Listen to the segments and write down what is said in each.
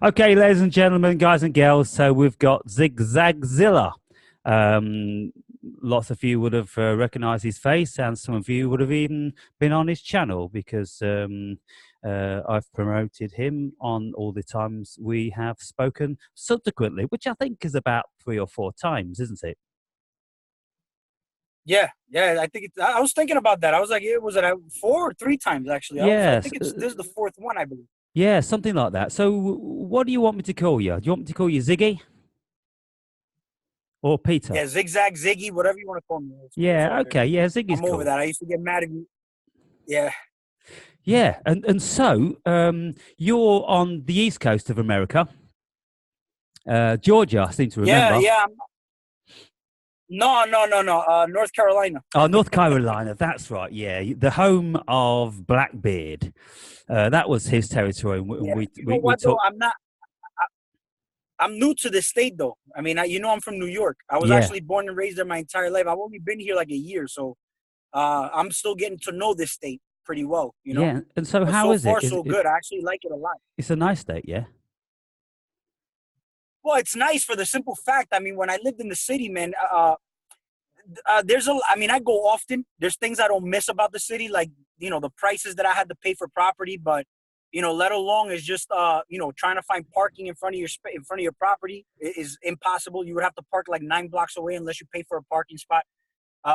Okay, ladies and gentlemen, guys and girls, so we've got ZigZagzilla. Um, Lots of you would have recognized his face, and some of you would have even been on his channel because I've promoted him on all the times we have spoken subsequently, which I think is about 3 or 4 times, isn't it? Yeah, yeah. I think I was thinking about that. I was like, it was it 4 or 3 times actually. I Yes, think this is the fourth one, I believe. yeah, something like that. So, what do you want me to call you? Do you want me to call you Ziggy or Peter? Yeah, zigzag, ziggy, whatever you want to call me. It's Yeah, all good. okay, yeah, Ziggy's I'm over cool. that. I used to get mad at you. Yeah, Yeah, and so you're on the east coast of America, Georgia, I seem to yeah, remember. yeah. No, no, no, no. North Carolina. Oh, North Carolina, that's right. Yeah, the home of Blackbeard. That was his territory, and Yeah. we You know we, we what though? took. I'm new to this state though. I mean, I'm from New York. I was Yeah, actually born and raised there my entire life. I've only been here like a year, so I'm still getting to know this state pretty well. yeah. And so, But how so is it? far so good. I actually like it a lot. It's a nice state, yeah. Well, it's nice for the simple fact. I mean, when I lived in the city, man, I mean, I go often. There's things I don't miss about the city, like the prices that I had to pay for property, but let alone is just trying to find parking in front of your property is impossible. You would have to park like 9 blocks away unless you pay for a parking spot,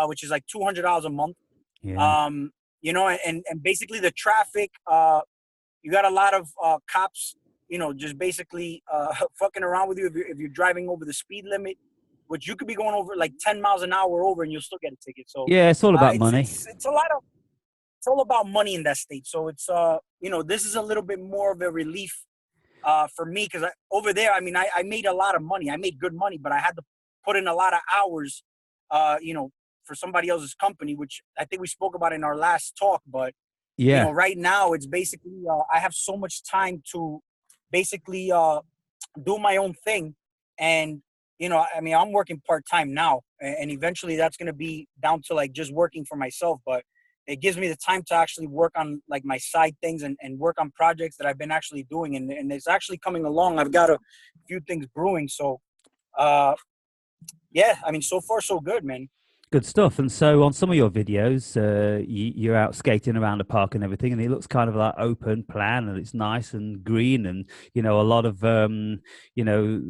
which is like $200 a month. Yeah. Um, and basically the traffic. You got a lot of cops, just basically fucking around with you if you're driving over the speed limit, which you could be going over like 10 miles an hour over and you'll still get a ticket. So Yeah, it's all about it's money. it's it's a lot of it's all about money in that state. So it's this is a little bit more of a relief for me because over there, I mean, I made a lot of money. I made good money, but I had to put in a lot of hours, for somebody else's company, which I think we spoke about in our last talk. But Yeah. right now it's basically I have so much time to basically do my own thing, and I mean, I'm working part-time now, and eventually that's going to be down to like just working for myself, but it gives me the time to actually work on like my side things and work on projects that I've been actually doing, and it's actually coming along. I've got a few things brewing, so uh yeah, I mean, so far so good, man. Good stuff. And so, on some of your videos, you're out skating around the park and everything, and it looks kind of like open plan, and it's nice and green, and a lot of you know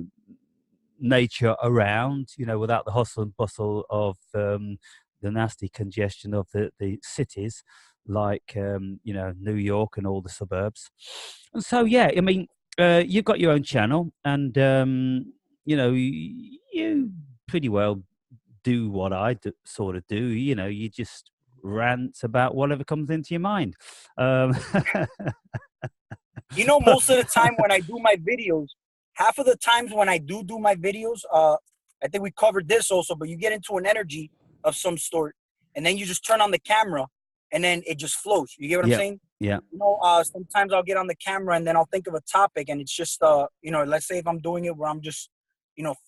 nature around, without the hustle and bustle of the nasty congestion of the cities like New York and all the suburbs. And so, yeah, I mean, you've got your own channel, and you pretty well do what sort of do. You just rant about whatever comes into your mind. Um, Most of the time when I do my videos, half of the times when I do my videos, I think we covered this also, but you get into an energy of some sort, and then you just turn on the camera, and then it just flows. You get what I'm yeah, saying? yeah, Sometimes I'll get on the camera and then I'll think of a topic, and it's just, let's say if I'm doing it where I'm just,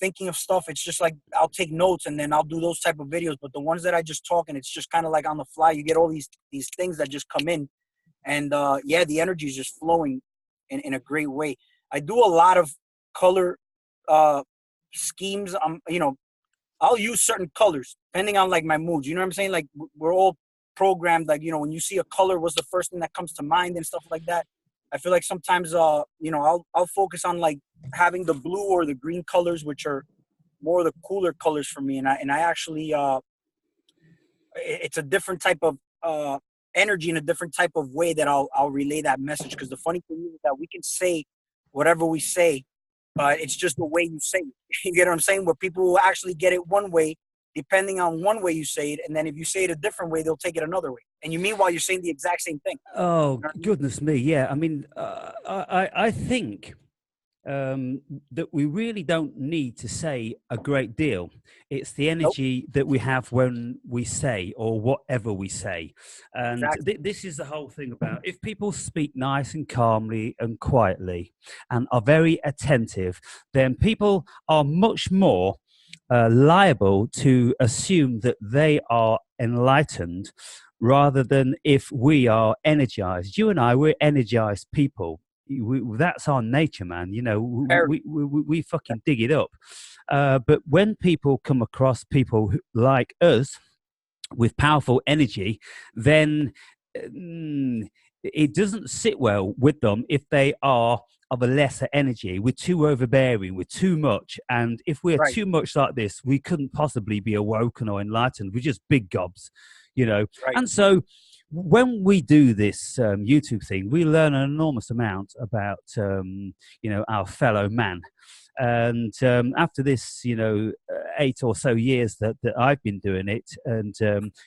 thinking of stuff, it's just like I'll take notes and then I'll do those type of videos. But the ones that I just talk and it's just kind of like on the fly, you get all these things that just come in, and yeah, the energy is just flowing in a great way. I do a lot of color uh, schemes. I'll use certain colors depending on like my moods. You know what I'm saying? Like we're all programmed. Like when you see a color, what's the first thing that comes to mind and stuff like that. I feel like sometimes I'll focus on like having the blue or the green colors, which are more the cooler colors for me, and I actually it's a different type of energy in a different type of way that I'll relay that message. Because the funny thing is that we can say whatever we say, but it's just the way you say it. You get what I'm saying? Where people will actually get it one way, depending on one way you say it, and then if you say it a different way, they'll take it another way. And you meanwhile you're saying the exact same thing. oh You know what I mean? goodness me, yeah. I mean, I think that we really don't need to say a great deal. It's the Nope. energy that we have when we say or whatever we say. And Exactly. this is the whole thing about if people speak nice and calmly and quietly and are very attentive, then people are much more liable to assume that they are enlightened rather than if we are energized. You and I, we're energized people. that's our nature, man. You know, Very we fucking dig it up. But when people come across people like us with powerful energy, then it doesn't sit well with them if they are of a lesser energy. We're too overbearing, we're too much. And if we're right, too much like this, we couldn't possibly be awoken or enlightened. We're just big gobs, you know. right. And so when we do this YouTube thing, we learn an enormous amount about, you know, our fellow man. And after this, you know, 8 or so years that I've been doing it, and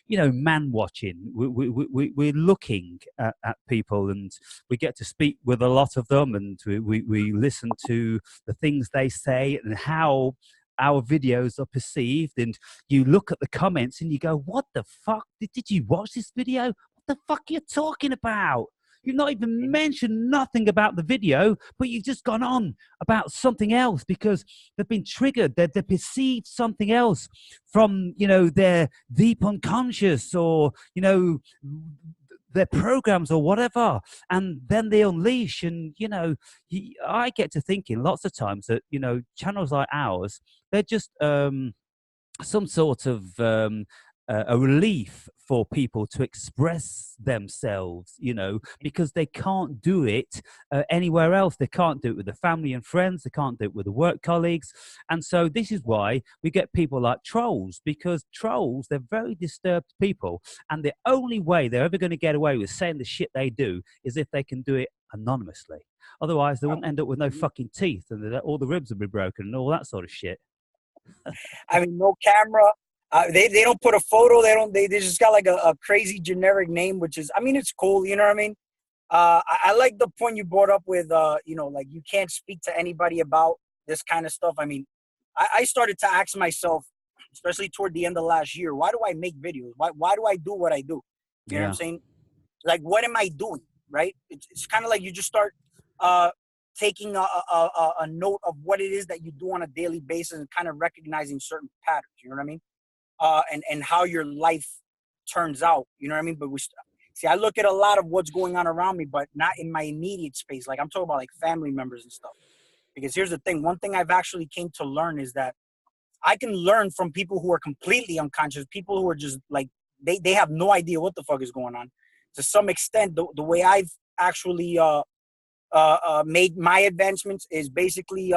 you know, man watching, we're looking at people, and we get to speak with a lot of them, and we listen to the things they say and how our videos are perceived. And you look at the comments and you go, what the fuck, did you watch this video? What the fuck are you talking about? You've not even mentioned nothing about the video, but you've just gone on about something else because they've been triggered. They perceived something else from, you know, their deep unconscious, or, you know, their programs or whatever. And then they unleash. And, you know, I get to thinking lots of times that, you know, channels like ours, they're just some sort of a relief for people to express themselves, you know, because they can't do it anywhere else. They can't do it with the family and friends. They can't do it with the work colleagues. And so this is why we get people like trolls, because trolls, they're very disturbed people. And the only way they're ever going to get away with saying the shit they do is if they can do it anonymously. Otherwise, they wouldn't end up with no fucking teeth, and all the ribs would be broken and all that sort of shit. I mean, no camera. They don't put a photo. They just got like a crazy generic name, which is, I mean, it's cool. You know what I mean? I like the point you brought up with, you know, like you can't speak to anybody about this kind of stuff. I mean, I started to ask myself, especially toward the end of last year, why do I make videos? Why do I do what I do? You know what I'm Yeah. saying? Like, what am I doing? Right? It's kind of like you just start taking a note of what it is that you do on a daily basis and kind of recognizing certain patterns. You know what I mean? And how your life turns out. You know what I mean? But see, I look at a lot of what's going on around me, but not in my immediate space. Like I'm talking about like family members and stuff. Because here's the thing. One thing I've actually came to learn is that I can learn from people who are completely unconscious, people who are just like, they have no idea what the fuck is going on. To some extent, the way I've actually made my advancements is basically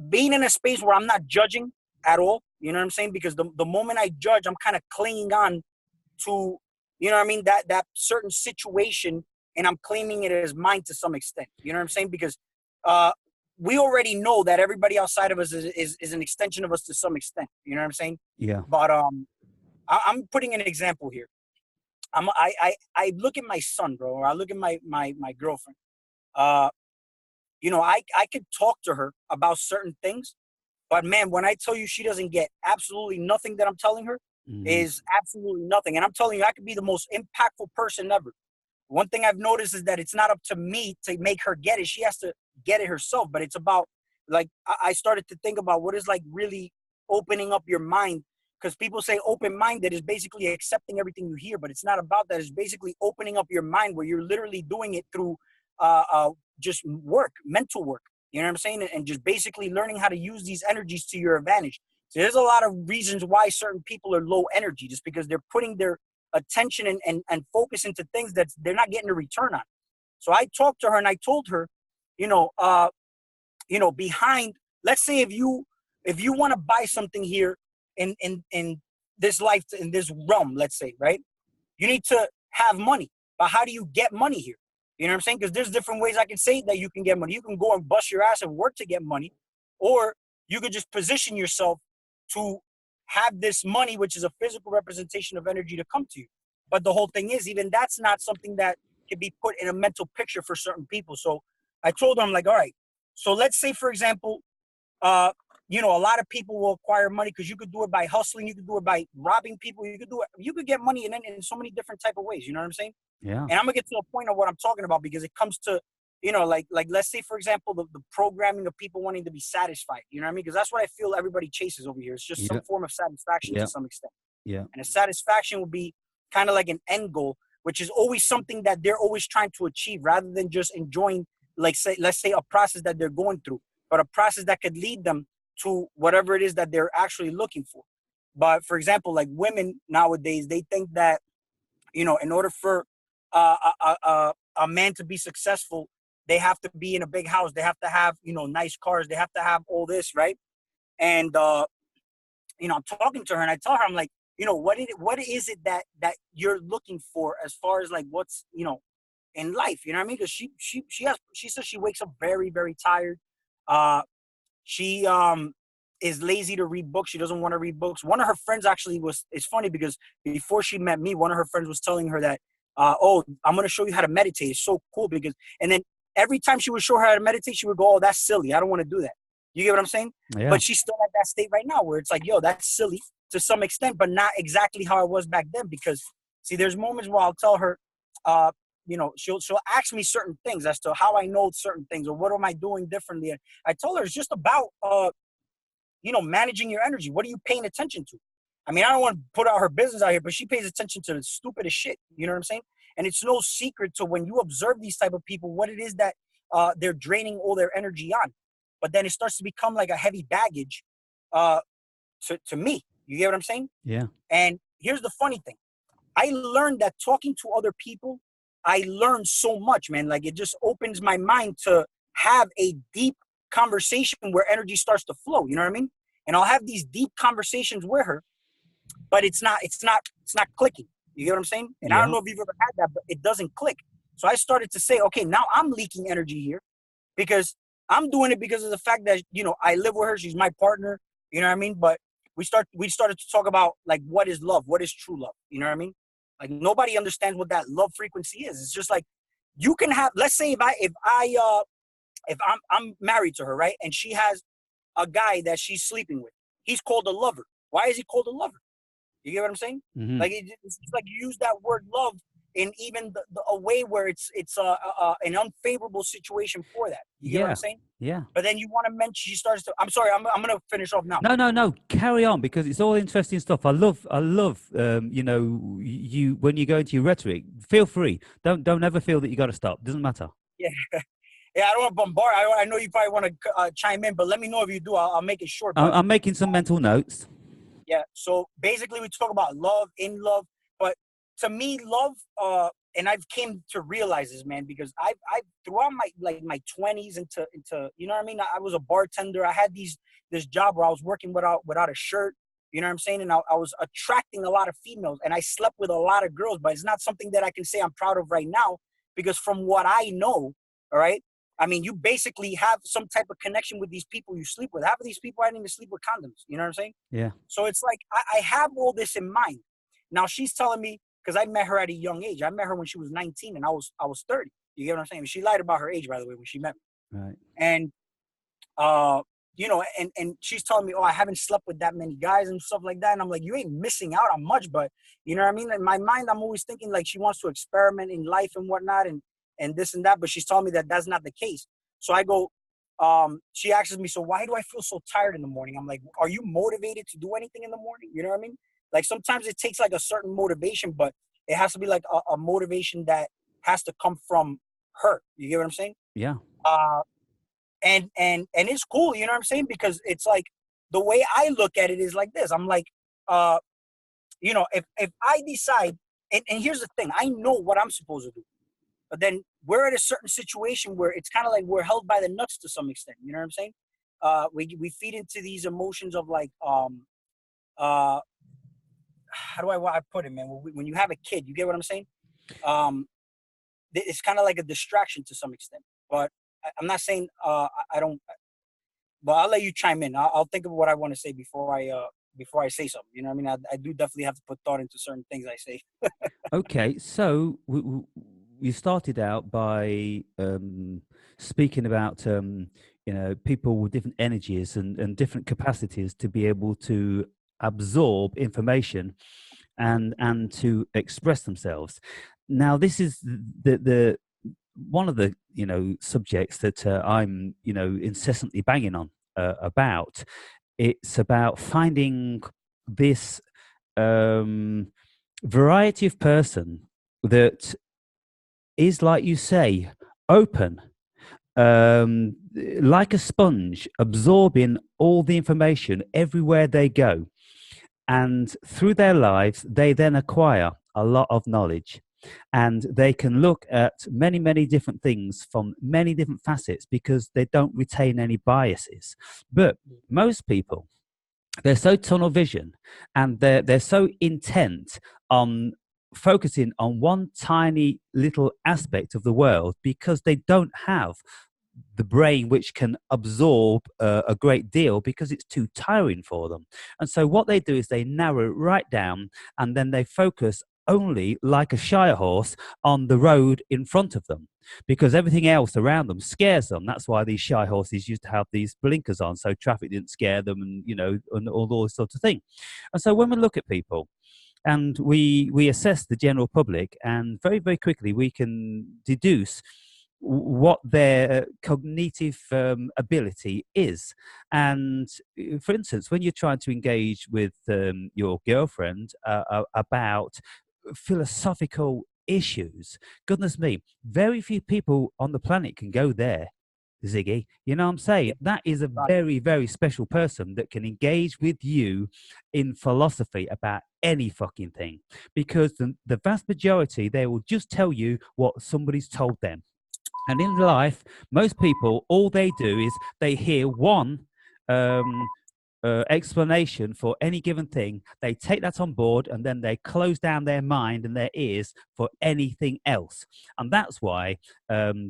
being in a space where I'm not judging at all. You know what I'm saying? Because the moment I judge, I'm kind of clinging on to, you know what I mean, that certain situation, and I'm claiming it as mine to some extent. You know what I'm saying? Because we already know that everybody outside of us is an extension of us to some extent. You know what I'm saying? Yeah. But I'm putting an example here. I look at my son, bro, or I look at my girlfriend. You know, I could talk to her about certain things, but man, when I tell you she doesn't get absolutely nothing that I'm telling her, is absolutely nothing. And I'm telling you, I could be the most impactful person ever. One thing I've noticed is that it's not up to me to make her get it. She has to get it herself. But it's about, like, I started to think about what is like really opening up your mind. Because people say open-minded is basically accepting everything you hear, but it's not about that. It's basically opening up your mind, where you're literally doing it through just work, mental work. You know what I'm saying? And just basically learning how to use these energies to your advantage. So there's a lot of reasons why certain people are low energy, just because they're putting their attention and focus into things that they're not getting a return on. So I talked to her and I told her, you know, behind, let's say if you want to buy something here in this life, in this realm, let's say, right? You need to have money. But how do you get money here? You know what I'm saying? Because there's different ways I can say that you can get money. You can go and bust your ass and work to get money, or you could just position yourself to have this money, which is a physical representation of energy, to come to you. But the whole thing is, even that's not something that can be put in a mental picture for certain people. So I told them, like, all right, so let's say, for example, you know, a lot of people will acquire money because you could do it by hustling, you could do it by robbing people, you could get money in so many different type of ways. You know what I'm saying? Yeah. And I'm gonna get to a point of what I'm talking about, because it comes to, you know, like let's say, for example, the programming of people wanting to be satisfied. You know what I mean? Because that's what I feel everybody chases over here. It's just some Yeah. form of satisfaction Yeah. to some extent. Yeah. And a satisfaction will be kind of like an end goal, which is always something that they're always trying to achieve rather than just enjoying, like, let's say a process that they're going through, but a process that could lead them to whatever it is that they're actually looking for. But for example, like women nowadays, they think that, in order for a man to be successful, they have to be in a big house. They have to have, nice cars. They have to have all this, right? And, I'm talking to her and I tell her, I'm like, what is it that you're looking for as far as like what's, in life, you know what I mean? Because she says she wakes up very, very tired. She is lazy to read books. She doesn't want to read books. One of her friends actually it's funny because before she met me, one of her friends was telling her that, oh, I'm going to show you how to meditate. It's so cool because, and then every time she would show her how to meditate, she would go, oh, that's silly. I don't want to do that. You get what I'm saying? Yeah. But she's still at that state right now where it's like, yo, that's silly to some extent, but not exactly how I was back then. Because see, there's moments where I'll tell her, she'll ask me certain things as to how I know certain things or what am I doing differently. And I told her it's just about, managing your energy. What are you paying attention to? I mean, I don't want to put out her business out here, but she pays attention to the stupidest shit. You know what I'm saying? And it's no secret to when you observe these type of people, what it is that they're draining all their energy on. But then it starts to become like a heavy baggage to me. You get what I'm saying? Yeah. And here's the funny thing. I learned that talking to other people, I learned so much, man. Like it just opens my mind to have a deep conversation where energy starts to flow. You know what I mean? And I'll have these deep conversations with her, but it's not clicking. You get what I'm saying? And I don't Yeah. know if you've ever had that, but it doesn't click. So I started to say, okay, now I'm leaking energy here because I'm doing it because of the fact that, I live with her. She's my partner. You know what I mean? But we started to talk about like, what is love? What is true love? You know what I mean? Like nobody understands what that love frequency is. It's just like you can have, let's say if I'm married to her, right? And she has a guy that she's sleeping with. He's called a lover. Why is he called a lover? You get what I'm saying? Hmm. Like it's like you use that word love in even a way where it's an unfavorable situation for that. You get what I'm Yeah. saying? Yeah. But then you want to mention, she starts to, I'm sorry, I'm going to finish off now. No, no, no. Carry on because it's all interesting stuff. I love. You when you go into your rhetoric, feel free. Don't ever feel that you got to stop. Doesn't matter. Yeah. Yeah, I don't want to bombard. I know you probably want to chime in, but let me know if you do. I'll make it short. But I'm making some mental notes. yeah, so basically we talk about love, in love, but to me, love, and I've came to realize this, man, because I throughout my 20s into you know what I mean. I was a bartender. I had this job where I was working without a shirt. You know what I'm saying? And I was attracting a lot of females, and I slept with a lot of girls. But it's not something that I can say I'm proud of right now, because from what I know, all right. I mean, you basically have some type of connection with these people you sleep with. Half of these people I didn't even sleep with condoms. You know what I'm saying? Yeah. So it's like I have all this in mind. Now she's telling me, because I met her at a young age. I met her when she was 19 and I was 30. You get what I'm saying? She lied about her age, by the way, when she met me. Right. And and she's telling me, oh, I haven't slept with that many guys and stuff like that. And I'm like, you ain't missing out on much, but you know what I mean? In my mind, I'm always thinking like she wants to experiment in life and whatnot and this and that, but she's telling me that that's not the case. So I go, she asks me, so why do I feel so tired in the morning? I'm like, are you motivated to do anything in the morning? You know what I mean? Like sometimes it takes like a certain motivation, but it has to be like a motivation that has to come from her. You get what I'm saying? Yeah. And it's cool, you know what I'm saying? Because it's like the way I look at it is like this. I'm like, if I decide, and here's the thing, I know what I'm supposed to do. But then we're at a certain situation where it's kind of like we're held by the nuts to some extent. You know what I'm saying? We feed into these emotions of like, how do I put it, man? When you have a kid, you get what I'm saying? It's kind of like a distraction to some extent. But I'm not saying I don't. But I'll let you chime in. I'll think of what I want to say before I say something. You know what I mean? I do definitely have to put thought into certain things I say. Okay. So we started out by speaking about people with different energies and different capacities to be able to absorb information and to express themselves. Now, this is the one of the subjects that I'm incessantly banging on about. It's about finding this variety of person that is, like you say, open, like a sponge, absorbing all the information everywhere they go. And through their lives, they then acquire a lot of knowledge. And they can look at many, many different things from many different facets because they don't retain any biases. But most people, they're so tunnel vision, and they're so intent on focusing on one tiny little aspect of the world because they don't have the brain which can absorb a great deal because it's too tiring for them. And so what they do is they narrow it right down, and then they focus only, like a shire horse, on the road in front of them, because everything else around them scares them. That's why these shy horses used to have these blinkers on, so traffic didn't scare them, and and all this sort of thing. And so when we look at people and we assess the general public, and very, very quickly we can deduce what their cognitive ability is. And for instance, when you're trying to engage with your girlfriend about philosophical issues, goodness me, very few people on the planet can go there, Ziggy. You know what I'm saying? That is a very, very special person that can engage with you in philosophy about any fucking thing, because the vast majority, they will just tell you what somebody's told them. And in life, most people, all they do is they hear one um, explanation for any given thing. They take that on board, and then they close down their mind and their ears for anything else. And that's why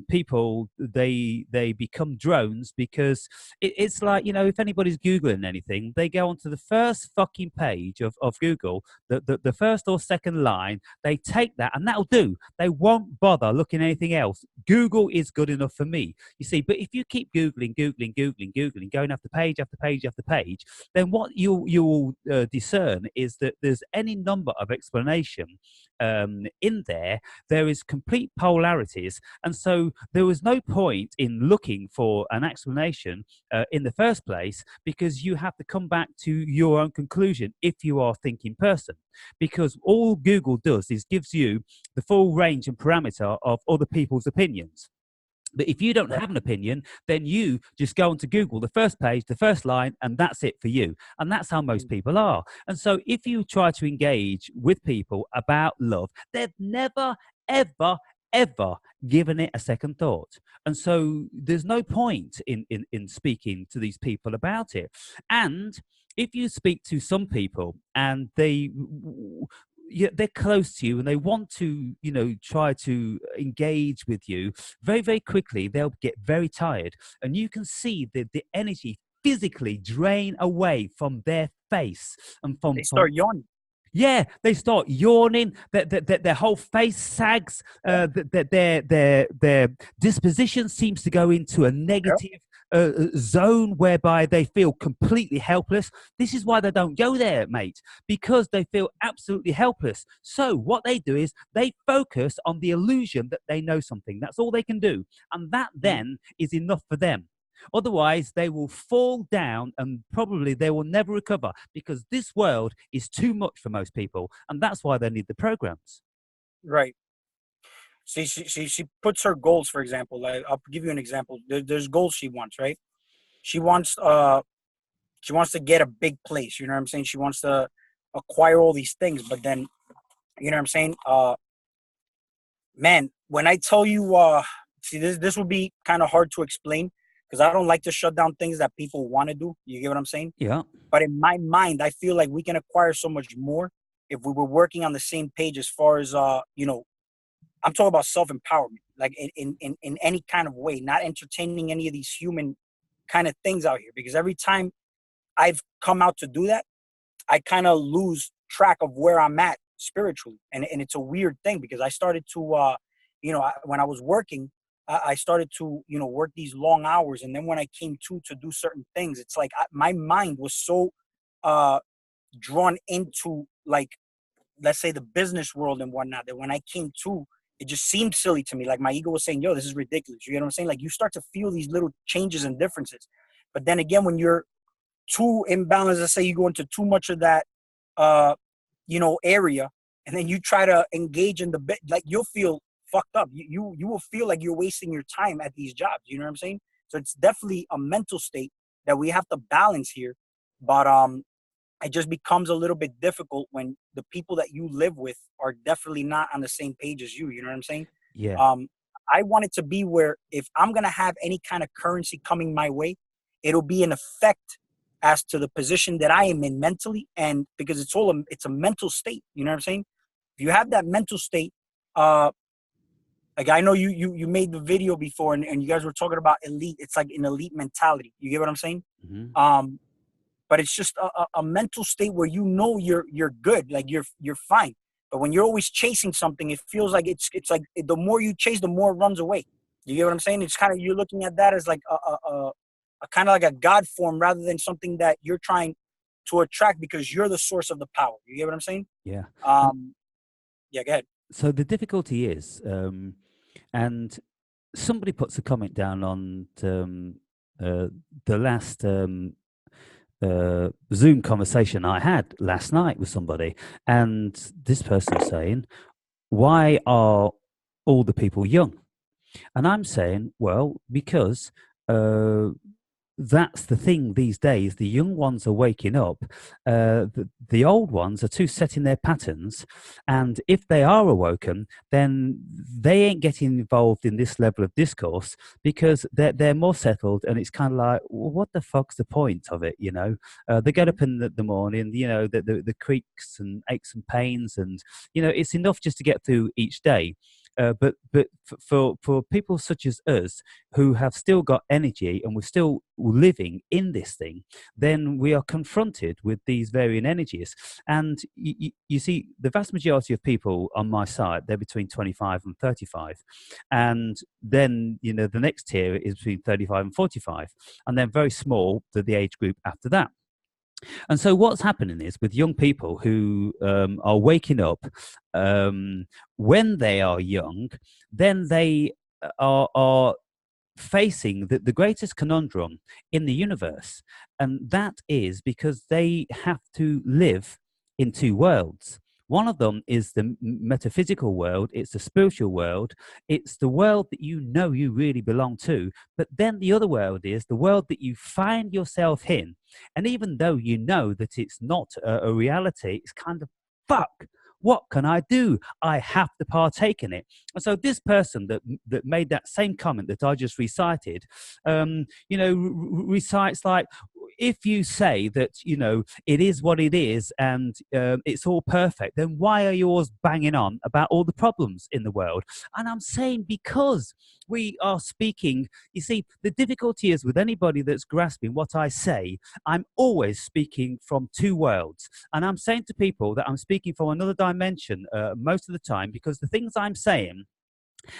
people, they become drones, because it's like, if anybody's Googling anything, they go onto the first fucking page of Google, the first or second line, they take that, and that'll do. They won't bother looking at anything else. Google is good enough for me, you see. But if you keep Googling, going after page after page after page, then what you'll discern is that there's any number of explanation in there. There is complete polarities, and so there was no point in looking for an explanation in the first place, because you have to come back to your own conclusion if you are a thinking person, because all Google does is gives you the full range and parameter of other people's opinions. But if you don't have an opinion, then you just go onto Google, the first page, the first line, and that's it for you. And that's how most people are. And so if you try to engage with people about love, they've never, ever, ever given it a second thought. And so there's no point in speaking to these people about it. And if you speak to some people and they're close to you and they want to, try to engage with you, very, very quickly they'll get very tired, and you can see the energy physically drain away from their face and They from start yawning. yeah, they start yawning. Their whole face sags. Their disposition seems to go into a Yep. negative zone whereby they feel completely helpless. This is why they don't go there, mate, because they feel absolutely helpless. So what they do is they focus on the illusion that they know something. That's all they can do, and that then is enough for them. Otherwise, they will fall down, and probably they will never recover, because this world is too much for most people. And that's why they need the programs. Right. See, she puts her goals, for example. Like, I'll give you an example. There's goals she wants, right? She wants she wants to get a big place. You know what I'm saying? She wants to acquire all these things, but then, you know what I'm saying? Man, when I tell you, see, this would be kind of hard to explain because I don't like to shut down things that people want to do. You get what I'm saying? Yeah. But in my mind, I feel like we can acquire so much more if we were working on the same page as far as I'm talking about self-empowerment, like in any kind of way, not entertaining any of these human kind of things out here. Because every time I've come out to do that, I kind of lose track of where I'm at spiritually. And it's a weird thing because I started to, when I was working, I started to, work these long hours. And then when I came to do certain things, it's like my mind was so uh, drawn into, like, let's say the business world and whatnot, that when I came to, it just seemed silly to me. Like my ego was saying, yo, this is ridiculous. You know what I'm saying? Like you start to feel these little changes and differences. But then again, when you're too imbalanced, let's say you go into too much of that, area, and then you try to engage in the bit, like you'll feel fucked up. You will feel like you're wasting your time at these jobs. You know what I'm saying? So it's definitely a mental state that we have to balance here. But it just becomes a little bit difficult when the people that you live with are definitely not on the same page as you. You know what I'm saying? Yeah. Um, I want it to be where if I'm gonna have any kind of currency coming my way, it'll be an effect as to the position that I am in mentally, and because it's a mental state. You know what I'm saying? If you have that mental state, uh, like I know you made the video before, and you guys were talking about elite. It's like an elite mentality. You get what I'm saying? Hmm. Um, but it's just a mental state where you know you're good, like you're fine. But when you're always chasing something, it feels like it's like the more you chase, the more it runs away. You get what I'm saying? It's kind of, you're looking at that as like a kind of like a god form rather than something that you're trying to attract because you're the source of the power. You get what I'm saying? Yeah. And Um, yeah, go ahead. so the difficulty is, and somebody puts a comment down on uh, the last Zoom conversation I had last night with somebody, and this person was saying, "Why are all the people young?" And I'm saying, well, because uh, that's the thing these days. The young ones are waking up. The old ones are too set in their patterns. And if they are awoken, then they ain't getting involved in this level of discourse because they're more settled. And it's kind of like, well, what the fuck's the point of it? You know, they get up in the morning, you know, the creaks and aches and pains. And, you know, it's enough just to get through each day. But for people such as us who have still got energy and we're still living in this thing, then we are confronted with these varying energies. And you see, the vast majority of people on my side, they're between 25 and 35. And then, you know, the next tier is between 35 and 45. And then very small, the age group after that. And so, what's happening is with young people who are waking up when they are young, then they are facing the greatest conundrum in the universe. And that is because they have to live in two worlds. One of them is the metaphysical world, it's the spiritual world, it's the world that you know you really belong to. But then the other world is the world that you find yourself in. And even though you know that it's not a reality, it's kind of, fuck, what can I do? I have to partake in it. And so this person that made that same comment that I just recited, you know, recites like, if you say that, you know, it is what it is and it's all perfect, then why are you always banging on about all the problems in the world? And I'm saying because we are speaking, you see, the difficulty is with anybody that's grasping what I say, I'm always speaking from two worlds. And I'm saying to people that I'm speaking from another dimension most of the time because the things I'm saying,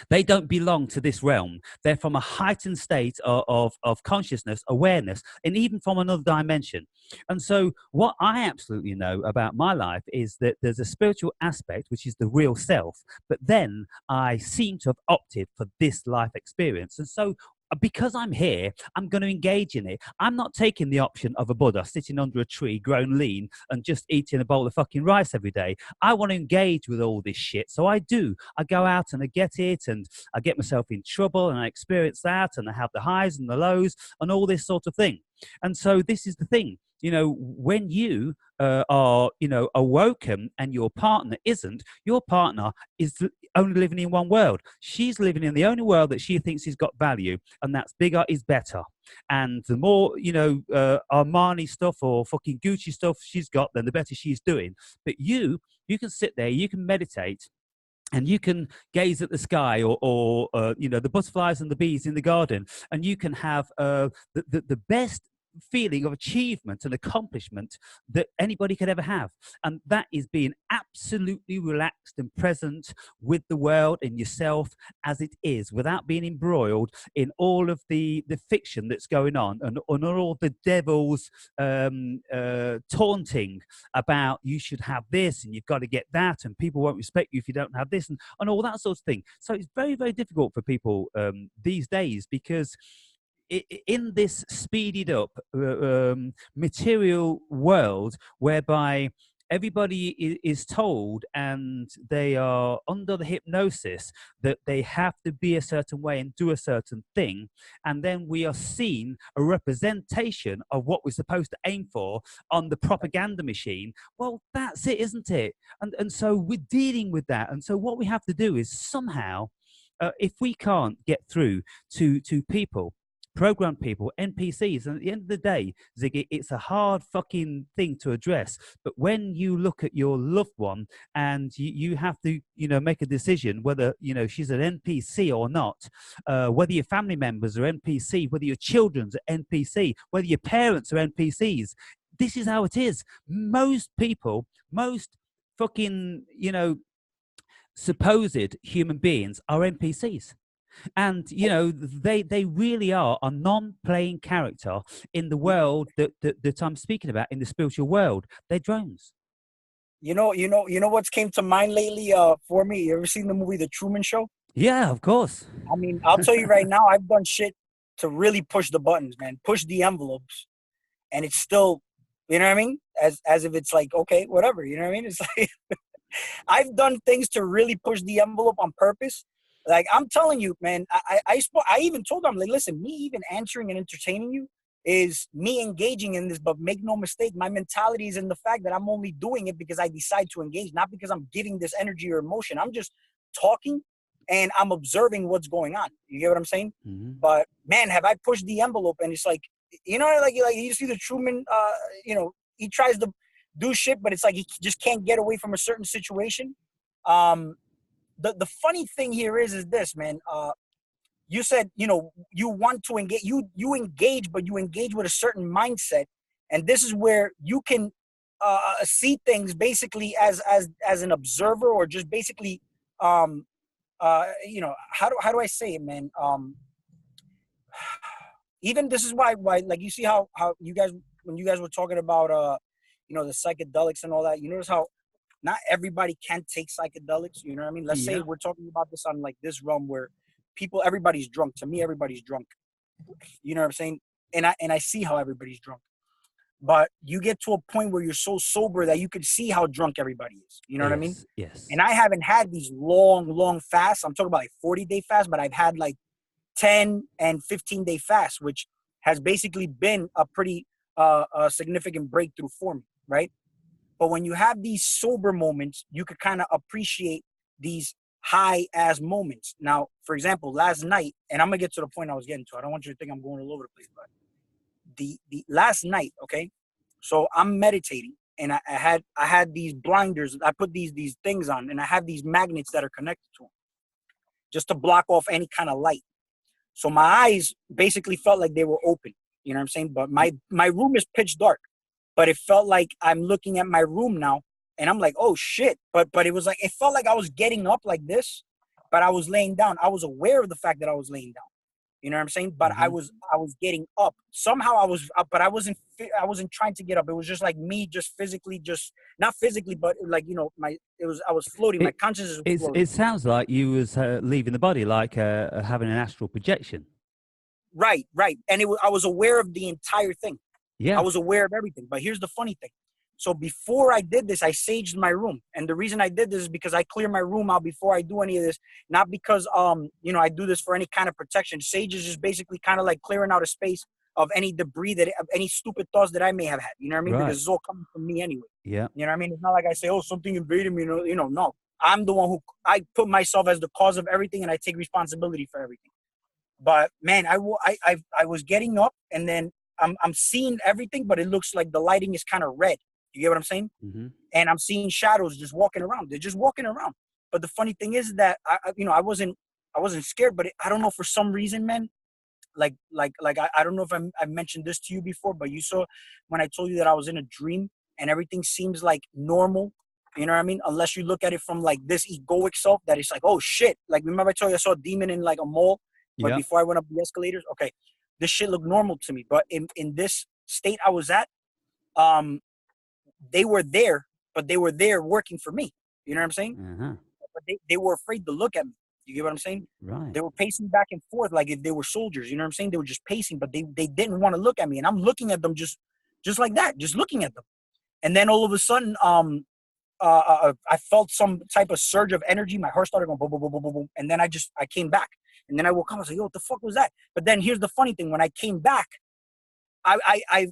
they don't belong to this realm. They're from a heightened state of consciousness, awareness, and even from another dimension. And so, what I absolutely know about my life is that there's a spiritual aspect, which is the real self. But then I seem to have opted for this life experience. And so, because I'm here, I'm going to engage in it. I'm not taking the option of a Buddha sitting under a tree, grown lean, and just eating a bowl of fucking rice every day. I want to engage with all this shit. So I do. I go out and I get it, and I get myself in trouble, and I experience that, and I have the highs and the lows, and all this sort of thing. And so this is the thing. You know, when you are, you know, awoken and your partner isn't, your partner is only living in one world. She's living in the only world that she thinks has got value, and that's bigger is better. And the more, you know, Armani stuff or fucking Gucci stuff she's got, then the better she's doing. But you can sit there, you can meditate, and you can gaze at the sky or you know, the butterflies and the bees in the garden, and you can have the best feeling of achievement and accomplishment that anybody could ever have. And that is being absolutely relaxed and present with the world and yourself as it is, without being embroiled in all of the fiction that's going on and all the devil's taunting about you should have this and you've got to get that and people won't respect you if you don't have this and all that sort of thing. So it's very, very difficult for people these days because in this speeded up material world whereby everybody is told, and they are under the hypnosis that they have to be a certain way and do a certain thing, and then we are seen a representation of what we're supposed to aim for on the propaganda machine. Well, that's it, isn't it? And so we're dealing with that, and so what we have to do is somehow, if we can't get through to people, programmed people, NPCs. And at the end of the day, Ziggy, it's a hard fucking thing to address. But when you look at your loved one and you have to, make a decision whether, she's an NPC or not, whether your family members are NPC, whether your children's are NPC, whether your parents are NPCs, this is how it is. Most people, most fucking, supposed human beings are NPCs. And they really are a non-playing character in the world that I'm speaking about, in the spiritual world. They're drones. You know what's came to mind lately for me? You ever seen the movie The Truman Show? Yeah, of course. I mean, I'll tell you right now, I've done shit to really push the buttons, man, push the envelopes, and it's still, you know what I mean? As if it's like, okay, whatever, you know what I mean? It's like I've done things to really push the envelope on purpose. Like, I'm telling you, man, I even told them, like, listen, me even answering and entertaining you is me engaging in this, but make no mistake, my mentality is in the fact that I'm only doing it because I decide to engage, not because I'm giving this energy or emotion. I'm just talking and I'm observing what's going on. You get what I'm saying? Mm-hmm. But man, have I pushed the envelope? And it's like, like you see the Truman, he tries to do shit, but it's like he just can't get away from a certain situation. The funny thing here is this, man. You said, you want to engage, you engage, but you engage with a certain mindset, and this is where you can see things basically as an observer, or just basically, how do I say it, man? Even this is why like, you see how you guys, when you guys were talking about the psychedelics and all that, you notice how not everybody can take psychedelics, you know what I mean? Let's say we're talking about this on like this realm where everybody's drunk. To me, everybody's drunk. You know what I'm saying? And I see how everybody's drunk. But you get to a point where you're so sober that you can see how drunk everybody is. You know what I mean? Yes. And I haven't had these long fasts. I'm talking about like 40-day fast, but I've had like 10 and 15-day fast, which has basically been a pretty a significant breakthrough for me, right? But when you have these sober moments, you could kind of appreciate these high ass moments. Now, for example, last night, and I'm gonna get to the point I was getting to. I don't want you to think I'm going all over the place, but the last night, okay. So I'm meditating, and I had these blinders. I put these things on, and I have these magnets that are connected to them, just to block off any kind of light. So my eyes basically felt like they were open. You know what I'm saying? But my room is pitch dark. But it felt like I'm looking at my room now, and I'm like, oh shit. But it was like, it felt like I was getting up like this, but I was laying down. I was aware of the fact that I was laying down. You know what I'm saying? But Mm-hmm. I was getting up. Somehow I was up, but I wasn't trying to get up. It was just like me, just physically, just not physically, but like, I was floating. My consciousness was floating. It sounds like you was leaving the body, like having an astral projection. Right. And I was aware of the entire thing. Yeah. I was aware of everything. But here's the funny thing. So before I did this, I saged my room. And the reason I did this is because I clear my room out before I do any of this. Not because, I do this for any kind of protection. Sage is just basically kind of like clearing out a space of any debris, of any stupid thoughts that I may have had. You know what I mean? Right. Because it's all coming from me anyway. Yeah. You know what I mean? It's not like I say, oh, something invaded me. No. I'm the one I put myself as the cause of everything, and I take responsibility for everything. But man, I was getting up, and then I'm seeing everything, but it looks like the lighting is kind of red. You get what I'm saying? Mm-hmm. And I'm seeing shadows just walking around. They're just walking around. But the funny thing is that I wasn't scared, but I don't know, for some reason, man. Like I don't know if I mentioned this to you before, but you saw when I told you that I was in a dream and everything seems like normal. You know what I mean? Unless you look at it from like this egoic self that it's like, oh shit. Like, remember I told you I saw a demon in like a mall, but before I went up the escalators? Okay. This shit looked normal to me. But in this state I was at, they were there, but they were there working for me. You know what I'm saying? Uh-huh. But they were afraid to look at me. You get what I'm saying? Right. They were pacing back and forth like if they were soldiers. You know what I'm saying? They were just pacing, but they didn't want to look at me. And I'm looking at them just like that, just looking at them. And then all of a sudden, I felt some type of surge of energy. My heart started going boom, boom, boom, boom, boom, boom. And then I came back. And then I woke up. I was like, yo, what the fuck was that? But then here's the funny thing. When I came back,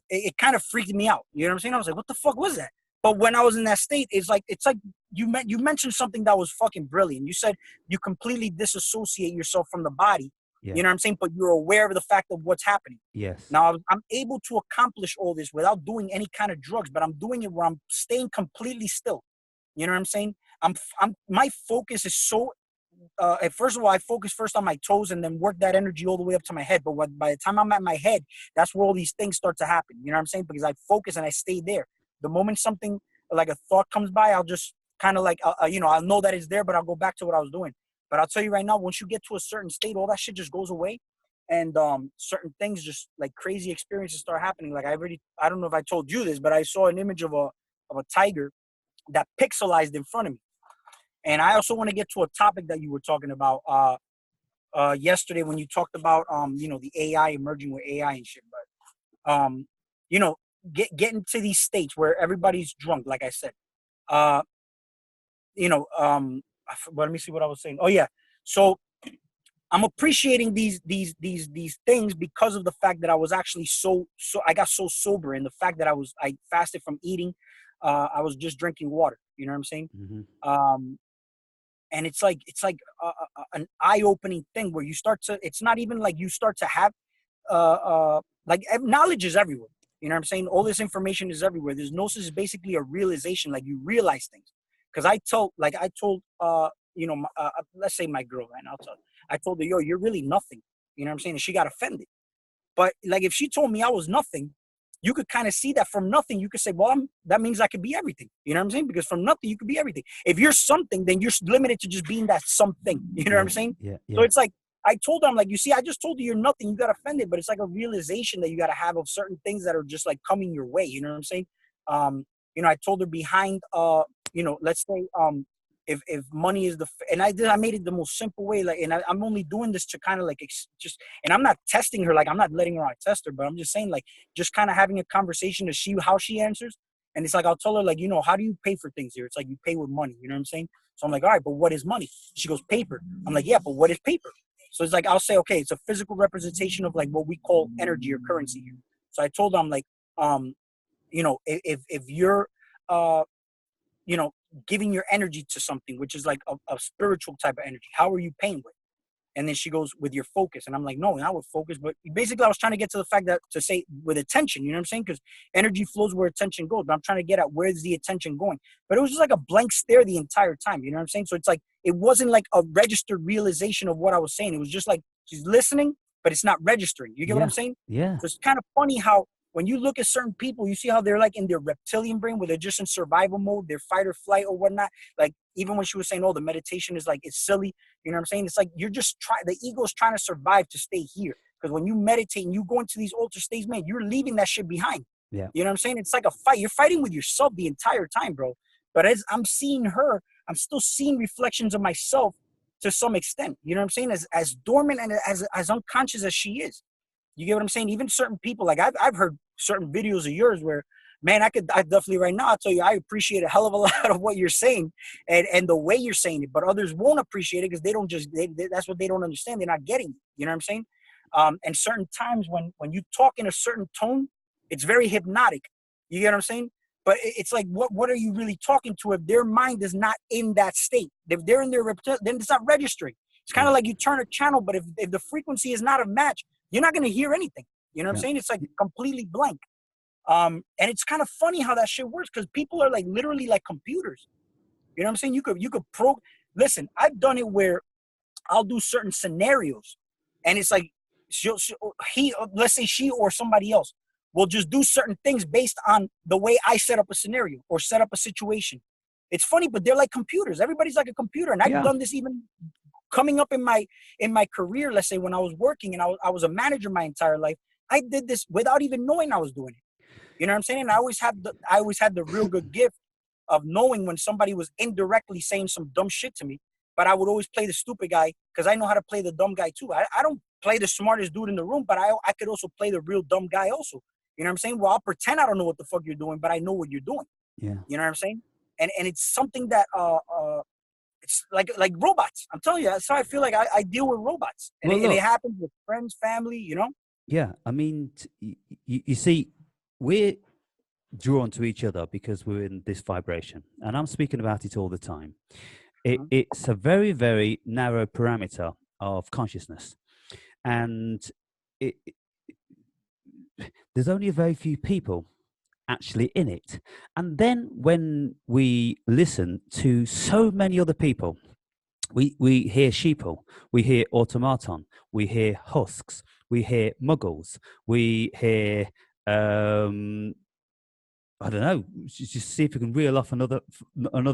it kind of freaked me out. You know what I'm saying? I was like, what the fuck was that? But when I was in that state, it's like you mentioned something that was fucking brilliant. You said you completely disassociate yourself from the body. Yeah. You know what I'm saying? But you're aware of the fact of what's happening. Yes. Now I'm able to accomplish all this without doing any kind of drugs, but I'm doing it where I'm staying completely still. You know what I'm saying? My focus is so first of all, I focus first on my toes and then work that energy all the way up to my head. But by the time I'm at my head, that's where all these things start to happen. You know what I'm saying? Because I focus and I stay there. The moment something like a thought comes by, I'll just kind of like, I'll know that it's there, but I'll go back to what I was doing. But I'll tell you right now, once you get to a certain state, all that shit just goes away. And certain things, just like crazy experiences start happening. Like I don't know if I told you this, but I saw an image of a tiger that pixelized in front of me. And I also want to get to a topic that you were talking about yesterday when you talked about the AI, emerging with AI and shit. But getting to these states where everybody's drunk, like I said. Let me see what I was saying. Oh yeah. So I'm appreciating these things because of the fact that I was actually so I got so sober, and the fact that I fasted from eating. I was just drinking water. You know what I'm saying? Mm-hmm. And it's like an eye-opening thing where you start to, it's not even like you start to have like knowledge is everywhere. You know what I'm saying? All this information is everywhere. There's gnosis is basically a realization, like you realize things. Because I told let's say my girl, and I told her, yo, you're really nothing. You know what I'm saying? And she got offended. But like if she told me I was nothing, you could kind of see that from nothing. You could say, well, that means I could be everything. You know what I'm saying? Because from nothing, you could be everything. If you're something, then you're limited to just being that something. You know what I'm saying? Yeah. So it's like, I told her, I'm like, you see, I just told you you're nothing. You got offended, but it's like a realization that you got to have of certain things that are just like coming your way. You know what I'm saying? I told her behind, let's say, if money is and I made it the most simple way, like, and I'm only doing this to kind of like and I'm not testing her, like I'm not letting her out test her, but I'm just saying, like, just kind of having a conversation to see how she answers. And it's like, I'll tell her, like, how do you pay for things here? It's like, you pay with money. You know what I'm saying? So I'm like, all right, but what is money? She goes, paper. I'm like, yeah, but what is paper? So it's like, I'll say, okay, it's a physical representation of like what we call energy or currency here. So I told her, I'm like, if you're, giving your energy to something, which is like a spiritual type of energy, how are you paying with? And then she goes, with your focus. And I'm like, no, not with focus. But basically, I was trying to get to the fact that to say with attention, you know what I'm saying? Because energy flows where attention goes. But I'm trying to get at where's the attention going. But it was just like a blank stare the entire time. You know what I'm saying? So it's like, it wasn't like a registered realization of what I was saying. It was just like, she's listening, but it's not registering. You get what I'm saying? Yeah. So it's kind of funny how when you look at certain people, you see how they're like in their reptilian brain where they're just in survival mode, their fight or flight or whatnot. Like even when she was saying, oh, the meditation is like, it's silly. You know what I'm saying? It's like, you're just the ego is trying to survive to stay here. Because when you meditate and you go into these altered states, man, you're leaving that shit behind. Yeah. You know what I'm saying? It's like a fight. You're fighting with yourself the entire time, bro. But as I'm seeing her, I'm still seeing reflections of myself to some extent. You know what I'm saying? As dormant and as unconscious as she is. You get what I'm saying? Even certain people, like I've heard certain videos of yours where, man, I definitely right now, I'll tell you, I appreciate a hell of a lot of what you're saying and the way you're saying it, but others won't appreciate it because they don't that's what they don't understand. They're not getting it. You know what I'm saying? And certain times when you talk in a certain tone, it's very hypnotic. You get what I'm saying? But it's like, what are you really talking to if their mind is not in that state? If they're in their then it's not registering. It's kind of like you turn a channel, but if the frequency is not a match, you're not going to hear anything. You know what I'm saying? It's like completely blank. And it's kind of funny how that shit works because people are like literally like computers. You know what I'm saying? You could listen, I've done it where I'll do certain scenarios and it's like let's say she or somebody else will just do certain things based on the way I set up a scenario or set up a situation. It's funny, but they're like computers. Everybody's like a computer. And I've done this even coming up in my career. Let's say when I was working and I was a manager my entire life, I did this without even knowing I was doing it. You know what I'm saying? And I always had the real good gift of knowing when somebody was indirectly saying some dumb shit to me, but I would always play the stupid guy because I know how to play the dumb guy too. I don't play the smartest dude in the room, but I could also play the real dumb guy also. You know what I'm saying? Well, I'll pretend I don't know what the fuck you're doing, but I know what you're doing. Yeah. You know what I'm saying? And it's something that it's like robots. I'm telling you, that's how I feel like I deal with robots, Well, and it look, happens with friends, family. You know. yeah, I mean, you see, we're drawn to each other because we're in this vibration, and I'm speaking about it all the time. Mhm. It's a very, very narrow parameter of consciousness, and it, there's only a very few people actually in it. And then when we listen to so many other people, we hear sheeple, we hear automaton, we hear husks, we hear muggles, we hear I don't know. Just see if we can reel off another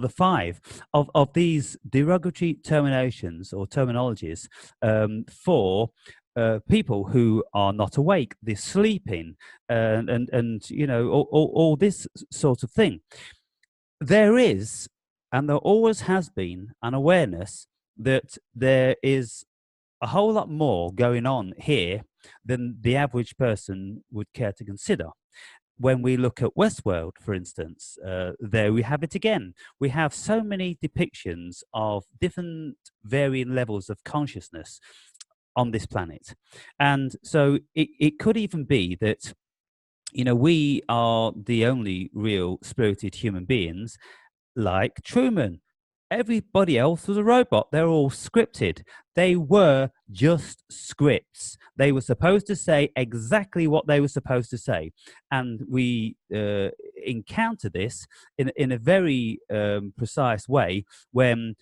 five of these derogatory terminations or terminologies for people who are not awake, they're sleeping, and you know all this sort of thing. There is, and there always has been, an awareness that there is a whole lot more going on here than the average person would care to consider. When we look at Westworld, for instance, there we have it again. We have so many depictions of different varying levels of consciousness on this planet. And so it could even be that, you know, we are the only real spirited human beings like Truman. Everybody else was a robot. They're all scripted. They were just scripts. They were supposed to say exactly what they were supposed to say. And we encounter this in a very precise way when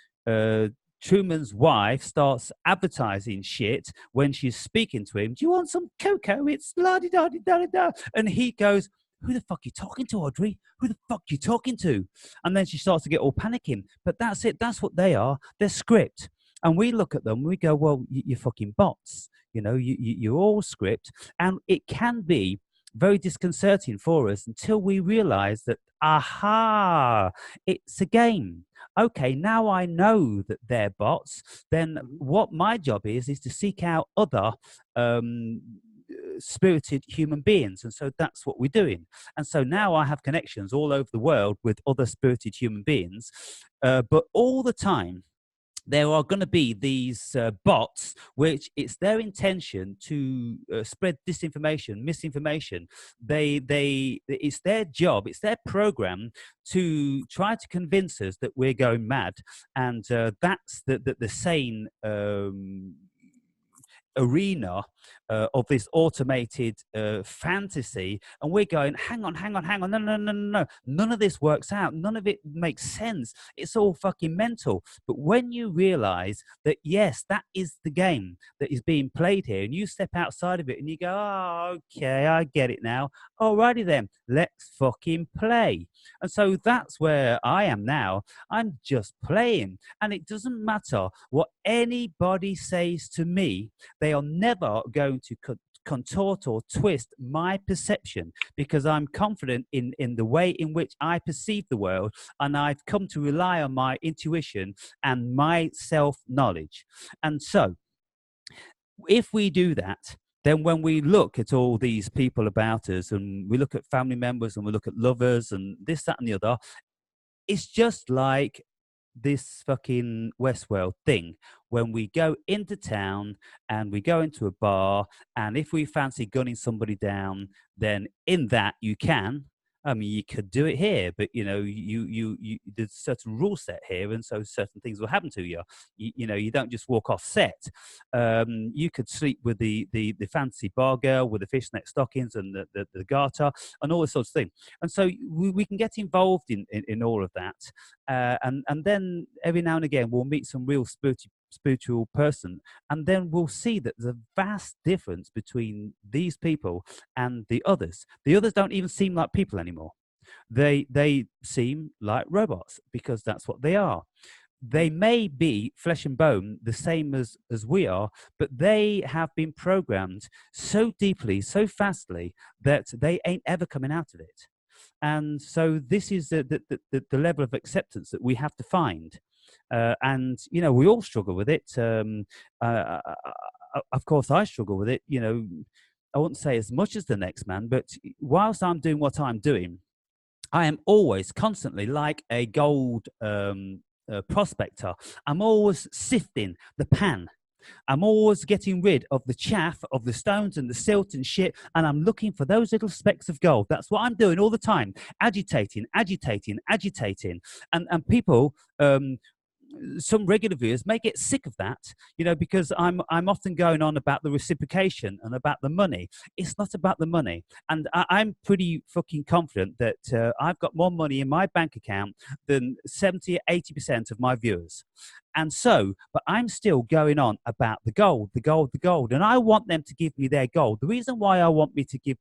Truman's wife starts advertising shit when she's speaking to him. Do you want some cocoa? It's la di da di da da. And he goes, "Who the fuck are you talking to, Audrey? Who the fuck are you talking to?" And then she starts to get all panicking. But that's it. That's what they are. They're script. And we look at them, we go, well, you're fucking bots. You know, you're all script. And it can be very disconcerting for us until we realize that, aha, it's a game. Okay, now I know that they're bots. Then Mhm. what my job is to seek out other um, spirited human beings. And so that's what we're doing. And so now I have connections all over the world with other spirited human beings. But all the time, there are going to be these bots, which it's their intention to spread disinformation, misinformation. It's their job, it's their program to try to convince us that we're going mad, and that's the sane arena of this automated fantasy, and we're going, hang on, no, no, no, no, no, none of this works out, none of it makes sense, it's all fucking mental. But when you realize that yes, that is the game that is being played here, and you step outside of it and you go, oh, okay, I get it now, alrighty then, let's fucking play. And so that's where I am now. I'm just playing, and it doesn't matter what anybody says to me. They are never going to contort or twist my perception, because I'm confident in the way in which I perceive the world, and I've come to rely on my intuition and my self-knowledge. And so if we do that, then when we look at all these people about us, and we look at family members, and we look at lovers, and this, that, and the other, it's just like this fucking Westworld thing. When we go into town and we go into a bar, and if we fancy gunning somebody down, then in that you can. I mean, you could do it here, but you know, there's certain rule set here, and so certain things will happen to you. You know, you don't just walk off set. You could sleep with the fancy bar girl with the fishnet stockings and the garter and all this sort of thing. And so we can get involved in all of that, and then every now and again we'll meet some real spiritual person, and then we'll see that there's a vast difference between these people and the others. The others don't even seem like people anymore. They seem like robots, because that's what they are. They may be flesh and bone, the same as we are, but they have been programmed so deeply, so fastly, that they ain't ever coming out of it. And so this is the level of acceptance that we have to find. And, you know, we all struggle with it. Of course, I struggle with it. You know, I wouldn't say as much as the next man, but whilst I'm doing what I'm doing, I am always constantly like a gold prospector. I'm always sifting the pan. I'm always getting rid of the chaff, of the stones and the silt and shit, and I'm looking for those little specks of gold. That's what I'm doing all the time, agitating, agitating, agitating. And people, some regular viewers may get sick of that, because I'm often going on about the reciprocation and about the money. It's not about the money, and I'm pretty fucking confident that I've got more money in my bank account than 70 or 80% of my viewers. And so, but I'm still going on about the gold, the gold, the gold, and I want them to give me their gold. The reason why I want me to give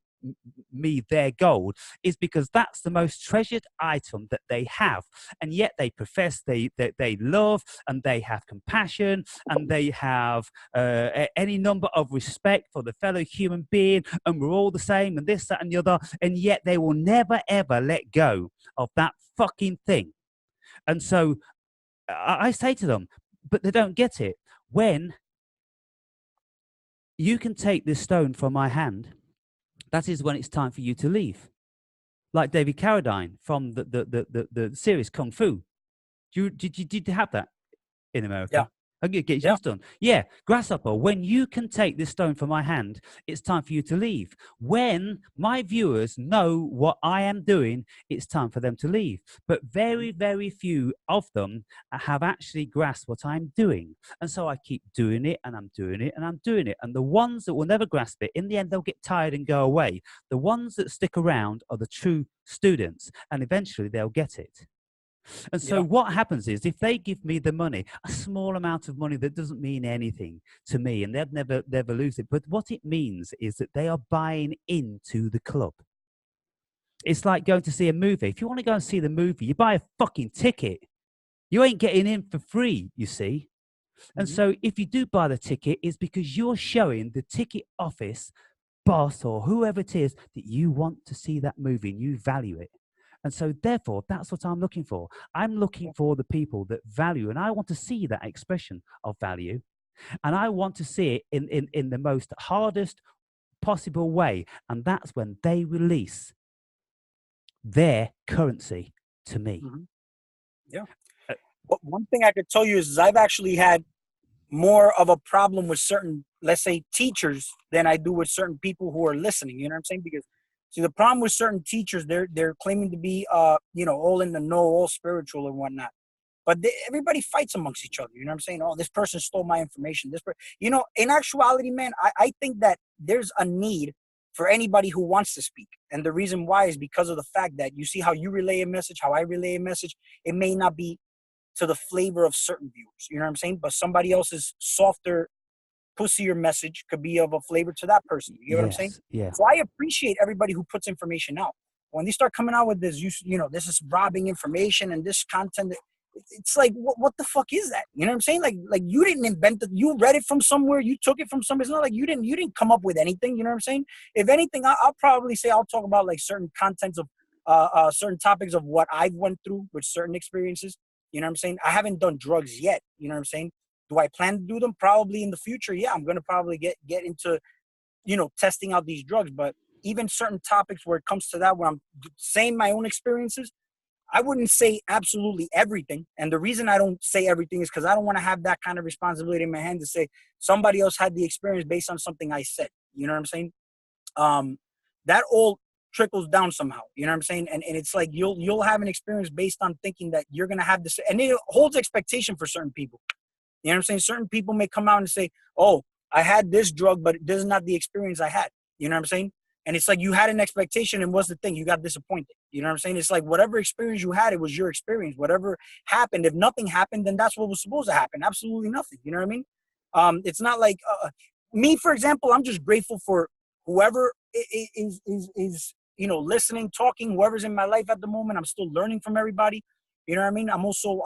me their gold is because that's the most treasured item that they have, and yet they profess they love, and they have compassion, and they have any number of respect for the fellow human being, and we're all the same, and this, that, and the other, and yet they will never ever let go of that fucking thing. And so I say to them, but they don't get it. When you can take this stone from my hand, that is when it's time for you to leave. Like David Carradine from the series Kung Fu. Did you have that in America? Yeah. Okay, get Yeah. yours done. Yeah, Grasshopper, when you can take this stone from my hand, it's time for you to leave. When my viewers know what I am doing, it's time for them to leave. But very, very few of them have actually grasped what I'm doing. And so I keep doing it, and I'm doing it, and I'm doing it. And the ones that will never grasp it, in the end, they'll get tired and go away. The ones that stick around are the true students, and eventually they'll get it. And so Yeah. what happens is, if they give me the money, a small amount of money that doesn't mean anything to me, and they'll never lose it, but what it means is that they are buying into the club. It's like going to see a movie. If you want to go and see the movie, you buy a fucking ticket. You ain't getting in for free, you see. And so if you do buy the ticket, it's because you're showing the ticket office boss or whoever it is that you want to see that movie and you value it. And so therefore, that's what I'm looking for. I'm looking for the people that value, and I want to see that expression of value. And I want to see it in the most hardest possible way. And that's when they release their currency to me. Yeah. Uh, But one thing I could tell you is I've actually had more of a problem with certain, let's say, teachers than I do with certain people who are listening. You know what I'm saying? Because see, the problem with certain teachers, they're claiming to be, all in the know, all spiritual and whatnot. But everybody fights amongst each other. You know what I'm saying? Oh, this person stole my information. In actuality, man, I think that there's a need for anybody who wants to speak. And the reason why is because of the fact that you see how you relay a message, how I relay a message. It may not be to the flavor of certain viewers. You know what I'm saying? But somebody else's softer, pussier message could be of a flavor to that person. You know what I'm saying? yes, yeah. So I appreciate everybody who puts information out. When they start coming out with this, this is robbing information and this content. It's like, what the fuck is that? You know what I'm saying? Like you didn't invent it. You read it from somewhere. You took it from somewhere. It's not like you didn't come up with anything. You know what I'm saying? If anything, I'll probably say I'll talk about like certain contents of certain topics of what I've went through with certain experiences. You know what I'm saying? I haven't done drugs yet. You know what I'm saying? Do I plan to do them? Probably in the future. Yeah, I'm gonna probably get into, testing out these drugs. But even certain topics where it comes to that, when I'm saying my own experiences, I wouldn't say absolutely everything. And the reason I don't say everything is because I don't want to have that kind of responsibility in my hand to say somebody else had the experience based on something I said. You know what I'm saying? That all trickles down somehow. You know what I'm saying? And it's like you'll have an experience based on thinking that you're gonna have this, and it holds expectation for certain people. You know what I'm saying? Certain people may come out and say, "Oh, I had this drug, but this is not the experience I had." You know what I'm saying? And it's like you had an expectation, and what's the thing? You got disappointed. You know what I'm saying? It's like whatever experience you had, it was your experience. Whatever happened, if nothing happened, then that's what was supposed to happen. Absolutely nothing. You know what I mean? It's not like me, for example. I'm just grateful for whoever is listening, talking. Whoever's in my life at the moment, I'm still learning from everybody. You know what I mean? I'm also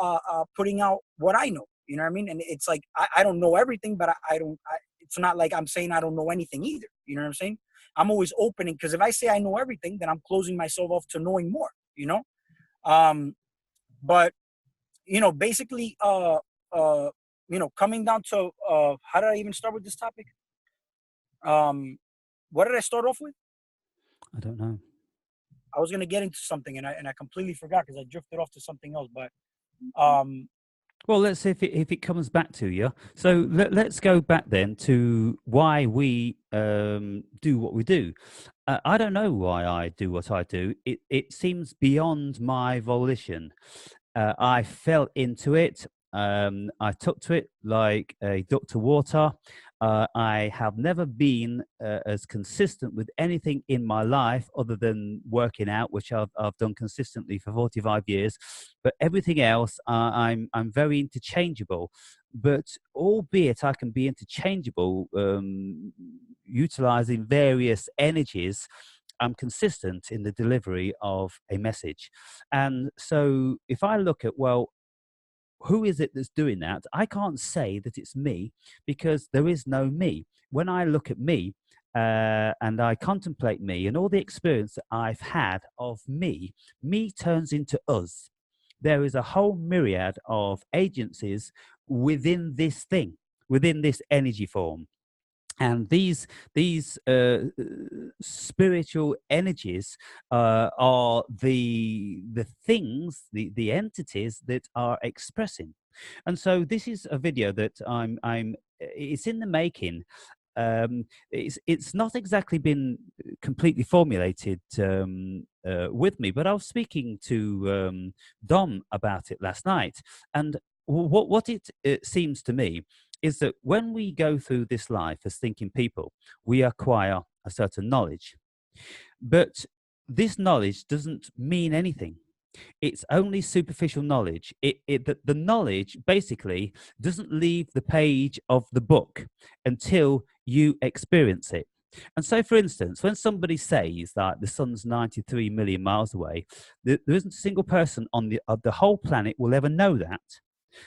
putting out what I know. You know what I mean? And it's like I don't know everything, but I don't. It's not like I'm saying I don't know anything either. You know what I'm saying? I'm always opening, because if I say I know everything, then I'm closing myself off to knowing more. But basically, coming down to how did I even start with this topic? What did I start off with? I don't know. I was gonna get into something, and I completely forgot because I drifted off to something else. But um, Well, let's see if it comes back to you. So let's go back then to why we do what we do. I don't know why I do what I do. It seems beyond my volition. I fell into it. I took to it like a duck to water. I have never been as consistent with anything in my life other than working out, which I've done consistently for 45 years. But everything else, I'm very interchangeable. But albeit I can be interchangeable, utilizing various energies, I'm consistent in the delivery of a message. And so if I look at, well, who is it that's doing that? I can't say that it's me because there is no me. When I look at me and I contemplate me and all the experience that I've had of me, me turns into us. There is a whole myriad of agencies within this thing, within this energy form. And these spiritual energies are the things, the entities that are expressing. And so this is a video that I'm it's in the making. It's not exactly been completely formulated with me, but I was speaking to Dom about it last night, and what it seems to me is that when we go through this life as thinking people, we acquire a certain knowledge. But this knowledge doesn't mean anything. It's only superficial knowledge. The knowledge basically doesn't leave the page of the book until you experience it. And so, for instance, when somebody says that the sun's 93 million miles away, there isn't a single person on the whole planet will ever know that.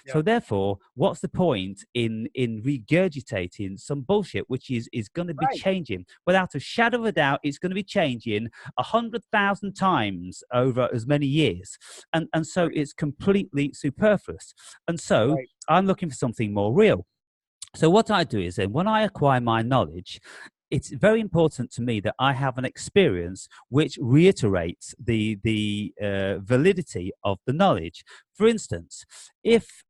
yeah, So therefore, what's the point in regurgitating some bullshit which is going to be right, changing without a shadow of a doubt? It's going to be changing 100,000 times over as many years, and so right, it's completely superfluous. And so right, I'm looking for something more real. So what I do is then when I acquire my knowledge, it's very important to me that I have an experience which reiterates the validity of the knowledge. For instance, if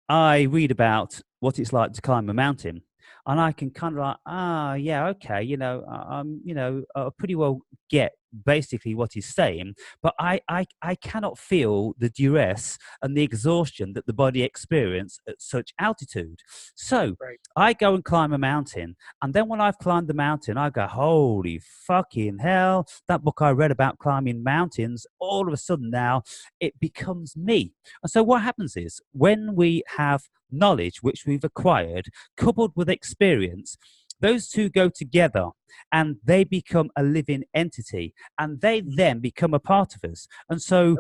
I read about what it's like to climb a mountain, and I can kind of like, yeah, okay, I pretty well get basically what he's saying, but I cannot feel the duress and the exhaustion that the body experiences at such altitude. So right, I go and climb a mountain, and then when I've climbed the mountain, I go, holy fucking hell, that book I read about climbing mountains, all of a sudden now it becomes me. And so what happens is when we have knowledge which we've acquired coupled with experience, those two go together and they become a living entity and they then become a part of us. And so yep,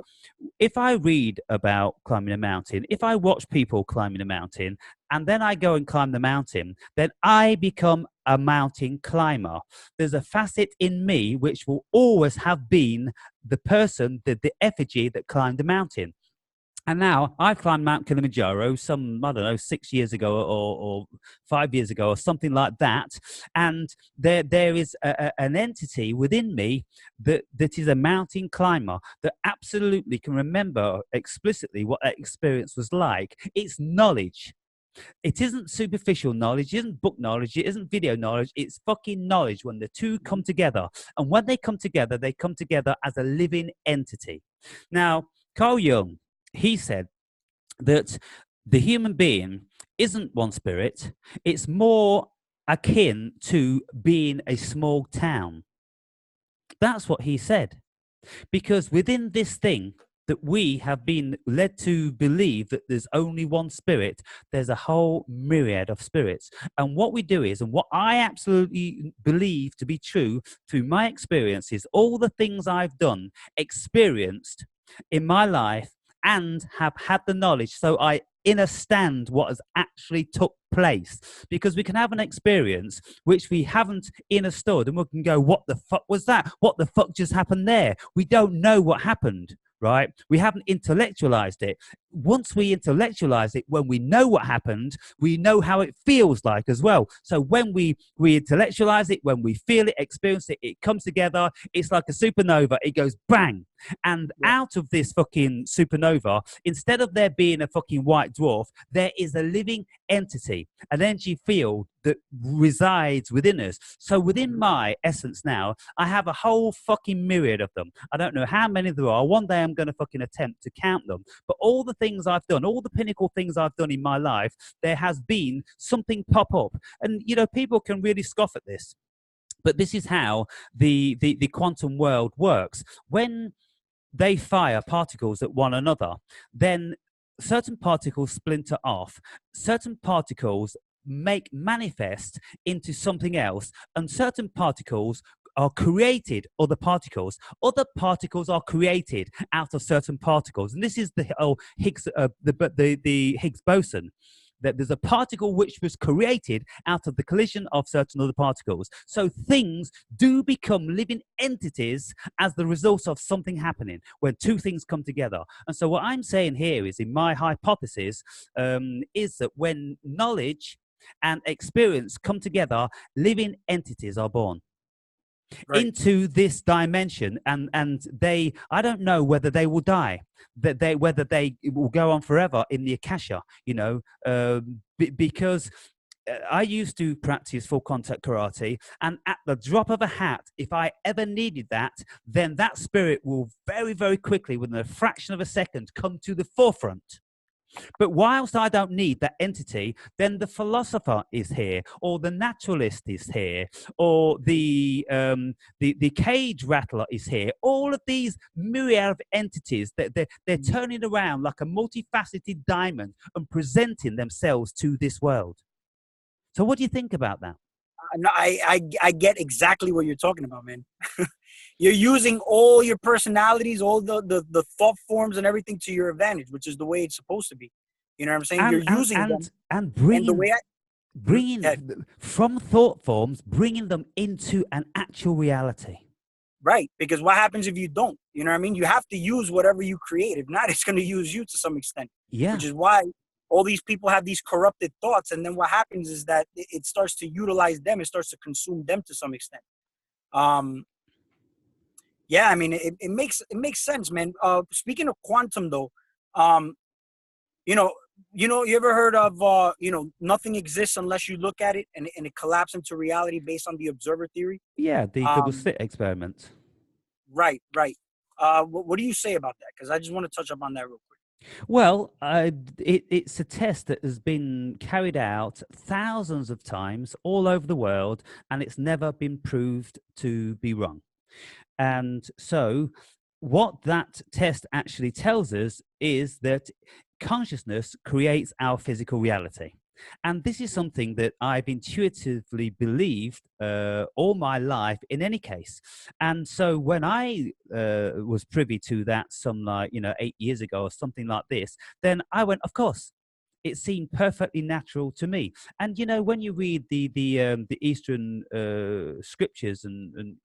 if I read about climbing a mountain, if I watch people climbing a mountain, and then I go and climb the mountain, then I become a mountain climber. There's a facet in me which will always have been the person, the effigy that climbed the mountain. And now I've climbed Mount Kilimanjaro some, I don't know, 6 years ago or 5 years ago or something like that. And there is an entity within me that is a mountain climber that absolutely can remember explicitly what that experience was like. It's knowledge. It isn't superficial knowledge, it isn't book knowledge, it isn't video knowledge, it's fucking knowledge when the two come together. And when they come together as a living entity. Now, Carl Jung, he said that the human being isn't one spirit, it's more akin to being a small town. That's what he said. Because within this thing that we have been led to believe that there's only one spirit, there's a whole myriad of spirits. And what we do is, and what I absolutely believe to be true through my experiences, all the things I've done, experienced in my life, and have had the knowledge, so I understand what has actually took place. Because we can have an experience which we haven't understood and we can go, what the fuck was that? What the fuck just happened there? We don't know what happened, right? We haven't intellectualized it. once we intellectualize it, when we know what happened, we know how it feels like as well. So when we intellectualize it, when we feel it, experience it, it comes together. It's like a supernova. It goes bang. And Yeah. out of this fucking supernova, instead of there being a fucking white dwarf, there is a living entity, an energy field that resides within us. So within my essence now, I have a whole fucking myriad of them. I don't know how many there are. One day I'm going to fucking attempt to count them. But all the things I've done, all the pinnacle things I've done in my life, there has been something pop up. And, you know, people can really scoff at this. But this is how the quantum world works. When they fire particles at one another, then certain particles splinter off, certain particles make manifest into something else, and certain particles are created other particles are created out of certain particles. And this is the Higgs the Higgs boson, that there's a particle which was created out of the collision of certain other particles. So things do become living entities as the result of something happening when two things come together. And so what I'm saying here is, in my hypothesis, is that when knowledge and experience come together, living entities are born into this dimension, and they, I don't know whether they will die, that they, whether they will go on forever in the akasha, you know, because I used to practice full contact karate, and at the drop of a hat, if I ever needed that, then that spirit will very, very quickly, within a fraction of a second, come to the forefront. But whilst I don't need that entity, then the philosopher is here, or the naturalist is here, or the cage rattler is here. All of these myriad of entities that they're turning around like a multifaceted diamond and presenting themselves to this world. So what do you think about that? No, I get exactly what you're talking about, man. You're using all your personalities, all the thought forms and everything to your advantage, which is the way it's supposed to be. You know what I'm saying? You're using them, and and the way bringing from thought forms, bringing them into an actual reality. Right, because what happens if you don't? You know what I mean? You have to use whatever you create. If not, it's going to use you to some extent. Yeah. Which is why all these people have these corrupted thoughts, and then what happens is that it starts to utilize them. It starts to consume them to some extent. Yeah, I mean, it makes sense, man. Speaking of quantum, though, you know, you ever heard of nothing exists unless you look at it, and it collapses into reality based on the observer theory? Yeah, the double slit experiment. Right. What do you say about that? Because I just want to touch up on that real quick. Well, it's a test that has been carried out thousands of times all over the world, and it's never been proved to be wrong. And so what that test actually tells us is that consciousness creates our physical reality. And this is something that I've intuitively believed all my life in any case. And so when I was privy to that some 8 years ago or something like this, then I went, of course, it seemed perfectly natural to me. And when you read the Eastern scriptures and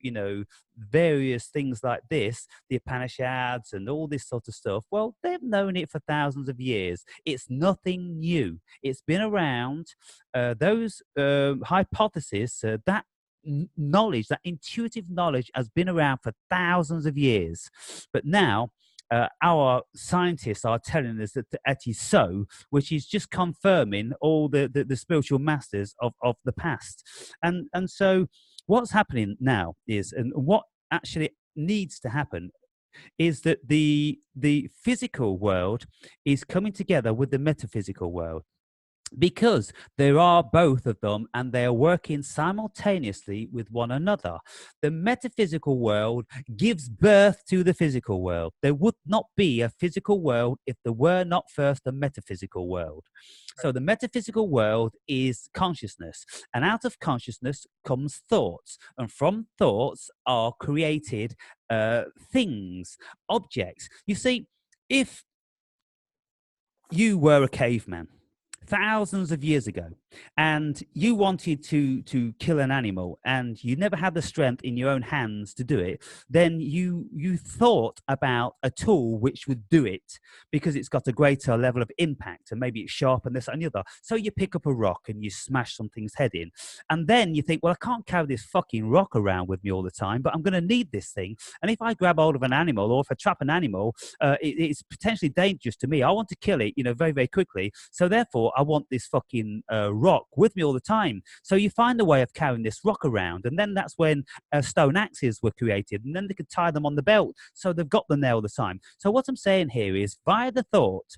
various things like this, the Upanishads and all this sort of stuff, well, they've known it for thousands of years. It's nothing new. It's been around. Those hypotheses, that knowledge, that intuitive knowledge, has been around for thousands of years. But now our scientists are telling us that it is so, which is just confirming all the spiritual masters of the past. And so what's happening now is, and what actually needs to happen, is that the physical world is coming together with the metaphysical world, because there are both of them and they are working simultaneously with one another. The metaphysical world gives birth to the physical world. There would not be a physical world if there were not first a metaphysical world. So the metaphysical world is consciousness, and out of consciousness comes thoughts, and from thoughts are created things, objects. You see, if you were a caveman, thousands of years ago, and you wanted to kill an animal, and you never had the strength in your own hands to do it, then you thought about a tool which would do it because it's got a greater level of impact, and maybe it's sharp and this and the other. So you pick up a rock and you smash something's head in, and then you think, well, I can't carry this fucking rock around with me all the time, but I'm going to need this thing. And if I grab hold of an animal, or if I trap an animal, it's potentially dangerous to me. I want to kill it, very, very quickly. So therefore, I want this fucking rock with me all the time. So you find a way of carrying this rock around, and then that's when stone axes were created, and then they could tie them on the belt, so they've got them there all the time. So what I'm saying here is, via the thought,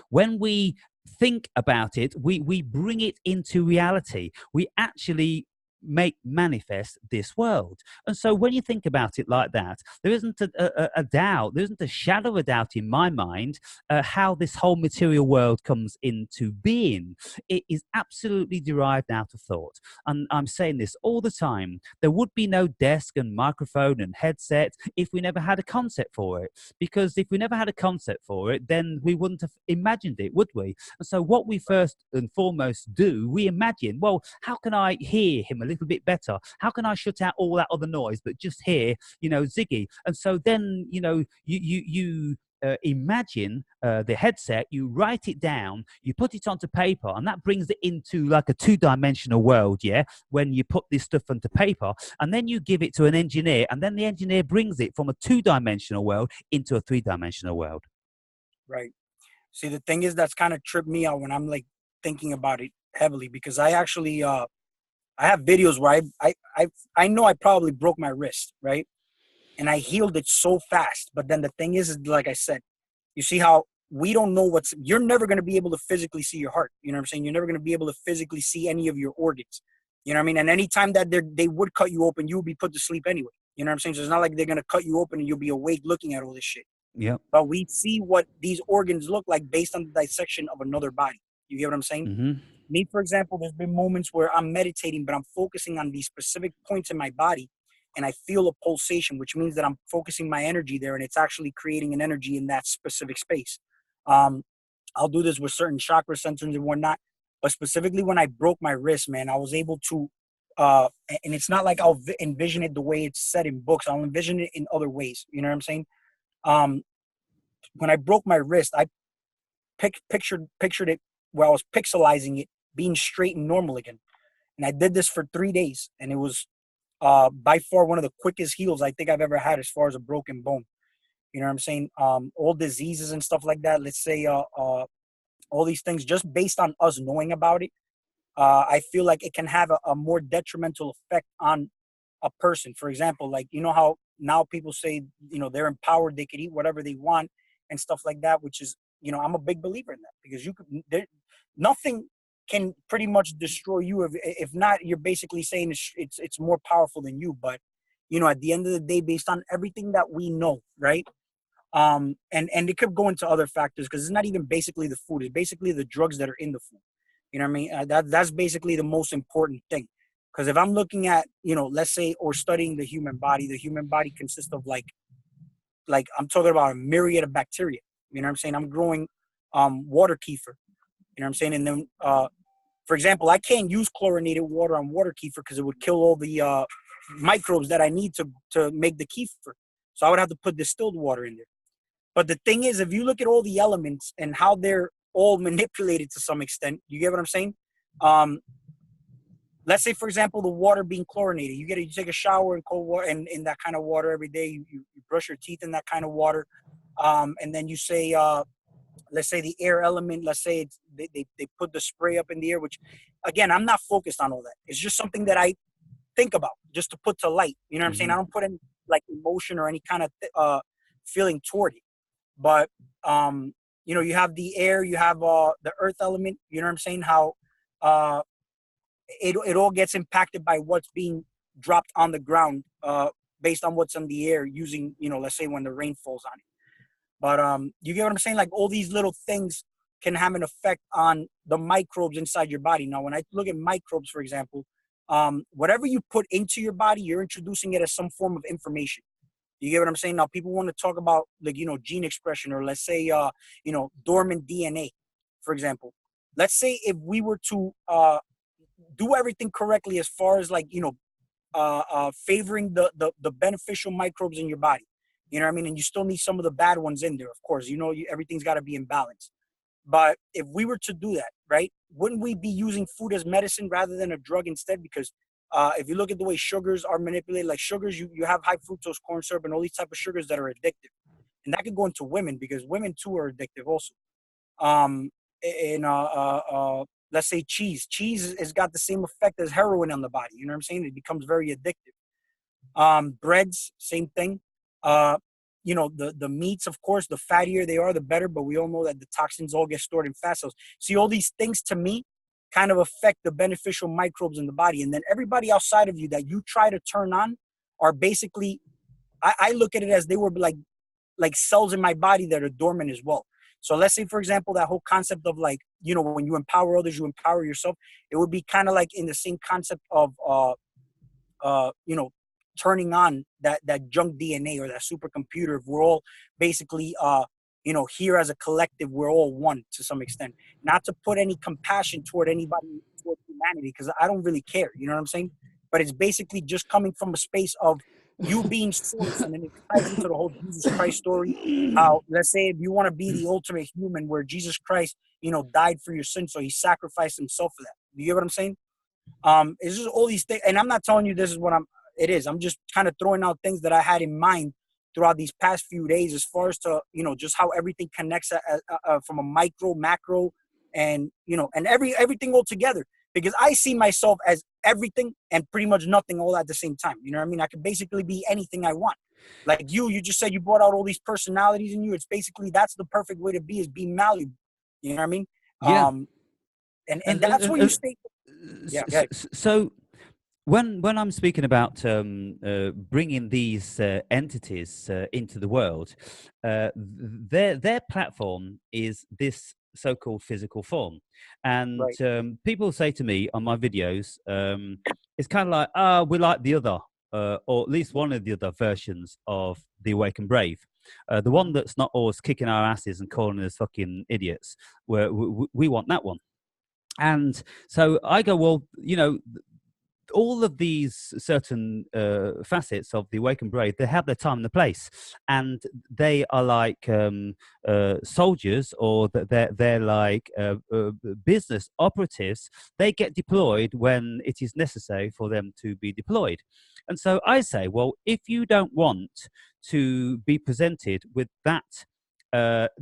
when we think about it, we bring it into reality. We actually make manifest this world. And so when you think about it like that, there isn't a doubt, there isn't a shadow of a doubt in my mind how this whole material world comes into being. It is absolutely derived out of thought. And I'm saying this all the time. There would be no desk and microphone and headset if we never had a concept for it. Because if we never had a concept for it, then we wouldn't have imagined it, would we? And so what we first and foremost do, we imagine, well, how can I hear him a little bit better? How can I shut out all that other noise but just hear, Ziggy? And so then, you imagine the headset, you write it down, you put it onto paper, and that brings it into like a two-dimensional world, yeah, when you put this stuff onto paper, and then you give it to an engineer, and then the engineer brings it from a two-dimensional world into a three-dimensional world. Right. See, the thing is, that's kind of tripped me out when I'm like thinking about it heavily, because I actually I have videos where I know I probably broke my wrist, right? And I healed it so fast. But then the thing is, like I said, you see how we don't know you're never going to be able to physically see your heart. You know what I'm saying? You're never going to be able to physically see any of your organs. You know what I mean? And anytime that they would cut you open, you would be put to sleep anyway. You know what I'm saying? So it's not like they're going to cut you open and you'll be awake looking at all this shit. Yeah. But we see what these organs look like based on the dissection of another body. You get what I'm saying? Mm-hmm. Me, for example, there's been moments where I'm meditating, but I'm focusing on these specific points in my body, and I feel a pulsation, which means that I'm focusing my energy there, and it's actually creating an energy in that specific space. I'll do this with certain chakra centers and whatnot, but specifically when I broke my wrist, man, I was able to, and it's not like I'll envision it the way it's said in books. I'll envision it in other ways. You know what I'm saying? When I broke my wrist, I pictured it where I was pixelizing it, being straight and normal again. And I did this for 3 days, and it was by far one of the quickest heals I think I've ever had as far as a broken bone. You know what I'm saying? All diseases and stuff like that, let's say all these things, just based on us knowing about it, I feel like it can have a more detrimental effect on a person. For example, like, you know how now people say, they're empowered, they could eat whatever they want and stuff like that, which is, I'm a big believer in that, because nothing can pretty much destroy you. If not, you're basically saying it's more powerful than you. But, at the end of the day, based on everything that we know, right? And it could go into other factors, because it's not even basically the food. It's basically the drugs that are in the food. You know what I mean? That's basically the most important thing. Because if I'm looking at, let's say, or studying the human body consists of like I'm talking about a myriad of bacteria. You know what I'm saying? I'm growing water kefir. You know what I'm saying? And then, for example, I can't use chlorinated water on water kefir because it would kill all the microbes that I need to make the kefir. So I would have to put distilled water in there. But the thing is, if you look at all the elements and how they're all manipulated to some extent, you get what I'm saying? Let's say, for example, the water being chlorinated. You take a shower in cold water and in that kind of water every day. You brush your teeth in that kind of water. And then you say, let's say the air element, let's say they put the spray up in the air, which, again, I'm not focused on all that. It's just something that I think about just to put to light. You know what I'm saying? I don't put any like emotion or any kind of feeling toward it. But, you have the air, you have the earth element. You know what I'm saying? How it all gets impacted by what's being dropped on the ground based on what's in the air using, let's say when the rain falls on it. But you get what I'm saying? Like, all these little things can have an effect on the microbes inside your body. Now, when I look at microbes, for example, whatever you put into your body, you're introducing it as some form of information. You get what I'm saying? Now, people want to talk about, like, gene expression, or let's say, dormant DNA, for example. let's say if we were to do everything correctly as far as like, favoring the beneficial microbes in your body. You know what I mean? And you still need some of the bad ones in there, of course. Everything's got to be in balance. But if we were to do that, right, wouldn't we be using food as medicine rather than a drug instead? Because if you look at the way sugars are manipulated, like sugars, you have high fructose corn syrup and all these type of sugars that are addictive. And that could go into women because women too are addictive also. Um, and let's say cheese. Cheese has got the same effect as heroin on the body. You know what I'm saying? It becomes very addictive. Breads, same thing. Uh, the meats, of course, the fattier they are, the better. But we all know that the toxins all get stored in fat cells. See, all these things to me kind of affect the beneficial microbes in the body. And then everybody outside of you that you try to turn on are basically, I look at it as they were like cells in my body that are dormant as well. So let's say, for example, that whole concept of like, when you empower others, you empower yourself. It would be kind of like in the same concept of, uh, you know, turning on that junk DNA or that supercomputer. If we're all basically, here as a collective, we're all one to some extent. Not to put any compassion toward anybody, toward humanity, because I don't really care. You know what I'm saying? But it's basically just coming from a space of you being source, and then it ties into the whole Jesus Christ story. How, let's say, if you want to be the ultimate human, where Jesus Christ, died for your sins, so he sacrificed himself for that. You get what I'm saying? It's just all these things, and I'm not telling you this is what it is. I'm just kind of throwing out things that I had in mind throughout these past few days, as far as to, just how everything connects from a micro, macro, and, and everything all together. Because I see myself as everything and pretty much nothing all at the same time. You know what I mean? I could basically be anything I want. Like you just said you brought out all these personalities in you. It's basically, that's the perfect way to be, is be malleable. You know what I mean? Yeah. And that's where you stay. Yeah. Okay. So when I'm speaking about bringing these entities into the world, their platform is this so-called physical form, and Right. people say to me on my videos, it's kind of like, we like the other, or at least one of the other versions of the Awakened Brave. The one that's not always kicking our asses and calling us fucking idiots. We want that one. And so I go, well, all of these certain facets of the Awakened Brave, they have their time and the place, and they are like soldiers, or they're like business operatives. They get deployed when it is necessary for them to be deployed. And so I say, well, if you don't want to be presented with that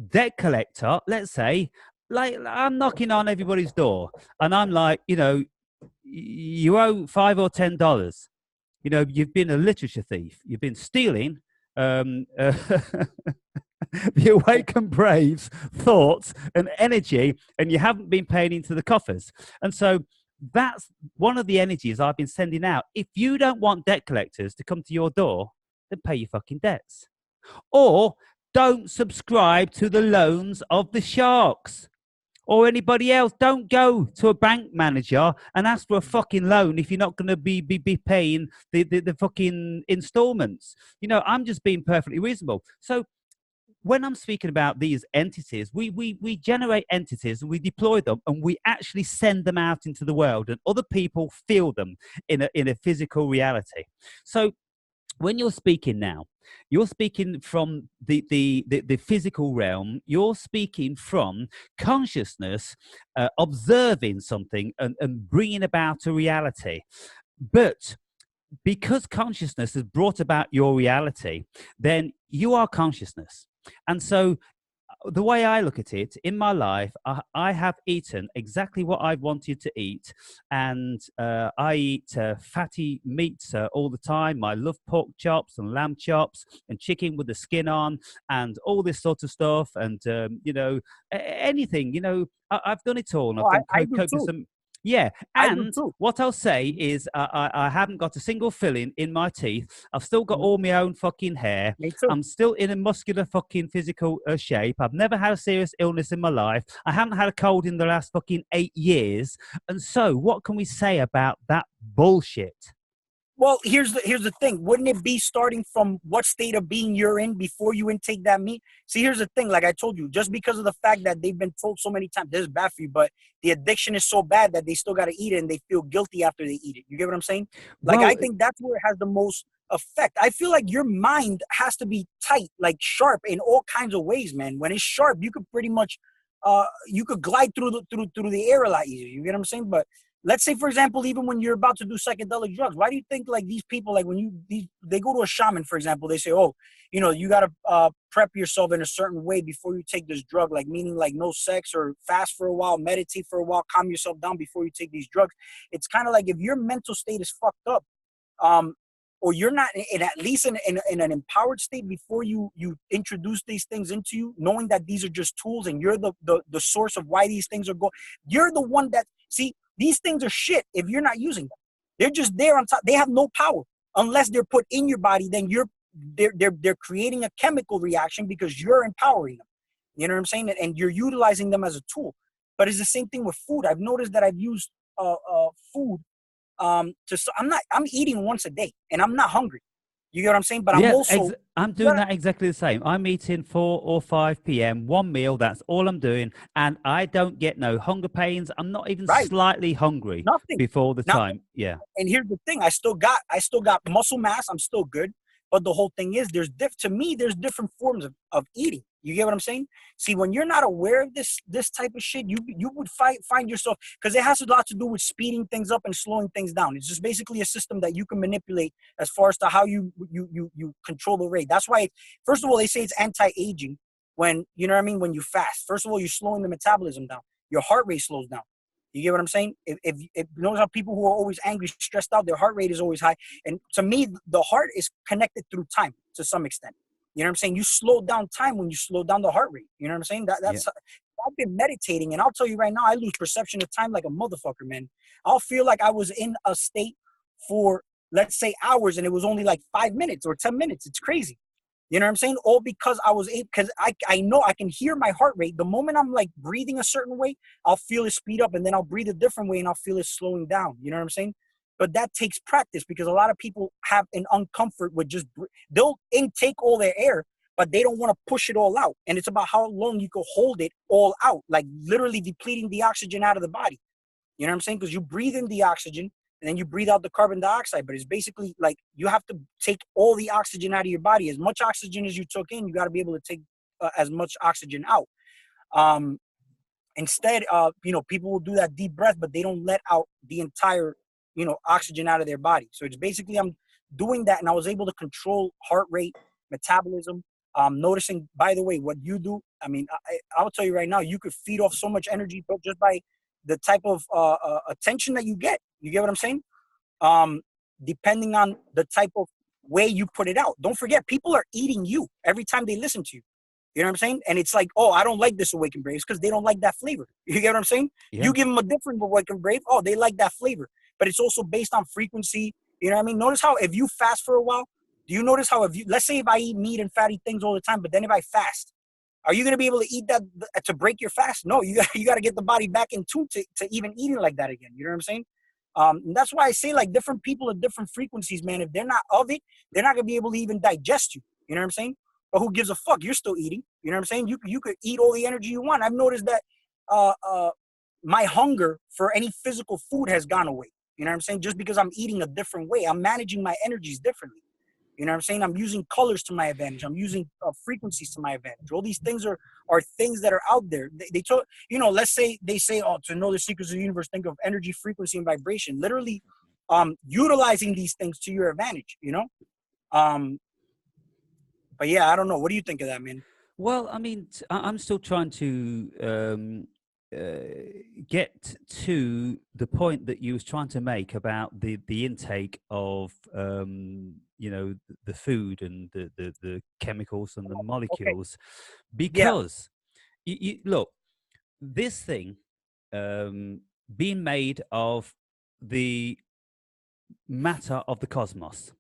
debt collector, let's say, like I'm knocking on everybody's door, and I'm like, you owe $5 or $10. You've been a literature thief. You've been stealing the Awakened Braves thoughts and energy, and you haven't been paying into the coffers. And so that's one of the energies I've been sending out. If you don't want debt collectors to come to your door, then pay your fucking debts. Or don't subscribe to the loans of the sharks or anybody else. Don't go to a bank manager and ask for a fucking loan if you're not going to be paying the fucking installments. I'm just being perfectly reasonable. So when I'm speaking about these entities, we generate entities and we deploy them, and we actually send them out into the world, and other people feel them in a physical reality. So when you're speaking now, you're speaking from the physical realm. You're speaking from consciousness, observing something and bringing about a reality. But because consciousness has brought about your reality, then you are consciousness. And so the way I look at it, in my life, I have eaten exactly what I've wanted to eat, and I eat fatty meats all the time. I love pork chops and lamb chops and chicken with the skin on and all this sort of stuff, and anything. I've done it all, and Oh, I've done I do copious. too. Yeah, I do and too. what I'll say is I haven't got a single filling in my teeth. I've still got all my own fucking hair. Me too. I'm still in a muscular fucking physical shape. I've never had a serious illness in my life. I haven't had a cold in the last fucking 8 years. And so what can we say about that bullshit? Well, here's the thing. Wouldn't it be starting from what state of being you're in before you intake that meat? See, here's the thing. Like I told you, just because of the fact that they've been told so many times this is bad for you, but the addiction is so bad that they still got to eat it and they feel guilty after they eat it. You get what I'm saying? Like I Well, think that's where it has the most effect. I feel like your mind has to be tight, like sharp in all kinds of ways, man. When it's sharp, you could pretty much you could glide through the air a lot easier. You get what I'm saying? But let's say, for example, even when you're about to do psychedelic drugs, why do you think like these people, like when they go to a shaman, for example, they say, oh, you got to prep yourself in a certain way before you take this drug, like meaning like no sex or fast for a while, meditate for a while, calm yourself down before you take these drugs. It's kind of like if your mental state is fucked up, um, or you're not in at least in an empowered state before you introduce these things into you, knowing that these are just tools and you're the source of why these things are going. You're the one that see these things are shit if you're not using them. They're just there on top. They have no power unless they're put in your body. Then they're creating a chemical reaction because you're empowering them. You know what I'm saying? And you're utilizing them as a tool. But it's the same thing with food. I've noticed that I've used food I'm eating once a day and I'm not hungry. You get what I'm saying? But I'm yes, also I'm doing that exactly the same. I'm eating 4 or 5 p.m., one meal. That's all I'm doing. And I don't get no hunger pains. I'm not even right. slightly hungry Nothing. before the Nothing. time. Yeah. And here's the thing: I still got muscle mass. I'm still good. But the whole thing is, to me, there's different forms of eating. You get what I'm saying? See, when you're not aware of this type of shit, you would find yourself, because it has a lot to do with speeding things up and slowing things down. It's just basically a system that you can manipulate as far as to how you control the rate. That's why, first of all, they say it's anti-aging when you know what I mean. When you fast, first of all, you're slowing the metabolism down. Your heart rate slows down. You get what I'm saying? If you notice how people who are always angry, stressed out, their heart rate is always high. And to me, the heart is connected through time to some extent. You know what I'm saying? You slow down time when you slow down the heart rate. You know what I'm saying? Yeah. That's I've been meditating, and I'll tell you right now, I lose perception of time like a motherfucker, man. I'll feel like I was in a state for, let's say, hours, and it was only like 5 minutes or 10 minutes. It's crazy. You know what I'm saying? All because I was able, because I know I can hear my heart rate. The moment I'm like breathing a certain way, I'll feel it speed up, and then I'll breathe a different way and I'll feel it slowing down. You know what I'm saying? But that takes practice, because a lot of people have an uncomfort with just, they'll intake all their air, but they don't want to push it all out. And it's about how long you can hold it all out, like literally depleting the oxygen out of the body. You know what I'm saying? Because you breathe in the oxygen and then you breathe out the carbon dioxide. But it's basically like you have to take all the oxygen out of your body. As much oxygen as you took in, you got to be able to take as much oxygen out. Um, Instead, people will do that deep breath, but they don't let out the entire, oxygen out of their body. So it's basically I'm doing that, and I was able to control heart rate, metabolism. Noticing, by the way, what you do. I mean, I'll tell you right now, you could feed off so much energy, but just by the type of attention that you get. You get what I'm saying? Um, Depending on the type of way you put it out. Don't forget, people are eating you every time they listen to you. You know what I'm saying? And it's like, oh, I don't like this Awakened Braves because they don't like that flavor. You get what I'm saying? Yeah. You give them a different Awakened Brave, oh, they like that flavor. But it's also based on frequency. You know what I mean? Notice how if you fast for a while, do you notice how let's say if I eat meat and fatty things all the time, but then if I fast, are you going to be able to eat that to break your fast? No, you got to get the body back in tune to even eating like that again. You know what I'm saying? And that's why I say like different people at different frequencies, man. If they're not of it, they're not going to be able to even digest you. You know what I'm saying? But who gives a fuck? You're still eating. You know what I'm saying? You could eat all the energy you want. I've noticed that uh, uh, my hunger for any physical food has gone away. You know what I'm saying? Just because I'm eating a different way, I'm managing my energies differently. You know what I'm saying? I'm using colors to my advantage. I'm using frequencies to my advantage. All these things are things that are out there. They told, let's say they say, oh, to know the secrets of the universe, think of energy, frequency, and vibration. Literally, utilizing these things to your advantage. Um, but yeah, I don't know. What do you think of that, man? Well, I mean, I'm still trying to get to the point that you was trying to make about the intake of the food and the chemicals and the Okay. molecules, Yeah. because look, this thing being made of the matter of the cosmos.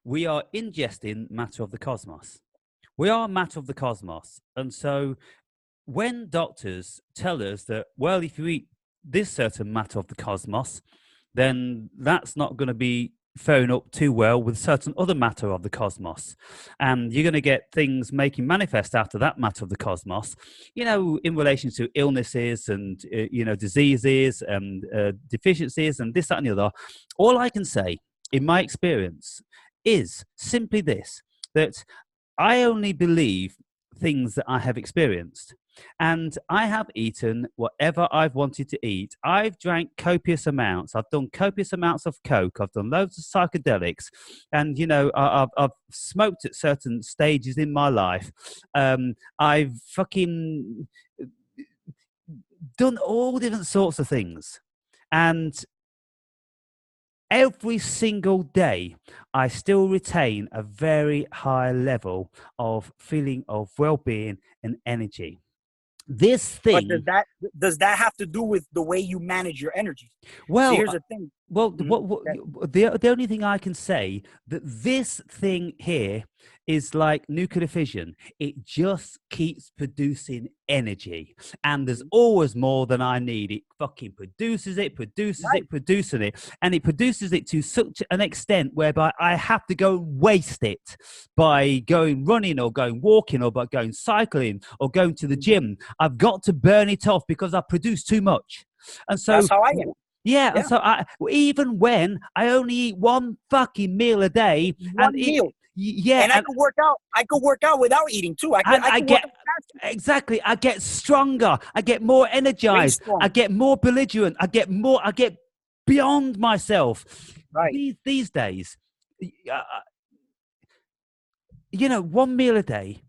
We are ingesting matter of the cosmos. We are matter of the cosmos. And so when doctors tell us that, well, if you eat this certain matter of the cosmos, then that's not going to be phone up too well with certain other matter of the cosmos, and you're going to get things making manifest out of that matter of the cosmos, in relation to illnesses and diseases and deficiencies and this, that, and the other. All I can say in my experience is simply this, that I only believe things that I have experienced. And I have eaten whatever I've wanted to eat. I've drank copious amounts. I've done copious amounts of coke. I've done loads of psychedelics, and I've smoked at certain stages in my life. I've fucking done all different sorts of things, and every single day, I still retain a very high level of feeling of well-being and energy. This But thing, does that have to do with the way you manage your energy? So well, here's the thing. Okay. the only thing I can say that this thing here is like nuclear fission. It just keeps producing energy, and there's always more than I need. It fucking produces it, Right. producing it, and it produces it to such an extent whereby I have to go waste it by going running or going walking or by going cycling or going to the gym. I've got to burn it off because I produce too much. And That's so how I am. yeah, and Yeah. so even when I only eat one fucking meal a day, and One meal. yeah, And I could work out. I could work out without eating too. and I I could work get out faster. exactly, I get stronger, I get more Way energized, I strong. get more belligerent, I get beyond myself. Right. These days, uh, 1 meal a day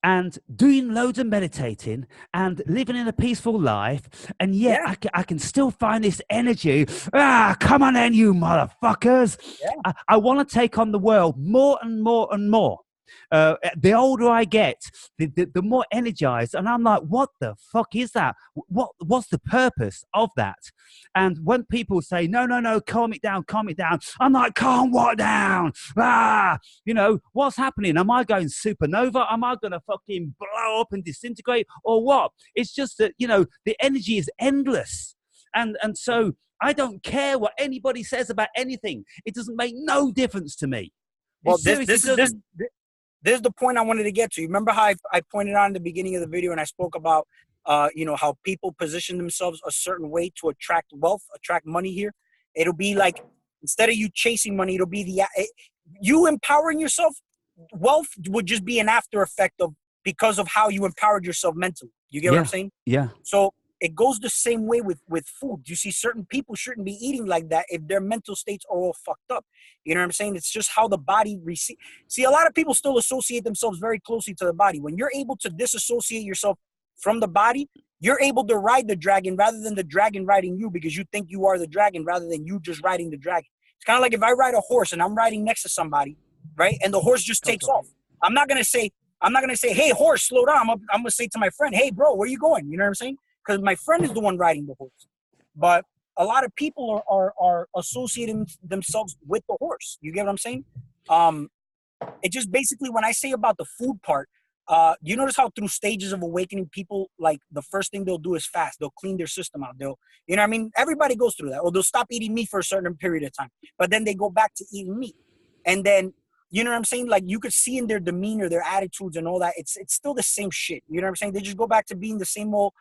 and doing loads of meditating and living in a peaceful life, and yet Yeah. I can still find this energy. Come on then, you motherfuckers. Yeah. I want to take on the world more and more and more. The older I get, the more energized, and I'm like, what the fuck is that? What's the purpose of that? And when people say, no, no, no, calm it down, I'm like, calm what down? What's happening? Am I going supernova? Am I going to fucking blow up and disintegrate, or what? It's just that, the energy is endless. And so I don't care what anybody says about anything. It doesn't make no difference to me. It Well, seriously doesn't. this is the point I wanted to get to. You remember how I pointed out in the beginning of the video, and I spoke about, how people position themselves a certain way to attract wealth, attract money here. It'll be like, instead of you chasing money, it'll be you empowering yourself. Wealth would just be an after effect of, because of how you empowered yourself mentally. You get what I'm Yeah, saying? yeah. So it goes the same way with food. You see, certain people shouldn't be eating like that if their mental states are all fucked up. You know what I'm saying? It's just how the body receives. See, a lot of people still associate themselves very closely to the body. When you're able to disassociate yourself from the body, you're able to ride the dragon rather than the dragon riding you, because you think you are the dragon rather than you just riding the dragon. It's kind of like if I ride a horse and I'm riding next to somebody, right? And the horse just takes off. I'm not gonna say, hey, horse, slow down. I'm gonna say to my friend, hey, bro, where you going? You know what I'm saying? Because my friend is the one riding the horse. But a lot of people are associating themselves with the horse. You get what I'm saying? It just basically, when I say about the food part, you notice how through stages of awakening, people, like, the first thing they'll do is fast. They'll clean their system out. You know what I mean? Everybody goes through that. Or they'll stop eating meat for a certain period of time, but then they go back to eating meat. And then, you know what I'm saying? Like, you could see in their demeanor, their attitudes and all that, it's still the same shit. You know what I'm saying? They just go back to being the same old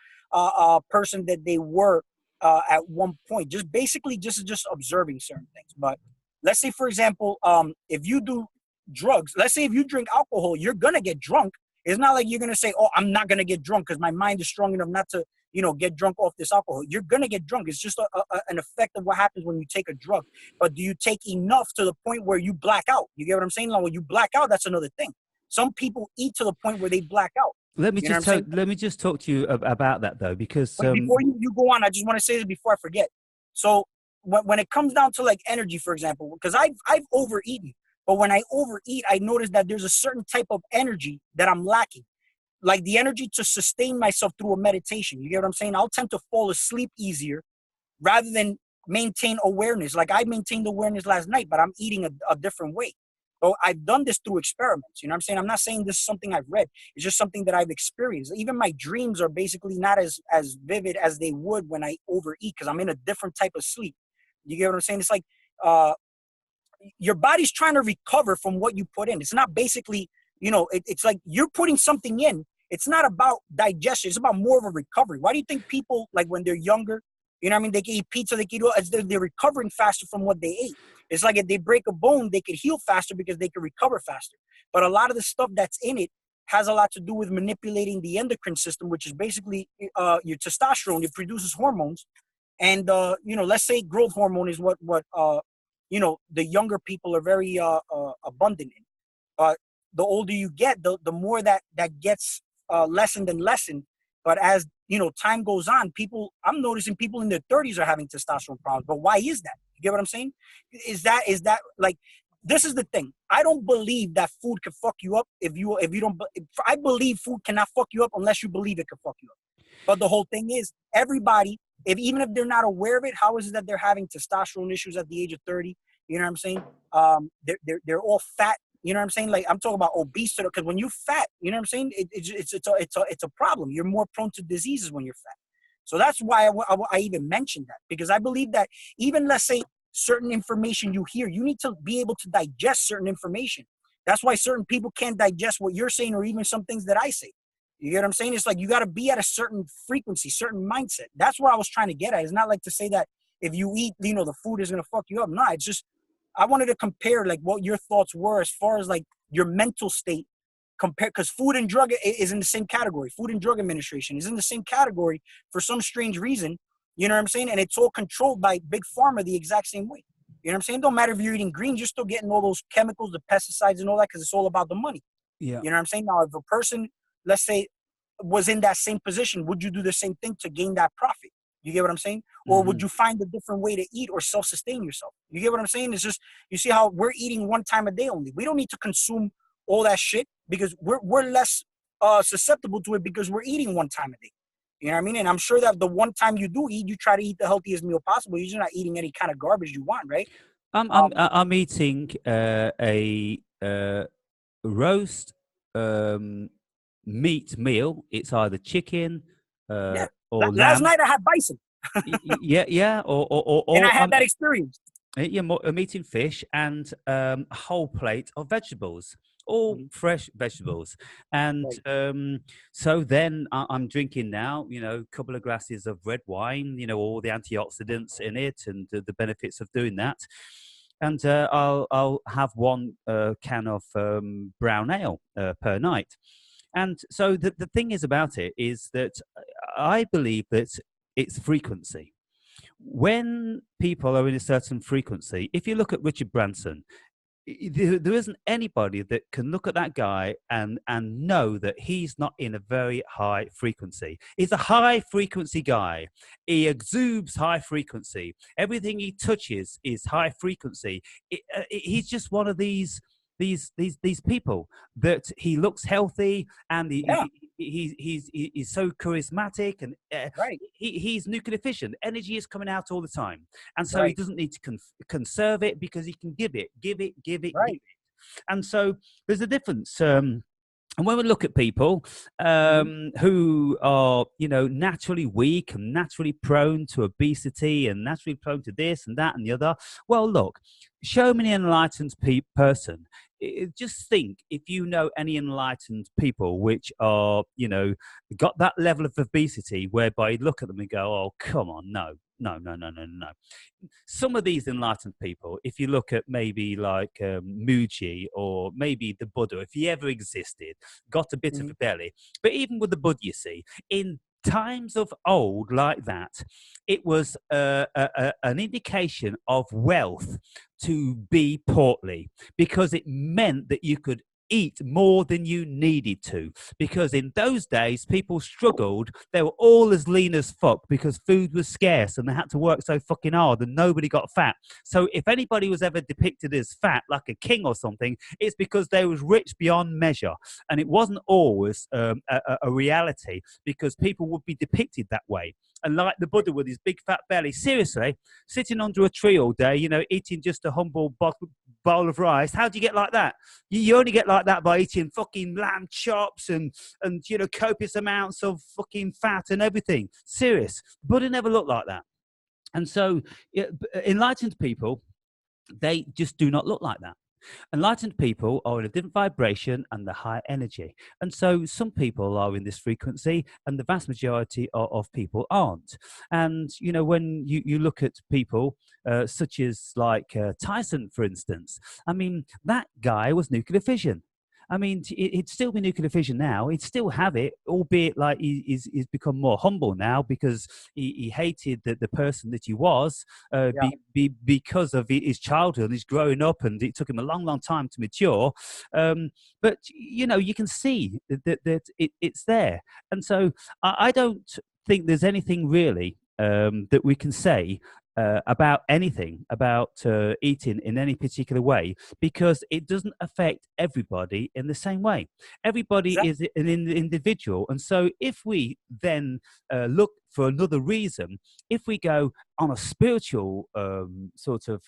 person that they were at one point. Just basically just observing certain things. But let's say, for example, if you do drugs, let's say if you drink alcohol, you're gonna get drunk. It's not like you're gonna say, oh, I'm not gonna get drunk because my mind is strong enough not to, get drunk off this alcohol. You're gonna get drunk. It's just an effect of what happens when you take a drug. But do you take enough to the point where you black out? You get what I'm saying? Like, when you black out, that's another thing. Some people eat to the point where they black out. You know what I'm saying? Let me just talk to you about that though, because Wait, before you go on, I just want to say this before I forget. So when it comes down to, like, energy, for example, because I've overeaten, but when I overeat, I notice that there's a certain type of energy that I'm lacking, like the energy to sustain myself through a meditation. You get what I'm saying? I'll tend to fall asleep easier rather than maintain awareness. Like, I maintained awareness last night, but I'm eating a different way. So I've done this through experiments. You know what I'm saying? I'm not saying this is something I've read. It's just something that I've experienced. Even my dreams are basically not as vivid as they would when I overeat, because I'm in a different type of sleep. You get what I'm saying? It's like, uh, your body's trying to recover from what you put in. It's not basically, it's like you're putting something in. It's not about digestion. It's about more of a recovery. Why do you think people, like when they're younger, you know what I mean? They can eat pizza, they can eat, they're recovering faster from what they ate. It's like if they break a bone, they could heal faster because they can recover faster. But a lot of the stuff that's in it has a lot to do with manipulating the endocrine system, which is basically your testosterone. It produces hormones. And, let's say growth hormone is what the younger people are very abundant in. The older you get, the more that gets lessened and lessened. But as time goes on, I'm noticing people in their 30s are having testosterone problems. But why is that? You get what I'm saying? Is that like, this is the thing. I don't believe that food can fuck you up if you don't. I believe food cannot fuck you up unless you believe it can fuck you up. But the whole thing is, everybody, even if they're not aware of it, how is it that they're having testosterone issues at the age of 30? You know what I'm saying? They're all fat. You know what I'm saying? Like, I'm talking about obesity, because when you're fat, you know what I'm saying? It's a problem. You're more prone to diseases when you're fat. So that's why I even mentioned that, because I believe that even, let's say, certain information you hear, you need to be able to digest certain information. That's why certain people can't digest what you're saying, or even some things that I say. You get what I'm saying? It's like you got to be at a certain frequency, certain mindset. That's what I was trying to get at. It's not like to say that if you eat, the food is going to fuck you up. No, it's just, I wanted to compare like what your thoughts were as far as like your mental state compared, because Food and Drug is in the same category. Food and Drug Administration is in the same category for some strange reason. You know what I'm saying? And it's all controlled by Big Pharma the exact same way. You know what I'm saying? Don't matter if you're eating greens, you're still getting all those chemicals, the pesticides and all that, because it's all about the money. Yeah. You know what I'm saying? Now, if a person, let's say, was in that same position, would you do the same thing to gain that profit? You get what I'm saying? Or would you find a different way to eat or self-sustain yourself? You get what I'm saying? It's just, you see how we're eating one time a day only. We don't need to consume all that shit, because we're less susceptible to it because we're eating one time a day. You know what I mean? And I'm sure that the one time you do eat, you try to eat the healthiest meal possible. You're just not eating any kind of garbage you want, right? I'm eating a roast meat meal. It's either chicken Yeah. or Last lamb. night I had bison, Yeah, and I or had that experience. yeah, I'm eating fish and a whole plate of vegetables, all fresh vegetables. And Right. so then I'm drinking now, a couple of glasses of red wine, all the antioxidants in it and the benefits of doing that. And I'll have one can of brown ale per night. And so the thing is about it is that I believe that it's frequency. When people are in a certain frequency, if you look at Richard Branson, there isn't anybody that can look at that guy and know that he's not in a very high frequency. He's a high frequency guy. He exudes high frequency. Everything he touches is high frequency. He's just one of these people that he looks healthy and Yeah. he's so charismatic and Right. he's nuclear fission. Energy is coming out all the time, and so he Right. doesn't need to conserve it because he can give it, give it, give it, give Right. it. And so there's a difference. And when we look at people who are, naturally weak and naturally prone to obesity and naturally prone to this and that and the other, well, look, show me an enlightened person. Just think if you know any enlightened people which are, got that level of obesity whereby you look at them and go, oh, come on, no, no, no, no, no, no. Some of these enlightened people, if you look at maybe like Muji or maybe the Buddha, if he ever existed, got a bit of a belly. But even with the Buddha, you see, in times of old like that, it was an indication of wealth to be portly, because it meant that you could eat more than you needed to, because in those days people struggled. They were all as lean as fuck because food was scarce and they had to work so fucking hard and nobody got fat. So if anybody was ever depicted as fat like a king or something, it's because they was rich beyond measure, and it wasn't always a reality, because people would be depicted that way. And like the Buddha with his big fat belly, seriously, sitting under a tree all day, eating just a humble bowl of rice. How do you get like that? You only get like that by eating fucking lamb chops and copious amounts of fucking fat and everything. Serious. Buddha never looked like that. And so enlightened people They just do not look like that. Enlightened people are in a different vibration and the high energy. And so some people are in this frequency and the vast majority of people aren't. And, you know, when you look at people such as like Tyson, for instance, I mean, that guy was nuclear fission. I mean, it'd still be nuclear fission now. He'd still have it, albeit like he's become more humble now because he hated the person that he was Yeah. because of his childhood, his growing up, and it took him a long, long time to mature. But you know, you can see that it's there, and so I don't think there's anything really that we can say about anything about eating in any particular way because it doesn't affect everybody in the same way. Everybody Exactly. is an individual, and so if we then look for another reason, if we go on a spiritual sort of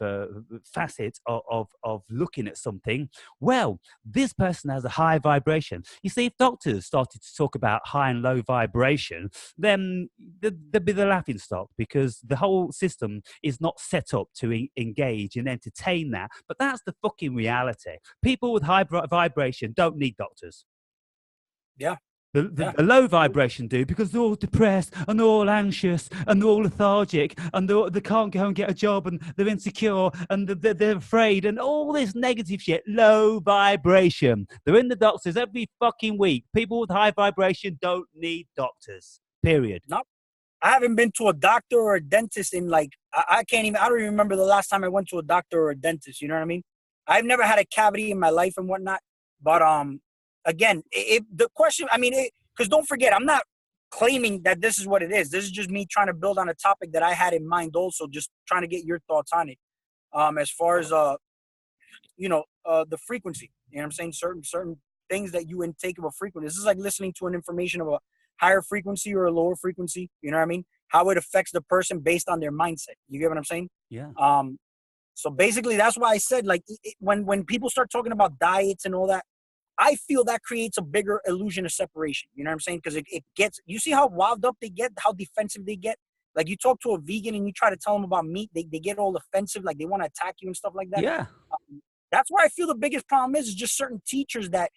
facet of looking at something, well, this person has a high vibration. You see, if doctors started to talk about high and low vibration, then there'd be the laughing stock because the whole system is not set up to engage and entertain that. But that's the fucking reality. People with high vibration don't need doctors. Yeah. Yeah. The low vibration do because they're all depressed and they're all anxious and they're all lethargic and they can't go and get a job and they're insecure and they're afraid and all this negative shit. Low vibration. They're in the doctors every fucking week. People with high vibration don't need doctors. Period. No, I haven't been to a doctor or a dentist in like I can't even. I don't even remember the last time I went to a doctor or a dentist. You know what I mean? I've never had a cavity in my life and whatnot. But again, the question. I mean, because don't forget, I'm not claiming that this is what it is. This is just me trying to build on a topic that I had in mind. Also, just trying to get your thoughts on it. As far as the frequency. You know what I'm saying? Certain things that you intake of a frequency. This is like listening to an information of a higher frequency or a lower frequency. You know what I mean? How it affects the person based on their mindset. You get what I'm saying? Yeah. So basically, that's why I said like when people start talking about diets and all that, I feel that creates a bigger illusion of separation. You know what I'm saying? Because it gets, you see how wild up they get, how defensive they get. Like you talk to a vegan and you try to tell them about meat, they get all offensive, like they want to attack you and stuff like that. Yeah. That's where I feel the biggest problem is just certain teachers that,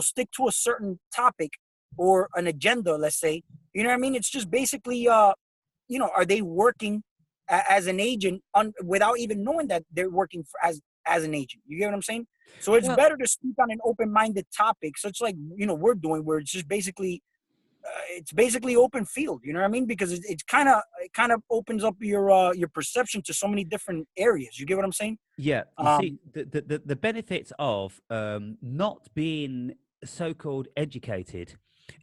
stick to a certain topic or an agenda, let's say. You know what I mean? It's just basically, are they working as an agent without even knowing that they're working as an agent? You get what I'm saying? So it's Well, better to speak on an open-minded topic, such like, we're doing, where it's just basically, it's basically open field. You know what I mean? Because it kind of opens up your perception to so many different areas. You get what I'm saying? yeah, you see, the benefits of not being so-called educated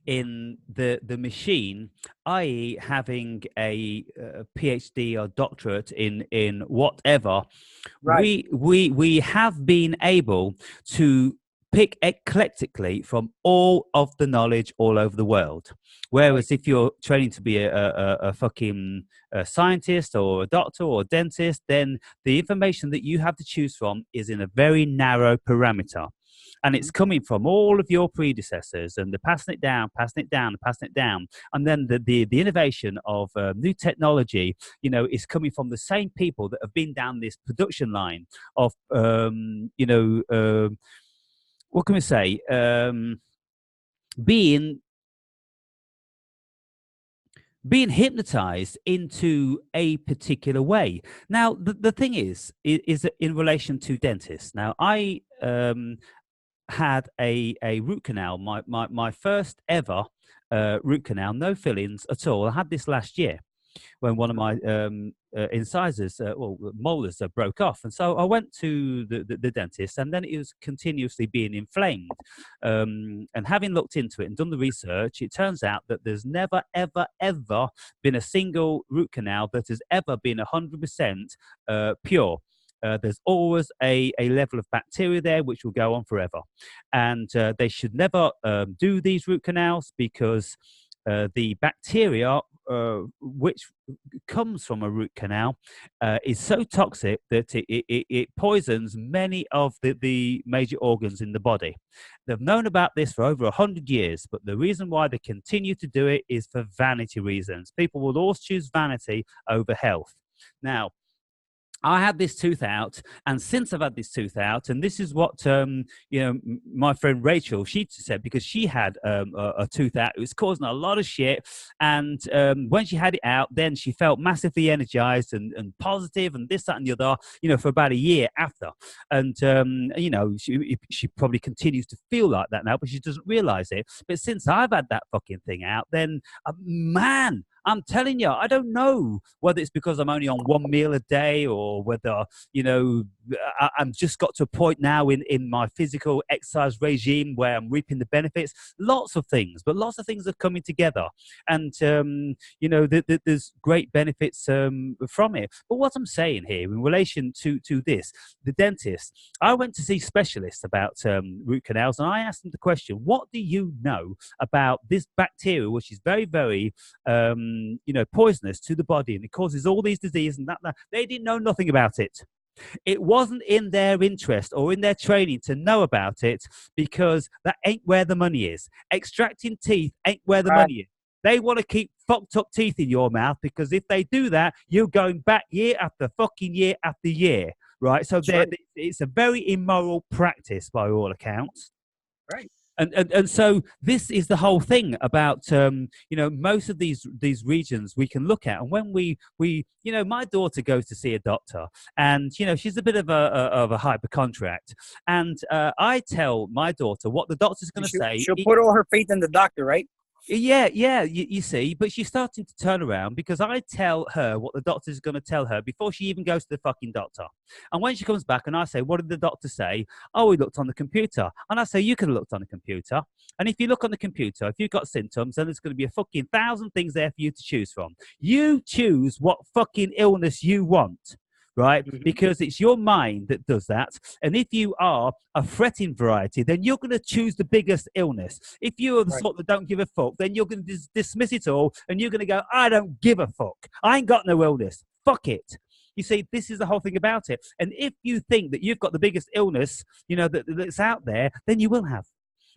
in the machine, i.e., having a PhD or doctorate in whatever, Right. we have been able to pick eclectically from all of the knowledge all over the world. Right. Whereas if you're training to be a fucking scientist or a doctor or a dentist, then the information that you have to choose from is in a very narrow parameter. And it's coming from all of your predecessors, and they're passing it down, passing it down, passing it down. And then the innovation of new technology, is coming from the same people that have been down this production line of, what can we say, being hypnotized into a particular way. Now, the thing is in relation to dentists. Now, I had a root canal, my first ever root canal, no fillings at all. I had this last year when one of my incisors, molars, broke off. And so I went to the dentist, and then it was continuously being inflamed. And having looked into it and done the research, it turns out that there's never, ever, ever been a single root canal that has ever been 100% pure. There's always a level of bacteria there which will go on forever. And they should never do these root canals because the bacteria which comes from a root canal is so toxic that it poisons many of the major organs in the body. They've known about this for over 100 years, but the reason why they continue to do it is for vanity reasons. People will always choose vanity over health. Now, I had this tooth out, and since I've had this tooth out, and this is what my friend Rachel, she said, because she had a tooth out, it was causing a lot of shit, and when she had it out, then she felt massively energized and positive, and this, that, and the other, for about a year after, and she probably continues to feel like that now, but she doesn't realize it. But since I've had that fucking thing out, then man, I'm telling you, I don't know whether it's because I'm only on one meal a day, or whether, I'm just got to a point now in my physical exercise regime where I'm reaping the benefits. Lots of things, but lots of things are coming together. And, there's great benefits from it. But what I'm saying here in relation to this, the dentist, I went to see specialists about root canals, and I asked them the question, what do you know about this bacteria, which is very, very poisonous to the body, and it causes all these diseases and that. They didn't know nothing about it. It wasn't in their interest or in their training to know about it, because that ain't where the money is. Extracting teeth ain't where the money is. They want to keep fucked up teeth in your mouth, because if they do that, you're going back year after fucking year after year, right? So it's a very immoral practice by all accounts. Right. And so this is the whole thing about most of these regions we can look at, and when we my daughter goes to see a doctor, and she's a bit of a hypochondriac, and I tell my daughter what the doctor's going to say. She'll put all her faith in the doctor, right? Yeah, you see, but she's starting to turn around, because I tell her what the doctor's going to tell her before she even goes to the fucking doctor. And when she comes back and I say, what did the doctor say? Oh, he looked on the computer. And I say, you could have looked on the computer. And if you look on the computer, if you've got symptoms, then there's going to be a fucking 1,000 things there for you to choose from. You choose what fucking illness you want. Right? Mm-hmm. Because it's your mind that does that. And if you are a fretting variety, then you're going to choose the biggest illness. If you are the sort that don't give a fuck, then you're going to dismiss it all, and you're going to go, I don't give a fuck. I ain't got no illness. Fuck it. You see, this is the whole thing about it. And if you think that you've got the biggest illness, that's out there, then you will have.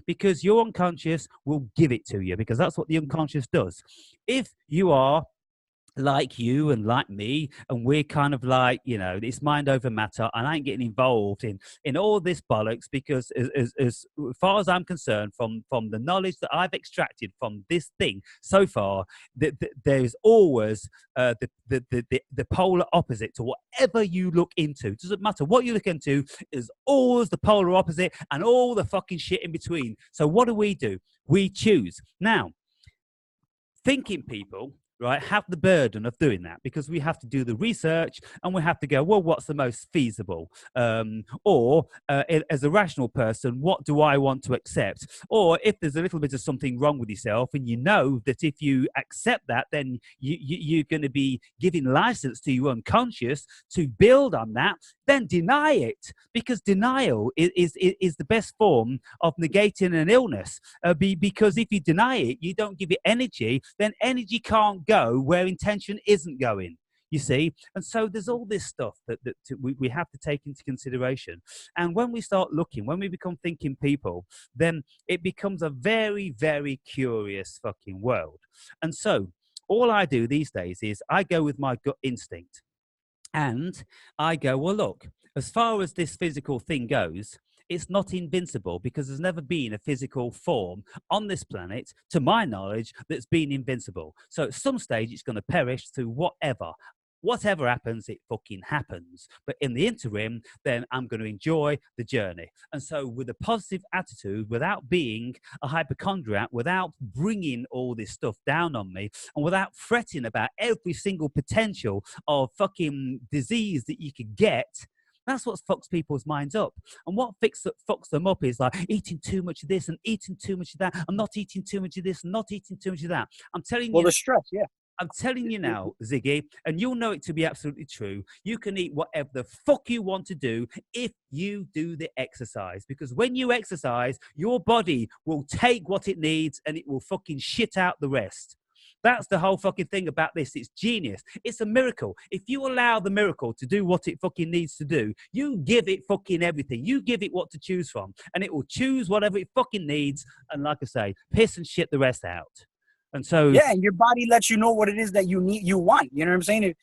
Because your unconscious will give it to you, because that's what the unconscious does. If you are like you and like me, and we're kind of like, it's mind over matter, and I ain't getting involved in all this bollocks, because as far as I'm concerned, from the knowledge that I've extracted from this thing so far, there's always the polar opposite to whatever you look into. It doesn't matter what you look into, is always the polar opposite, and all the fucking shit in between. So what do? We choose. Now, thinking people, right, have the burden of doing that, because we have to do the research, and we have to go, well, what's the most feasible? Or as a rational person, what do I want to accept? Or if there's a little bit of something wrong with yourself, and you know that if you accept that, then you're going to be giving license to your unconscious to build on that, then deny it, because denial is the best form of negating an illness. Because if you deny it, you don't give it energy, then energy can't go where intention isn't going, you see. And so there's all this stuff that we have to take into consideration. And when we start looking, when we become thinking people, then it becomes a very, very curious fucking world. And so all I do these days is I go with my gut instinct, and I go, well, look, as far as this physical thing goes, it's not invincible, because there's never been a physical form on this planet, to my knowledge, that's been invincible. So at some stage, it's going to perish through whatever happens, it fucking happens. But in the interim, then I'm going to enjoy the journey. And so with a positive attitude, without being a hypochondriac, without bringing all this stuff down on me, and without fretting about every single potential of fucking disease that you could get, that's what fucks people's minds up. And what fucks them up is like eating too much of this and eating too much of that. I'm not eating too much of this and not eating too much of that. I'm telling you. Well, the stress, yeah. I'm telling you now, Ziggy, and you'll know it to be absolutely true. You can eat whatever the fuck you want to do if you do the exercise. Because when you exercise, your body will take what it needs and it will fucking shit out the rest. That's the whole fucking thing about this. It's genius. It's a miracle. If you allow the miracle to do what it fucking needs to do, you give it fucking everything. You give it what to choose from, and it will choose whatever it fucking needs. And like I say, piss and shit the rest out. And so, yeah, and your body lets you know what it is that you need, you want. You know what I'm saying?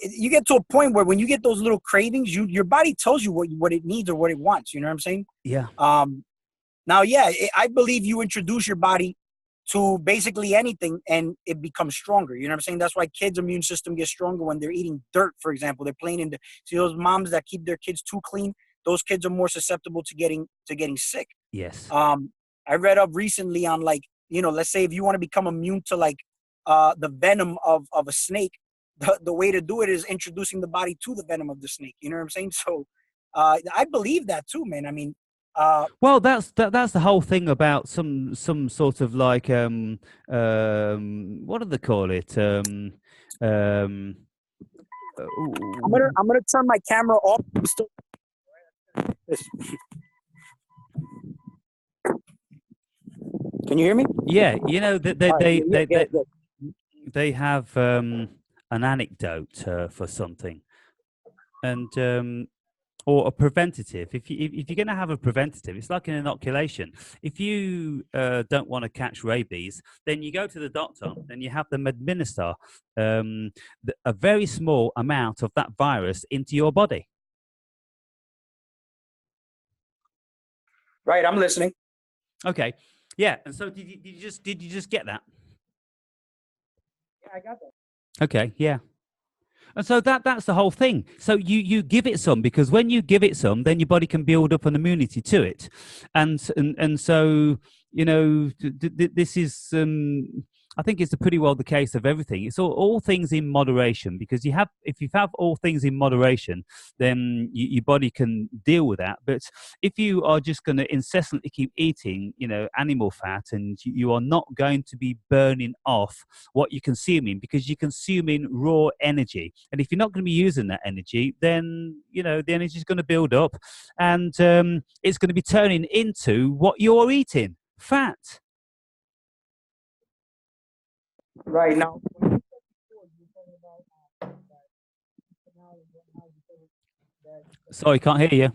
you get to a point where when you get those little cravings, your body tells you what it needs or what it wants. You know what I'm saying? Yeah. Now, yeah, I believe you introduce your body to basically anything and it becomes stronger. You know what I'm saying? That's why kids' immune system gets stronger when they're eating dirt, for example. They're playing in the, see those moms that keep their kids too clean, those kids are more susceptible to getting sick. Yes. I read up recently on, like, you know, let's say if you want to become immune to like the venom of a snake, the way to do it is introducing the body to the venom of the snake. You know what I'm saying? So I believe that too, man. I mean, Well, that's the whole thing about some sort of like what do they call it? I'm gonna turn my camera off. Can you hear me? Yeah, you know that All right, yeah, yeah, yeah. they have an anecdote for something, and or a preventative. If you're going to have a preventative, it's like an inoculation. If you don't want to catch rabies, then you go to the doctor and you have them administer a very small amount of that virus into your body. Right, I'm listening. Okay, yeah. And so did you just get that? Yeah, I got that. Okay, yeah. And so that's the whole thing. So you give it some, because when you give it some, then your body can build up an immunity to it, and so you know this is I think it's pretty well the case of everything. It's all things in moderation, because if you have all things in moderation, then your body can deal with that. But if you are just going to incessantly keep eating, you know, animal fat, and you are not going to be burning off what you're consuming, because you're consuming raw energy, and if you're not going to be using that energy, then you know the energy is going to build up, and it's going to be turning into what you're eating, fat. Right now, Sorry, can't hear you.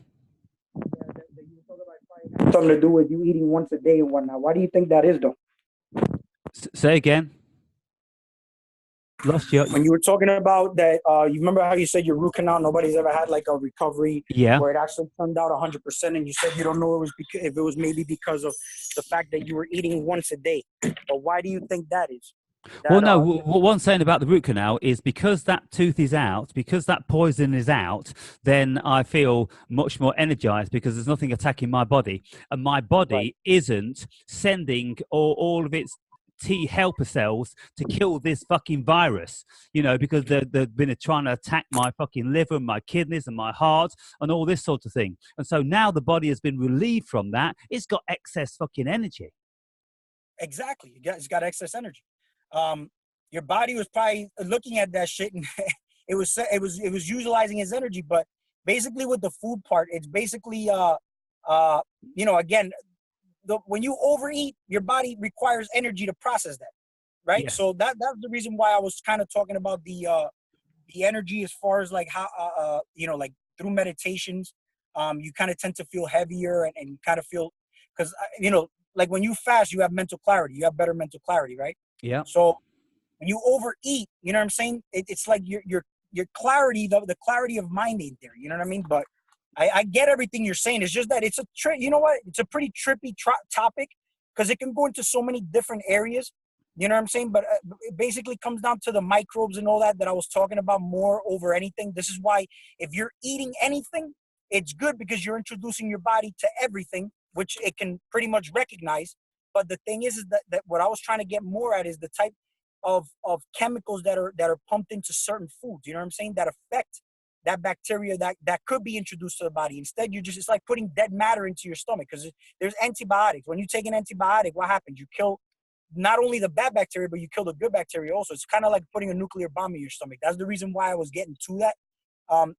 something to do with you eating once a day and whatnot. Why do you think that is, though? Say again. Lost you. When you were talking about that, you remember how you said your root canal, nobody's ever had like a recovery Yeah. where it actually turned out 100%, and you said you don't know if it was maybe because of the fact that you were eating once a day. But why do you think that is? Well, That no, what I'm saying about the root canal is because that tooth is out, because that poison is out, then I feel much more energized, because there's nothing attacking my body. And my body isn't sending all of its T helper cells to kill this fucking virus, you know, because they've been trying to attack my fucking liver and my kidneys and my heart and all this sort of thing. And so now the body has been relieved from that. It's got excess fucking energy. Exactly, it's got excess energy. Your body was probably looking at that shit, and it was utilizing its energy. But basically, with the food part, it's basically you know, again, when you overeat, your body requires energy to process that, right? Yes. So that's the reason why I was kind of talking about the energy, as far as like how you know, like through meditations, you kind of tend to feel heavier, and you kind of feel, because you know, like when you fast, you have mental clarity, you have better mental clarity, right? Yeah. So when you overeat, you know what I'm saying? It's like your clarity, the clarity of mind ain't there. You know what I mean? But I get everything you're saying. It's just that it's a you know what? It's a pretty trippy topic, because it can go into so many different areas. You know what I'm saying? But it basically comes down to the microbes and all that I was talking about more over anything. This is why if you're eating anything, it's good, because you're introducing your body to everything, which it can pretty much recognize. But the thing is that what I was trying to get more at is the type of chemicals that are pumped into certain foods, you know what I'm saying, that affect that bacteria that could be introduced to the body. Instead, it's like putting dead matter into your stomach, because there's antibiotics. When you take an antibiotic, what happens? You kill not only the bad bacteria, but you kill the good bacteria also. It's kind of like putting a nuclear bomb in your stomach. That's the reason why I was getting to that.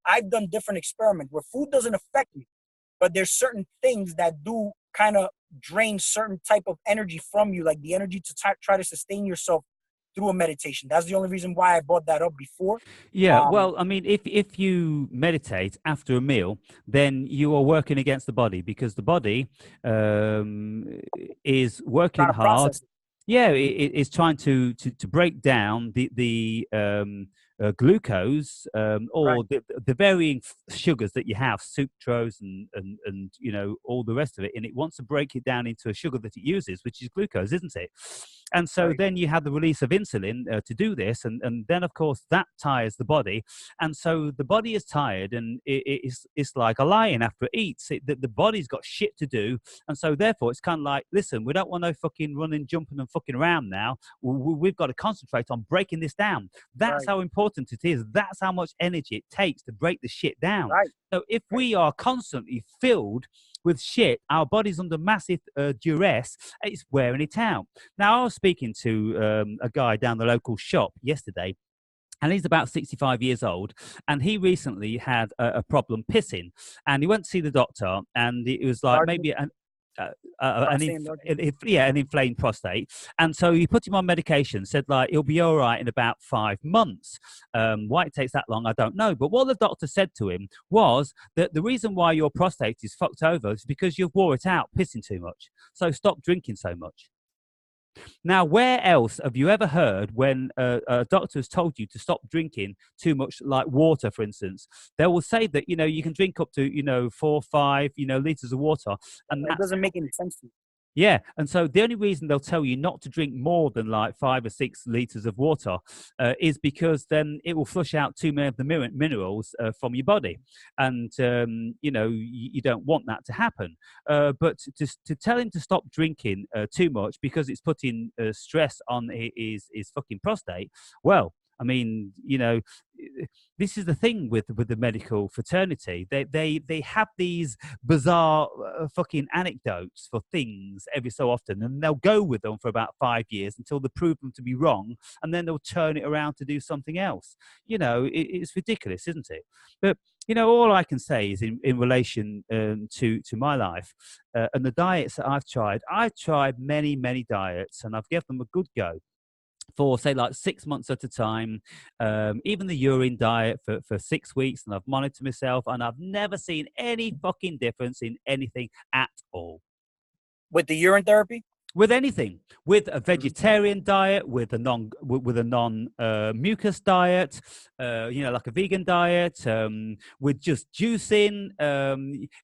I've done different experiments where food doesn't affect me, but there's certain things that do kind of drain certain type of energy from you, like the energy to try to sustain yourself through a meditation. That's the only reason why I brought that up before. Yeah, well, I mean, if you meditate after a meal, then you are working against the body, because the body is working Trying to hard. process it. Yeah, it's trying to break down glucose, Right, or the varying sugars that you have, sucrose and all the rest of it, and it wants to break it down into a sugar that it uses, which is glucose, isn't it? And so right, then you have the release of insulin to do this, and then of course that tires the body, and so the body is tired, and it's like a lion after it eats. The body's got shit to do, and so therefore it's kind of like, listen, we don't want no fucking running, jumping, and fucking around now. We've got to concentrate on breaking this down. That's right, how important it is. That's how much energy it takes to break the shit down. right, So if right. we are constantly filled with shit, our body's under massive duress, it's wearing it out. Now, I was speaking to a guy down the local shop yesterday, and he's about 65 years old, and he recently had a problem pissing, and he went to see the doctor, and it was like Enlargement, maybe uh, prostate enlargement. an inflamed prostate, and so he put him on medication. Said like he'll be all right in about 5 months. Why it takes that long, I don't know. But what the doctor said to him was that the reason why your prostate is fucked over is because you've wore it out pissing too much. So stop drinking so much. Now, where else have you ever heard when a doctor has told you to stop drinking too much, like water, for instance? They will say that you can drink up to 4, 5 liters of water, and It that's doesn't make any sense to me. yeah. And so the only reason they'll tell you not to drink more than like 5 or 6 liters of water is because then it will flush out too many of the minerals from your body. And, you don't want that to happen. But to tell him to stop drinking too much because it's putting stress on his fucking prostate, well, I mean, this is the thing with the medical fraternity. They have these bizarre fucking anecdotes for things every so often, and they'll go with them for about 5 years until they prove them to be wrong, and then they'll turn it around to do something else. It's ridiculous, isn't it? But all I can say is in relation to my life and the diets that I've tried many diets, and I've given them a good go for say like 6 months at a time, even the urine diet for 6 weeks, and I've monitored myself, and I've never seen any fucking difference in anything at all. With the urine therapy. With anything, with a Mhm. vegetarian diet, with a non mucus diet, like a vegan diet, with just juicing,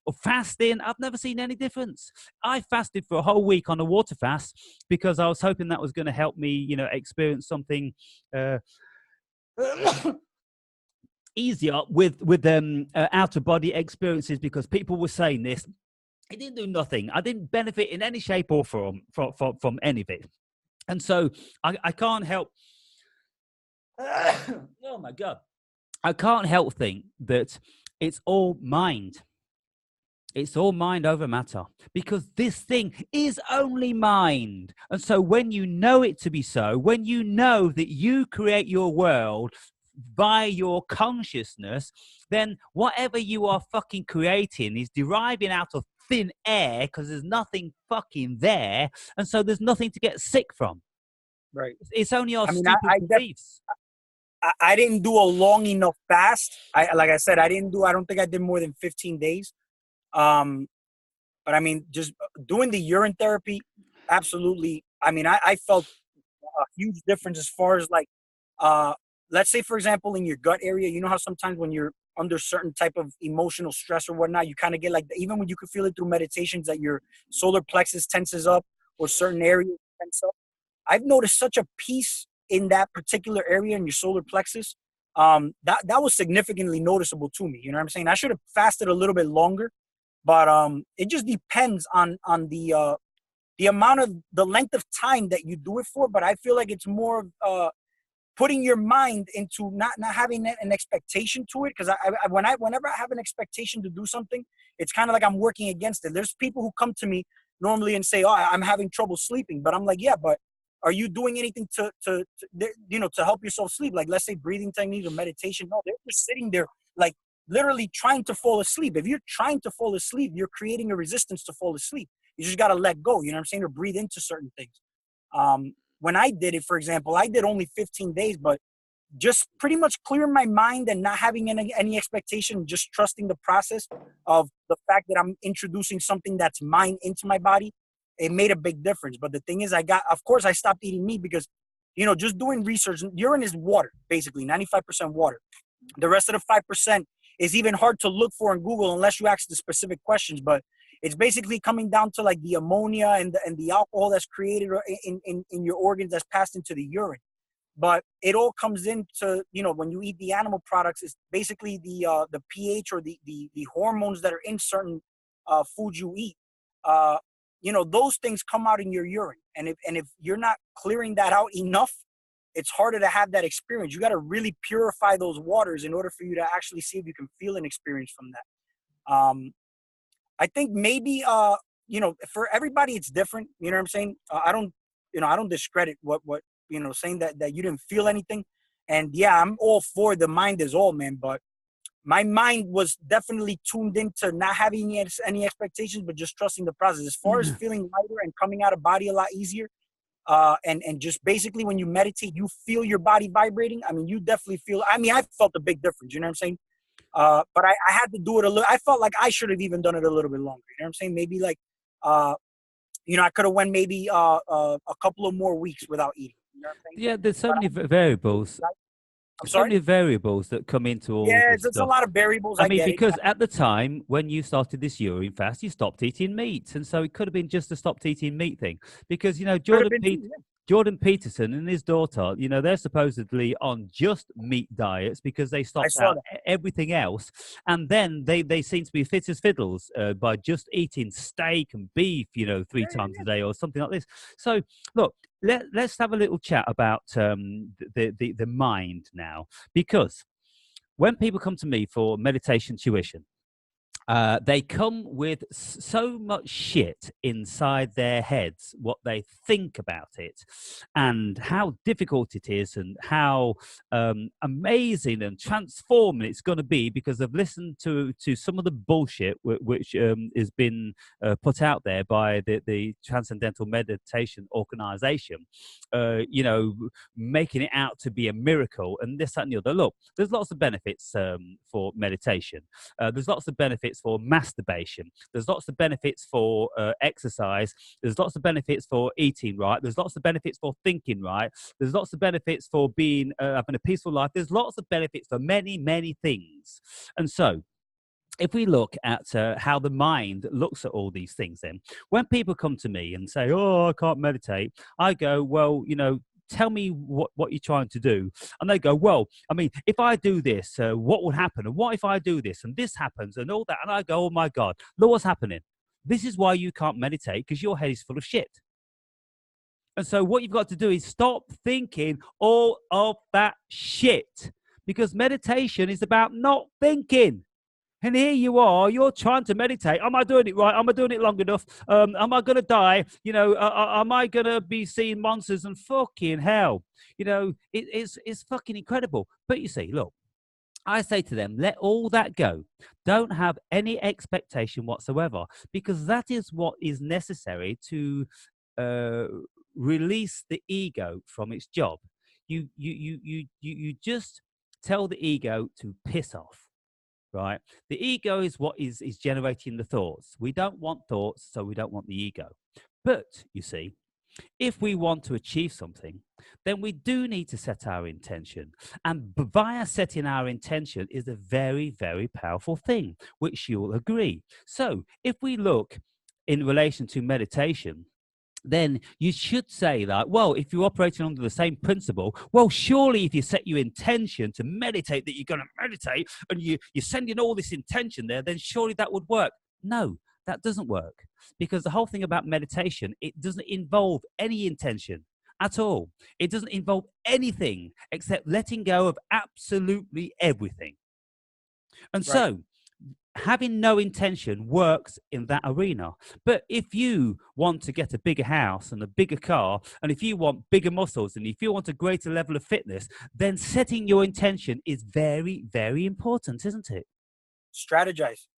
or fasting, I've never seen any difference. I fasted for a whole week on a water fast because I was hoping that was going to help me, experience something uh, easier with out of body experiences, because people were saying this. It didn't do nothing. I didn't benefit in any shape or form from any of it. And so I can't help. Oh my God. I can't help think that it's all mind. It's all mind over matter, because this thing is only mind. And so when you know it to be so, when you know that you create your world by your consciousness, then whatever you are fucking creating is deriving out of thin air, because there's nothing fucking there. And so there's nothing to get sick from. Right. It's only our I mean, stupid beliefs. I didn't do a long enough fast. Like I said, I don't think I did more than 15 days. Um, but I mean, just doing the urine therapy, absolutely. I mean, I felt a huge difference as far as like, uh, let's say, for example, in your gut area, you know how sometimes when you're under certain type of emotional stress or whatnot, you kind of get like, even when you could feel it through meditations that your solar plexus tenses up or certain areas tense up. I've noticed such a peace in that particular area in your solar plexus. That was significantly noticeable to me. You know what I'm saying? I should have fasted a little bit longer, but it just depends on the amount of the length of time that you do it for. But I feel like it's more putting your mind into not having an expectation to it. Because whenever I have an expectation to do something, it's kind of like I'm working against it. There's people who come to me normally and say, "Oh, I'm having trouble sleeping," but I'm like, "Yeah, but are you doing anything to help yourself sleep? Like, let's say breathing techniques or meditation." No, they're just sitting there like literally trying to fall asleep. If you're trying to fall asleep, you're creating a resistance to fall asleep. You just got to let go. You know what I'm saying? Or breathe into certain things. When I did it, for example, I did only 15 days, but just pretty much clearing my mind and not having any expectation, just trusting the process of the fact that I'm introducing something that's mine into my body. it made a big difference. But the thing is, of course, I stopped eating meat because, just doing research, urine is water, basically 95% water. The rest of the 5% is even hard to look for in Google unless you ask the specific questions. But it's basically coming down to like the ammonia and the alcohol that's created in your organs that's passed into the urine. But it all comes into, when you eat the animal products, it's basically the pH or the hormones that are in certain foods you eat. Those things come out in your urine, and if you're not clearing that out enough, it's harder to have that experience. You got to really purify those waters in order for you to actually see if you can feel an experience from that. I think maybe for everybody it's different. You know what I'm saying? I don't discredit what saying that you didn't feel anything. And yeah, I'm all for the mind is all, man. But my mind was definitely tuned into not having any expectations, but just trusting the process. As far as feeling lighter and coming out of body a lot easier, and just basically when you meditate, you feel your body vibrating. I mean, you definitely feel. I mean, I felt a big difference. You know what I'm saying? But I had to do it a little. I felt like I should have even done it a little bit longer. You know what I'm saying? Maybe like, I could have went maybe a couple of more weeks without eating. You know what I'm saying? Yeah, there's so many variables. I'm So sorry? many variables that come into all Yeah, this there's a stuff. lot of variables. I I mean, get it. because at the time when you started this urine fast, you stopped eating meat, and so it could have been just a stopped eating meat thing. Because Could have been too, yeah. Jordan Peterson and his daughter, they're supposedly on just meat diets because they I stopped saw out everything else, and then they seem to be fit as fiddles by just eating steak and beef, three times a day or something like this. So look, let's have a little chat about the mind now, because when people come to me for meditation tuition, they come with so much shit inside their heads, what they think about it, and how difficult it is, and how amazing and transforming it's going to be because they've listened to some of the bullshit which has been put out there by the Transcendental Meditation Organization, making it out to be a miracle and this, that, and the other. Look, there's lots of benefits for meditation. There's lots of benefits for masturbation. There's lots of benefits for exercise. There's lots of benefits for eating right. There's lots of benefits for thinking right. There's lots of benefits for being having a peaceful life. There's lots of benefits for many, many things. And so, if we look at how the mind looks at all these things, then when people come to me and say, "Oh, I can't meditate," I go, "Well, tell me what you're trying to do." And they go, "Well, I mean, if I do this, what would happen? And what if I do this and this happens and all that?" And I go, "Oh my God, look what's happening. This is why you can't meditate, because your head is full of shit." And so what you've got to do is stop thinking all of that shit, because meditation is about not thinking. And here you are, you're trying to meditate. Am I doing it right? Am I doing it long enough? Am I going to die? Am I going to be seeing monsters? And fucking hell, it's fucking incredible. But you see, look, I say to them, let all that go. Don't have any expectation whatsoever, because that is what is necessary to uh, release the ego from its job. You just tell the ego to piss off. Right? The ego is what is generating the thoughts. We don't want thoughts, so we don't want the ego. But you see, if we want to achieve something, then we do need to set our intention. And via setting our intention is a very, very powerful thing, which you'll agree. So if we look in relation to meditation, then you should say that, well, if you're operating under the same principle, well, surely if you set your intention to meditate, that you're going to meditate, and you're sending all this intention there, then surely that would work. No, that doesn't work, because the whole thing about meditation, it doesn't involve any intention at all. It doesn't involve anything except letting go of absolutely everything. And Right. so having no intention works in that arena. But if you want to get a bigger house and a bigger car, and if you want bigger muscles, and if you want a greater level of fitness, then setting your intention is very, very important, isn't it? Strategize.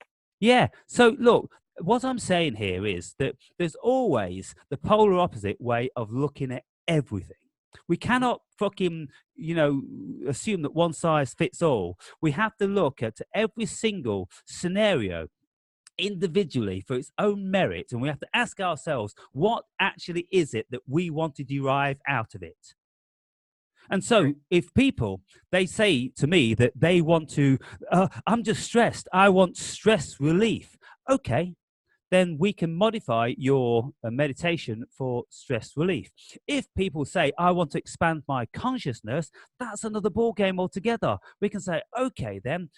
Yeah. So look, what I'm saying here is that there's always the polar opposite way of looking at everything. We cannot fucking, assume that one size fits all. We have to look at every single scenario individually for its own merit, and we have to ask ourselves, what actually is it that we want to derive out of it? And so if people, they say to me that they want to, I'm just stressed, I want stress relief. Okay, then we can modify your meditation for stress relief. If people say, I want to expand my consciousness, that's another ball game altogether. We can say, okay, then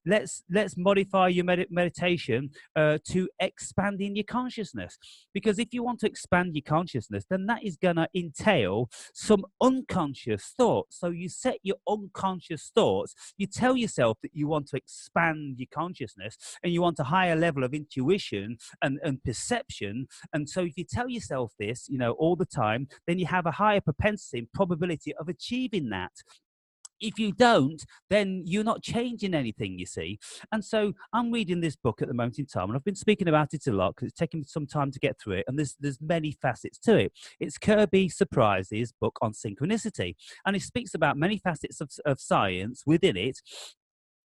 let's modify your meditation to expanding your consciousness. Because if you want to expand your consciousness, then that is going to entail some unconscious thoughts. So you set your unconscious thoughts, you tell yourself that you want to expand your consciousness and you want a higher level of intuition and perception. And so if you tell yourself this, all the time, then you have a higher propensity and probability of achieving that. If you don't, then you're not changing anything, you see. And so I'm reading this book at the moment in time, and I've been speaking about it a lot because it's taken some time to get through it, and there's many facets to it. It's Kirby Surprise's book on synchronicity, and it speaks about many facets of science within it.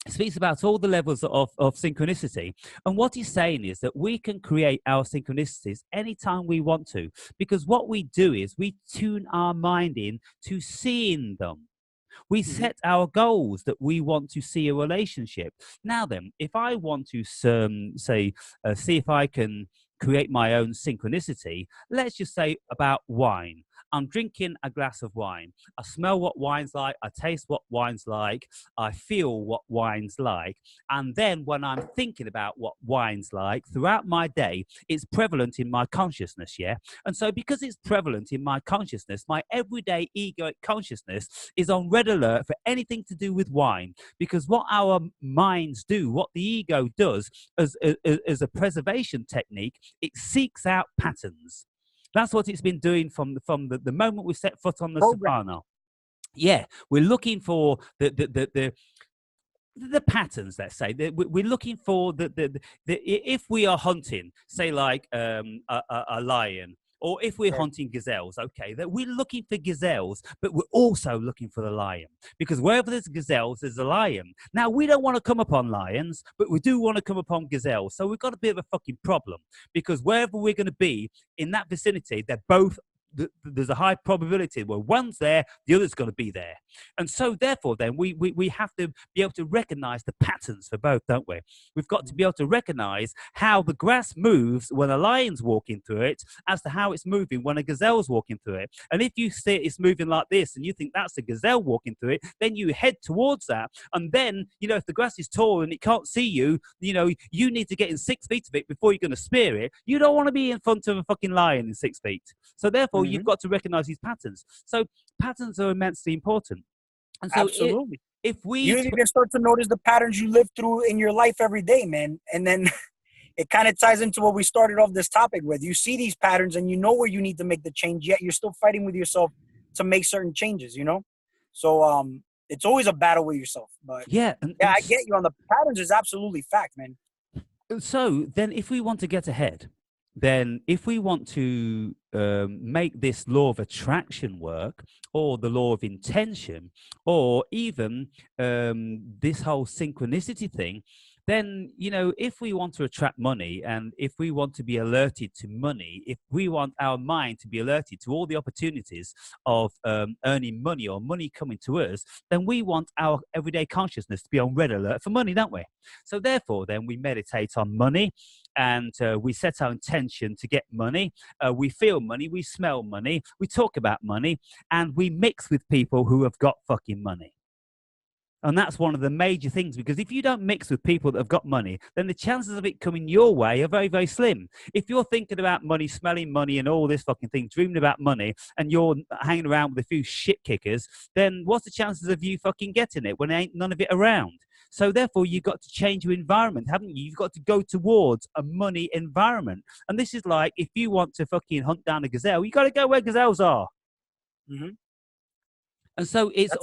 It speaks about all the levels of synchronicity. And what he's saying is that we can create our synchronicities anytime we want to, because what we do is we tune our mind in to seeing them. We set our goals that we want to see a relationship. Now then, if I want to see if I can create my own synchronicity, let's just say about wine. I'm drinking a glass of wine. I smell what wine's like. I taste what wine's like. I feel what wine's like. And then when I'm thinking about what wine's like throughout my day, it's prevalent in my consciousness, yeah? And so because it's prevalent in my consciousness, my everyday egoic consciousness is on red alert for anything to do with wine. Because what our minds do, what the ego does as a preservation technique, it seeks out patterns. That's what it's been doing from the moment we set foot on the savannah. Yeah, we're looking for the patterns. Let's say we're looking for if we are hunting, say like a lion, or if we're hunting gazelles, okay, that we're looking for gazelles, but we're also looking for the lion, because wherever there's gazelles, there's a lion. Now, we don't want to come upon lions, but we do want to come upon gazelles. So we've got a bit of a fucking problem, because wherever we're going to be in that vicinity, they're both, there's a high probability where one's there, the other's going to be there. And so therefore then we have to be able to recognize the patterns for both, don't we? We've got to be able to recognize how the grass moves when a lion's walking through it as to how it's moving when a gazelle's walking through it. And if you see it's moving like this and you think that's a gazelle walking through it, then you head towards that. And then, if the grass is tall and it can't see you, you need to get in 6 feet of it before you're going to spear it. You don't want to be in front of a fucking lion in 6 feet. So therefore, you've got to recognize these patterns. So patterns are immensely important. And so absolutely. If we you can start to notice the patterns you live through in your life every day, man, and then it kind of ties into what we started off this topic with. You see these patterns and you know where you need to make the change, yet you're still fighting with yourself to make certain changes, So it's always a battle with yourself. But yeah, I get you on the patterns is absolutely fact, man. So then if we want to get ahead, then if we want to make this law of attraction work, or the law of intention, or even this whole synchronicity thing, then, if we want to attract money, and if we want to be alerted to money, if we want our mind to be alerted to all the opportunities of earning money or money coming to us, then we want our everyday consciousness to be on red alert for money, don't we? So therefore, then we meditate on money, and we set our intention to get money. We feel money, we smell money, we talk about money, and we mix with people who have got fucking money. And that's one of the major things, because if you don't mix with people that have got money, then the chances of it coming your way are very, very slim. If you're thinking about money, smelling money and all this fucking thing, dreaming about money, and you're hanging around with a few shit kickers, then what's the chances of you fucking getting it when there ain't none of it around? So therefore, you've got to change your environment, haven't you? You've got to go towards a money environment. And this is like, if you want to fucking hunt down a gazelle, you got to go where gazelles are. And so it's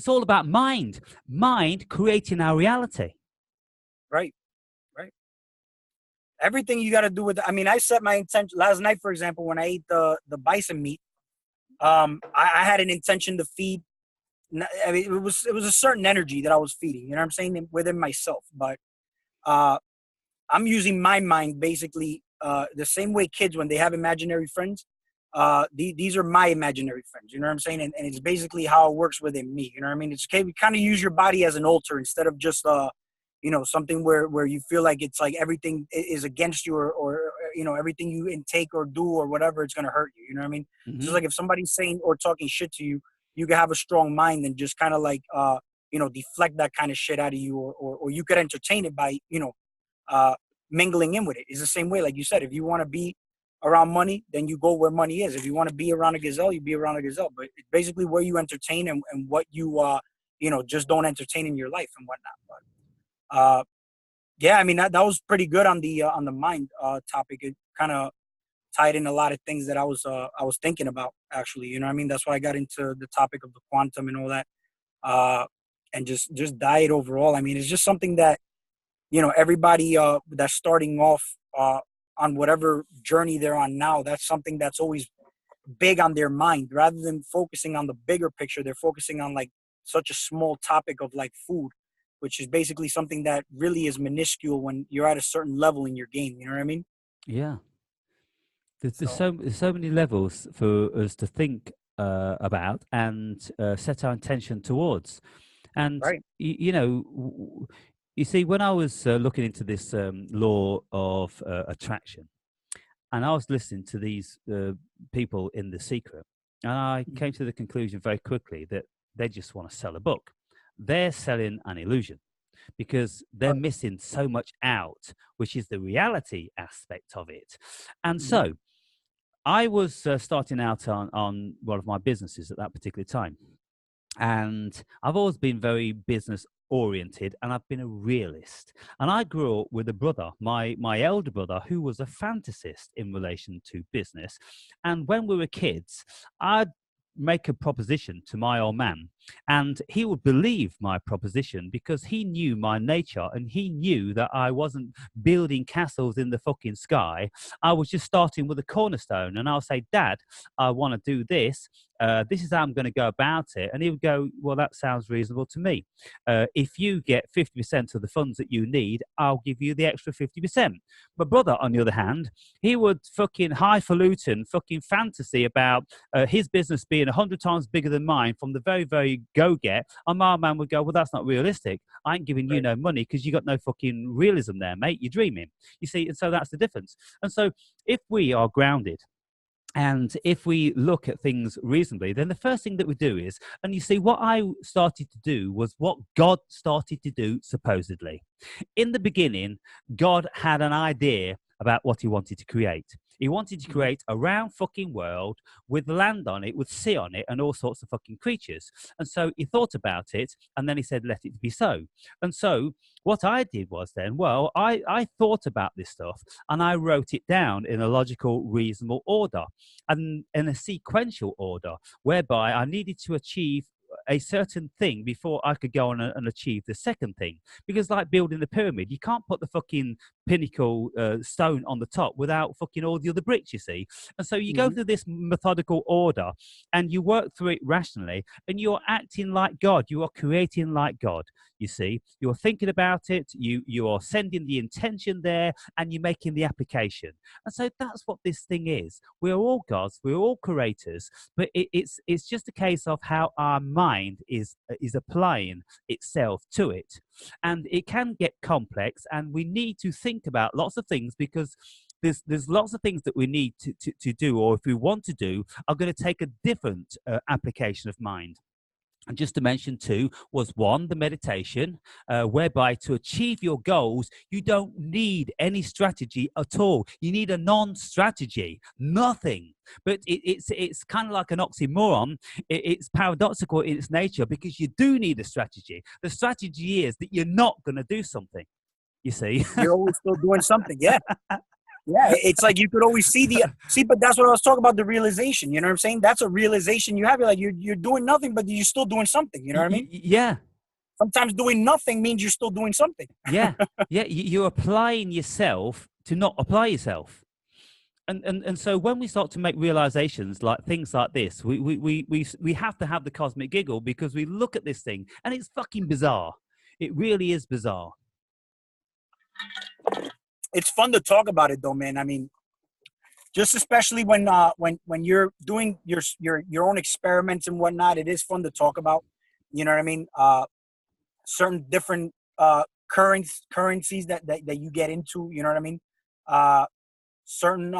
all about mind creating our reality. Right. Everything you got to do with, I set my intention last night, for example, when I ate the bison meat. I had an intention to feed. It was a certain energy that I was feeding. You know what I'm saying, within myself. But I I'm using my mind basically the same way kids when they have imaginary friends. These are my imaginary friends. You know what I'm saying? And it's basically how it works within me. You know what I mean? It's okay. We kind of use your body as an altar instead of just something where you feel like it's like everything is against you, or everything you intake or do or whatever, it's gonna hurt you. You know what I mean? It's just Hmm. like if somebody's saying or talking shit to you, you can have a strong mind and just kind of like deflect that kind of shit out of you, or you could entertain it by uh, mingling in with it. It's the same way, like you said, if you want to be around money, then you go where money is. If you want to be around a gazelle, you be around a gazelle. But it's basically where you entertain and what you just don't entertain in your life and whatnot. But yeah, I mean that was pretty good on the mind topic. It kind of tied in a lot of things that I was thinking about, actually. You know what I mean? That's why I got into the topic of the quantum and all that, and just diet overall. I mean, it's just something that everybody that's starting off on whatever journey they're on now, that's something that's always big on their mind. Rather than focusing on the bigger picture, they're focusing on like such a small topic of like food, which is basically something that really is minuscule when you're at a certain level in your game. You know what I mean? Yeah. So There's so many levels for us to think about and set our intention towards. And right. you see, when I was looking into this law of attraction, and I was listening to these people in The Secret, and I Mhm. came to the conclusion very quickly that they just want to sell a book. They're selling an illusion because they're Right. missing so much out, which is the reality aspect of it. And Mhm. so I was starting out on one of my businesses at that particular time. And I've always been very business oriented, and I've been a realist. And I grew up with a brother, my elder brother, who was a fantasist in relation to business. And when we were kids, I'd make a proposition to my old man, and he would believe my proposition because he knew my nature, and he knew that I wasn't building castles in the fucking sky. I was just starting with a cornerstone, and I'll say, Dad, I want to do this. This is how I'm going to go about it. And he would go, well, that sounds reasonable to me. If you get 50% of the funds that you need, I'll give you the extra 50%. My brother, on the other hand, he would fucking highfalutin, fucking fantasy about his business being 100 times bigger than mine from the very, very go-get. And my man would go, well, that's not realistic. I ain't giving you Right. no money because you got no fucking realism there, mate. You're dreaming. You see, and so that's the difference. And so if we are grounded, and if we look at things reasonably, then the first thing that we do is, and you see, what I started to do was what God started to do, supposedly. In the beginning, God had an idea about what he wanted to create. He wanted to Mhm. create a round fucking world with land on it, with sea on it, and all sorts of fucking creatures. And so he thought about it, and then he said, let it be so. And so what I did was then, well, I thought about this stuff, and I wrote it down in a logical, reasonable order, and in a sequential order, whereby I needed to achieve a certain thing before I could go on and achieve the second thing. Because, like building a pyramid, you can't put the fucking pinnacle stone on the top without fucking all the other bricks, you see. And so you go Mhm. through this methodical order, and you work through it rationally, and you're acting like God. You are creating like God, you see. You're thinking about it, you are sending the intention there, and you're making the application. And so that's what this thing is. We're all gods, we're all creators, but it's just a case of how our mind is applying itself to it. And it can get complex, and we need to think about lots of things because there's lots of things that we need to do, or if we want to do, are going to take a different application of mind. And just to mention two was one, the meditation, whereby to achieve your goals, you don't need any strategy at all. You need a non-strategy, nothing. But it's kind of like an oxymoron. It's paradoxical in its nature because you do need a strategy. The strategy is that you're not going to do something, you see. You're always still doing something. Yeah. Yeah, it's like you could always see, but that's what I was talking about, the realization. You know what I'm saying? That's a realization you have. You're like you're doing nothing, but you're still doing something. You know what I mean? Yeah, Sometimes doing nothing means you're still doing something. yeah, yeah. You're applying yourself to not apply yourself. And so when we start to make realizations like things like this, we have to have the cosmic giggle because we look at this thing and it's fucking bizarre. It really is bizarre. it's fun to talk about it though, man. I mean, just especially when you're doing your own experiments and whatnot, it is fun to talk about. You know what I mean? Certain different currencies that you get into. You know what I mean? Uh, certain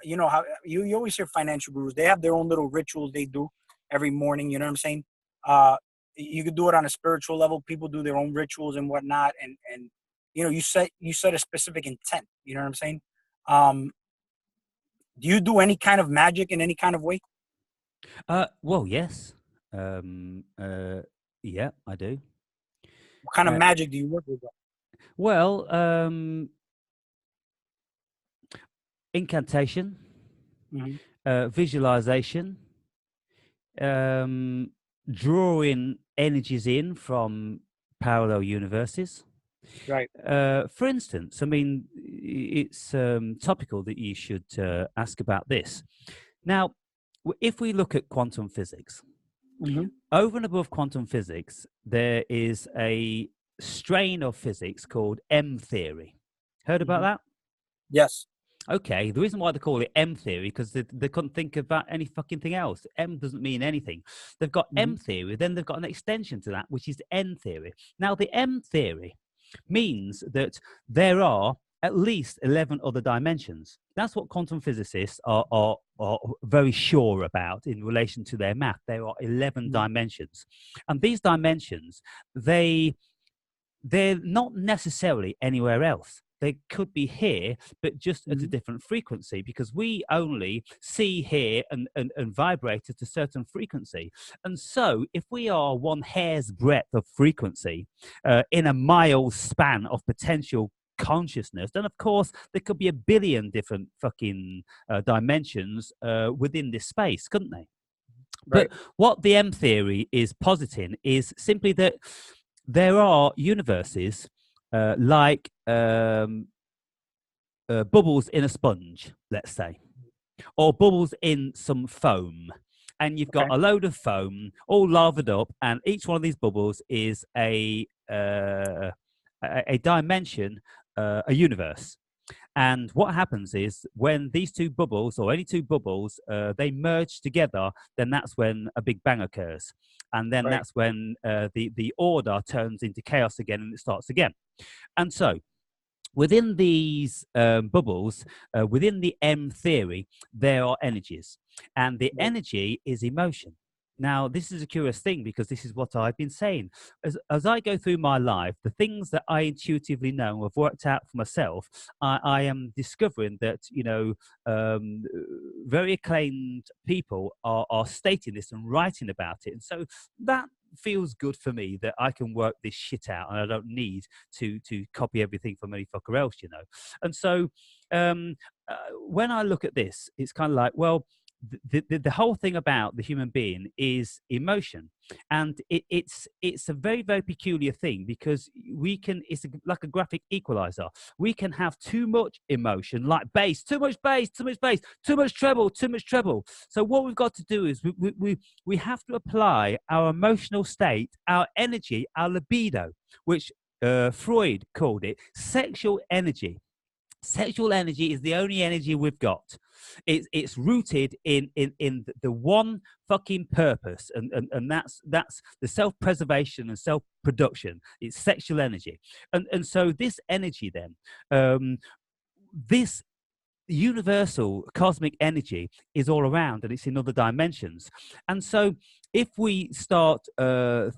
you know how you always hear financial gurus. They have their own little rituals they do every morning. You know what I'm saying? Uh, you could do it on a spiritual level. People do their own rituals and whatnot, and you know you set a specific intent. You know what I'm saying? Um, do you do any kind of magic in any kind of way? Well, yes. Um, uh, yeah, I do. What kind of Uh, magic do you work with? well, incantation, Mm-hmm. visualization, um, drawing energies in from parallel universes. Right. For instance, I mean, it's topical that you should ask about this. Now, if we look at quantum physics, Mm-hmm. over and above quantum physics, there is a strain of physics called M theory. Heard about Mm-hmm. that? Yes. Okay, the reason why they call it M theory because they couldn't think about any fucking thing else. M doesn't mean anything. They've got Mm-hmm. M theory, then they've got an extension to that, which is N theory. Now, the M theory means that there are at least 11 other dimensions. That's what quantum physicists are very sure about in relation to their math. There are 11 Mm-hmm. dimensions. And these dimensions, they're not necessarily anywhere else. They could be here, but just at a Mm-hmm. different frequency because we only see, hear, and vibrate at a certain frequency. And so, if we are one hair's breadth of frequency in a mile span of potential consciousness, then of course there could be a billion different fucking dimensions within this space, couldn't they? But Right. what the M theory is positing is simply that there are universes like bubbles in a sponge, let's say, or bubbles in some foam. And you've got Okay. a load of foam all lavaed up, and each one of these bubbles is a dimension, a universe. And what happens is when these two bubbles, or any two bubbles, they merge together, then that's when a big bang occurs, and then Right. that's when the order turns into chaos again, and it starts again. And so within these bubbles, within the M theory, there are energies, and the Right. energy is emotion. Now, this is a curious thing because this is what I've been saying. As I go through my life, the things that I intuitively know have worked out for myself, I am discovering that, um, very acclaimed people are stating this and writing about it. And so that feels good for me that I can work this shit out and I don't need to copy everything from any fucker else. And so when I look at this, it's kind of like, well, the whole thing about the human being is emotion, and it's a very, very peculiar thing because like a graphic equalizer. We can have too much emotion, like bass, too much bass, too much bass, too much treble, too much treble. So what we've got to do is we have to apply our emotional state, our energy, our libido, which Freud called it sexual energy. Sexual energy is the only energy we've got. It's rooted in the one fucking purpose, and that's the self-preservation and self-production. It's sexual energy, and so this energy then, this universal cosmic energy is all around and it's in other dimensions. And so if we start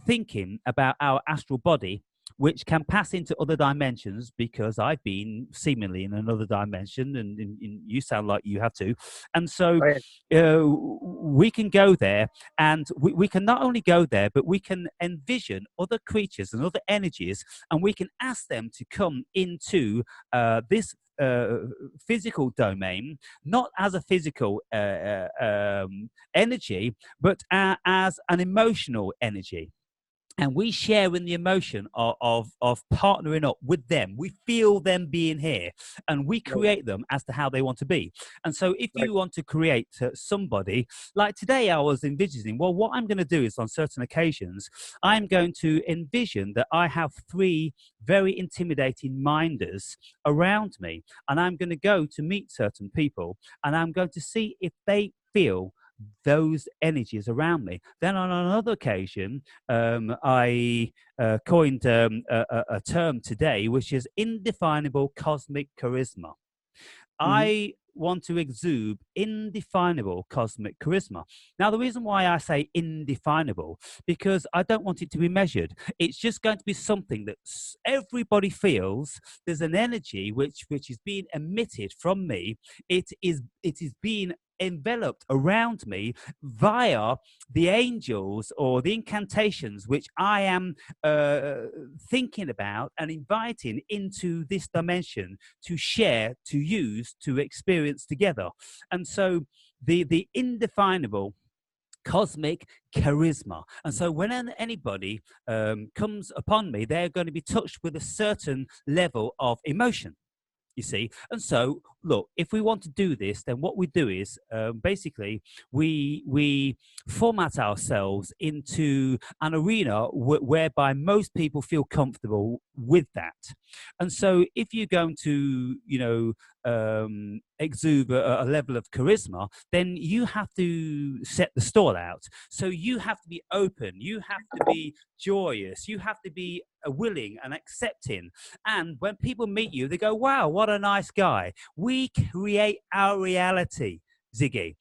thinking about our astral body, which can pass into other dimensions, because I've been seemingly in another dimension, and you sound like you have to. And so Right. we can go there, and we can not only go there, but we can envision other creatures and other energies, and we can ask them to come into this physical domain, not as a physical energy, but as an emotional energy. and we share in the emotion of partnering up with them. We feel them being here, and we Right. create them as to how they want to be. And so if Right. you want to create somebody, like today I was envisioning, well, what I'm going to do is on certain occasions I'm going to envision that I have three very intimidating minders around me, and I'm going to go to meet certain people, and I'm going to see if they feel those energies around me. Then on another occasion, I coined a term today, which is indefinable cosmic charisma. Hmm. I want to exude indefinable cosmic charisma. Now, the reason why I say indefinable, because I don't want it to be measured. It's just going to be something that everybody feels. There's an energy which is being emitted from me. It is being enveloped around me via the angels or the incantations which I am thinking about and inviting into this dimension to share, to use, to experience together. And so the indefinable cosmic charisma. And so when anybody comes upon me, they're going to be touched with a certain level of emotion, you see. And so look, if we want to do this, then what we do is basically we format ourselves into an arena whereby most people feel comfortable with that. And so if you're going to, exude a level of charisma, then you have to set the stall out. So you have to be open, you have to be joyous, you have to be willing and accepting. And when people meet you, they go, wow, what a nice guy. We create our reality, Ziggy.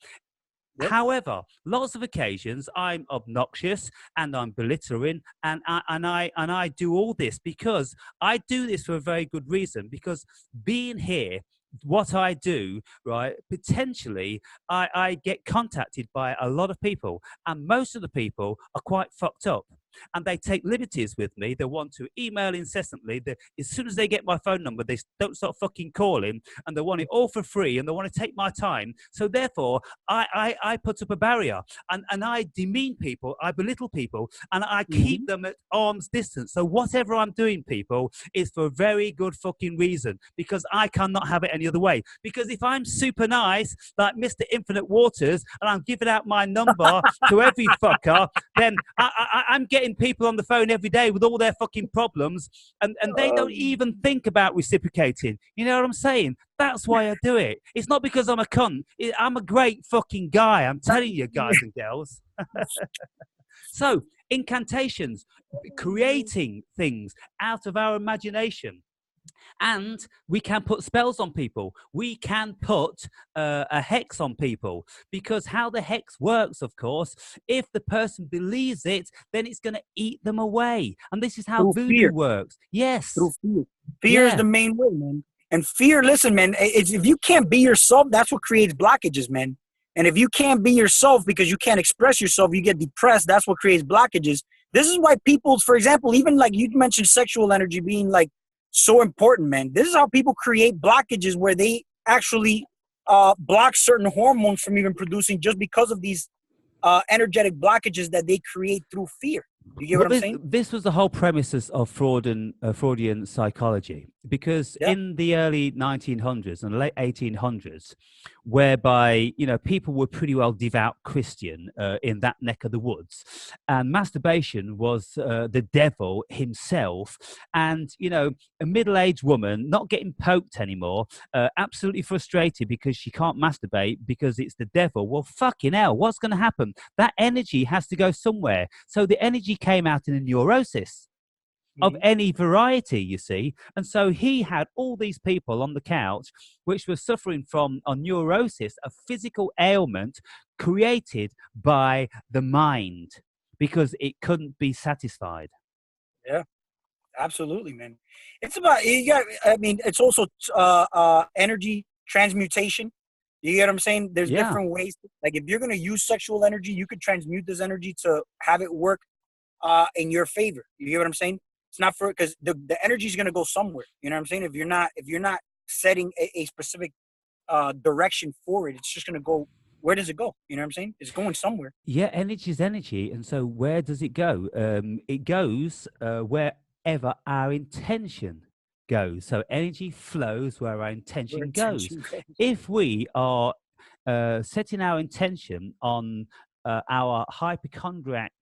Yep. However, lots of occasions I'm obnoxious and I'm belittling, and I do all this because I do this for a very good reason. Because being here, what I do, right, potentially I get contacted by a lot of people, and most of the people are quite fucked up. And they take liberties with me. They want to email incessantly. As soon as they get my phone number, they don't stop fucking calling, and they want it all for free, and they want to take my time. So therefore, I put up a barrier, and I demean people, I belittle people, and I keep Hmm. them at arm's distance. So whatever I'm doing, people, is for a very good fucking reason, because I cannot have it any other way. Because if I'm super nice, like Mr. Infinite Waters, and I'm giving out my number to every fucker, then I'm getting people on the phone every day with all their fucking problems, and they don't even think about reciprocating. You know what I'm saying? That's why I do it. It's not because I'm a cunt. I'm a great fucking guy. I'm telling you, guys and girls. So, incantations, creating things out of our imagination. And we can put spells on people. We can put a hex on people, because how the hex works, of course, if the person believes it, then it's going to eat them away. And this is how Through voodoo fear. works. Through Yes. fear. Fear is Yeah. the main way, man. And fear, listen, man, it's, if you can't be yourself, that's what creates blockages, man. And if you can't be yourself because you can't express yourself, you get depressed. That's what creates blockages. This is why people, for example, even like you mentioned sexual energy being like so important, man. This is how people create blockages where they actually block certain hormones from even producing just because of these energetic blockages that they create through fear. You get what Well, I'm this, saying? this was the whole premises of Freudian psychology, because Yeah. in the early 1900s and late 1800s, whereby people were pretty well devout Christian in that neck of the woods, and masturbation was the devil himself, and a middle-aged woman not getting poked anymore, absolutely frustrated because she can't masturbate because it's the devil. Well, fucking hell, what's going to happen? That energy has to go somewhere. So the energy came out in a neurosis of Mm-hmm. any variety, you see. And so he had all these people on the couch which were suffering from a neurosis, a physical ailment created by the mind, because it couldn't be satisfied. Yeah. Absolutely, man. It's about you got. I mean, it's also energy transmutation. You get what I'm saying? There's Yeah. different ways. Like if you're gonna use sexual energy, you could transmute this energy to have it work in your favor. You get what I'm saying? It's not for because the energy is gonna go somewhere. You know what I'm saying? If you're not setting a specific direction for it, it's just gonna go where does it go? You know what I'm saying? It's going somewhere. Yeah, energy is energy. And so where does it go? It goes wherever our intention goes. So energy flows where our Where intention goes. attention goes. If we are setting our intention on our hypochondriac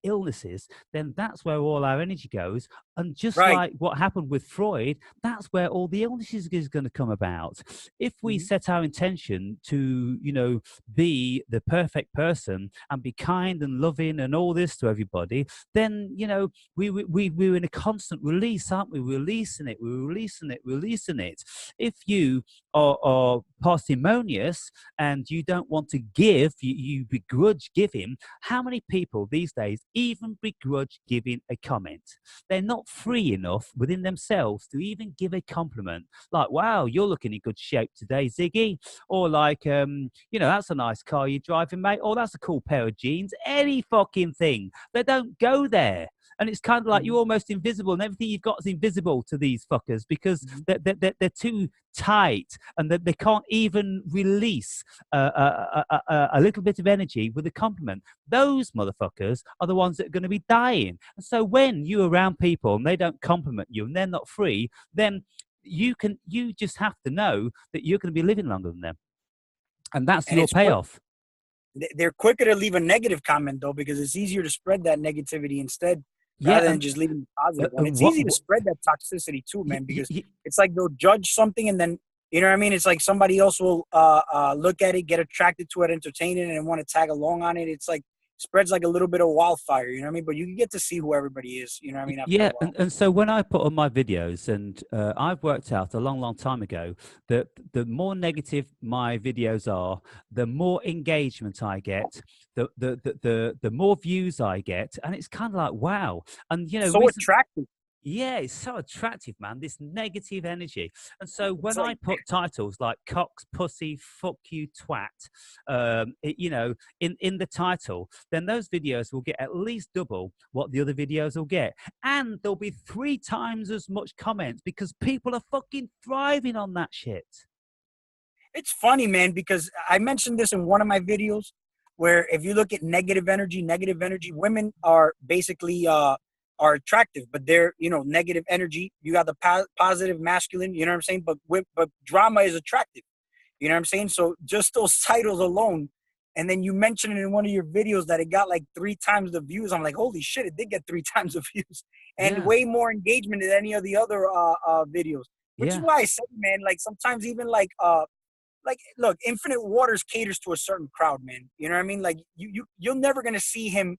illnesses, then that's where all our energy goes. And just Right. like what happened with Freud, that's where all the illnesses is going to come about. If we Hmm. set our intention to, be the perfect person and be kind and loving and all this to everybody, then, we're in a constant release, aren't we? We're releasing it, we're releasing it, releasing it. If you are parsimonious and you don't want to give, you begrudge giving, how many people these days even begrudge giving a comment? They're not free enough within themselves to even give a compliment. Like, wow, you're looking in good shape today, Ziggy. Or like, that's a nice car you're driving, mate. Or that's a cool pair of jeans. Any fucking thing. They don't go there. And it's kind of like Hmm. you're almost invisible, and everything you've got is invisible to these fuckers because Hmm. they're too tight, and that they can't even release a little bit of energy with a compliment. Those motherfuckers are the ones that are going to be dying. And so when you're around people and they don't compliment you and they're not free, then you just have to know that you're going to be living longer than them, and that's And your it's quick. payoff. They're quicker to leave a negative comment though, because it's easier to spread that negativity instead Yeah, rather than just leaving the positive one. and It's easy to spread that toxicity too, man, because y- it's like they'll judge something and then you know what I mean. It's like somebody else will look at it, get attracted to it, entertain it, and want to tag along on it. It's like spreads like a little bit of wildfire. You know what I mean? But you get to see who everybody is. You know what I mean? After a Yeah, while. and so when I put on my videos, and I've worked out a long, long time ago that the more negative my videos are, the more engagement I get, the more views I get, and it's kind of like wow. And So attractive. yeah, it's so attractive, man, this negative energy. And so It's when I like put titles like cocks, pussy, fuck you, twat, in the title, then those videos will get at least double what the other videos will get. And there'll be 3 times as much comments because people are fucking thriving on that shit. it's funny, man, because I mentioned this in one of my videos where if you look at negative energy, women are basically are attractive, but they're negative energy. You got the positive masculine, you know what I'm saying? But drama is attractive, you know what I'm saying? So just those titles alone, and then you mentioned it in one of your videos that it got like 3 times the views. I'm like, holy shit, it did get 3 times the views and Yeah, way more engagement than any of the other videos. Which is yeah, why I said, man, like sometimes even like look, Infinite Waters caters to a certain crowd, man. You know what I mean? Like you're never gonna see him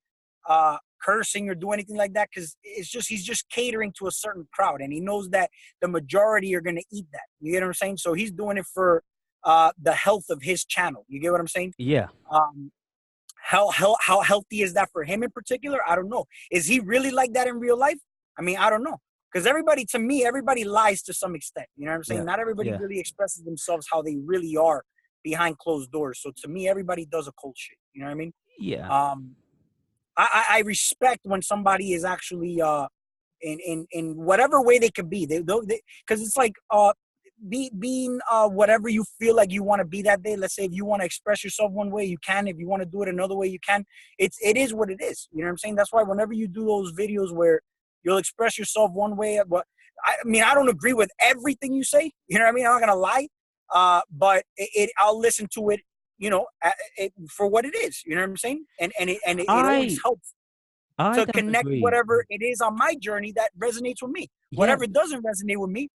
cursing or do anything like that because it's just he's just catering to a certain crowd and he knows that the majority are gonna eat that. You get what I'm saying? So he's doing it for the health of his channel. You get what I'm saying? yeah. Um how healthy is that for him in particular? I don't know. Is he really like that in real life? I mean, I don't know. Because everybody, to me, everybody lies to some extent. You know what I'm saying? Yeah, Not everybody yeah, really expresses themselves how they really are behind closed doors. So to me, everybody does a cold shit. You know what I mean? yeah. Um, I respect when somebody is actually in whatever way they could be. They because it's like being whatever you feel like you want to be that day. Let's say if you want to express yourself one way, you can. If you want to do it another way, you can. It is what it is. You know what I'm saying? That's why whenever you do those videos where you'll express yourself one way, but I mean I don't agree with everything you say. You know what I mean? I'm not gonna lie, but I'll listen to it. For what it is. You know what I'm saying? And it always I helps I to don't connect agree. whatever it is on my journey that resonates with me. Yeah, Whatever doesn't resonate with me,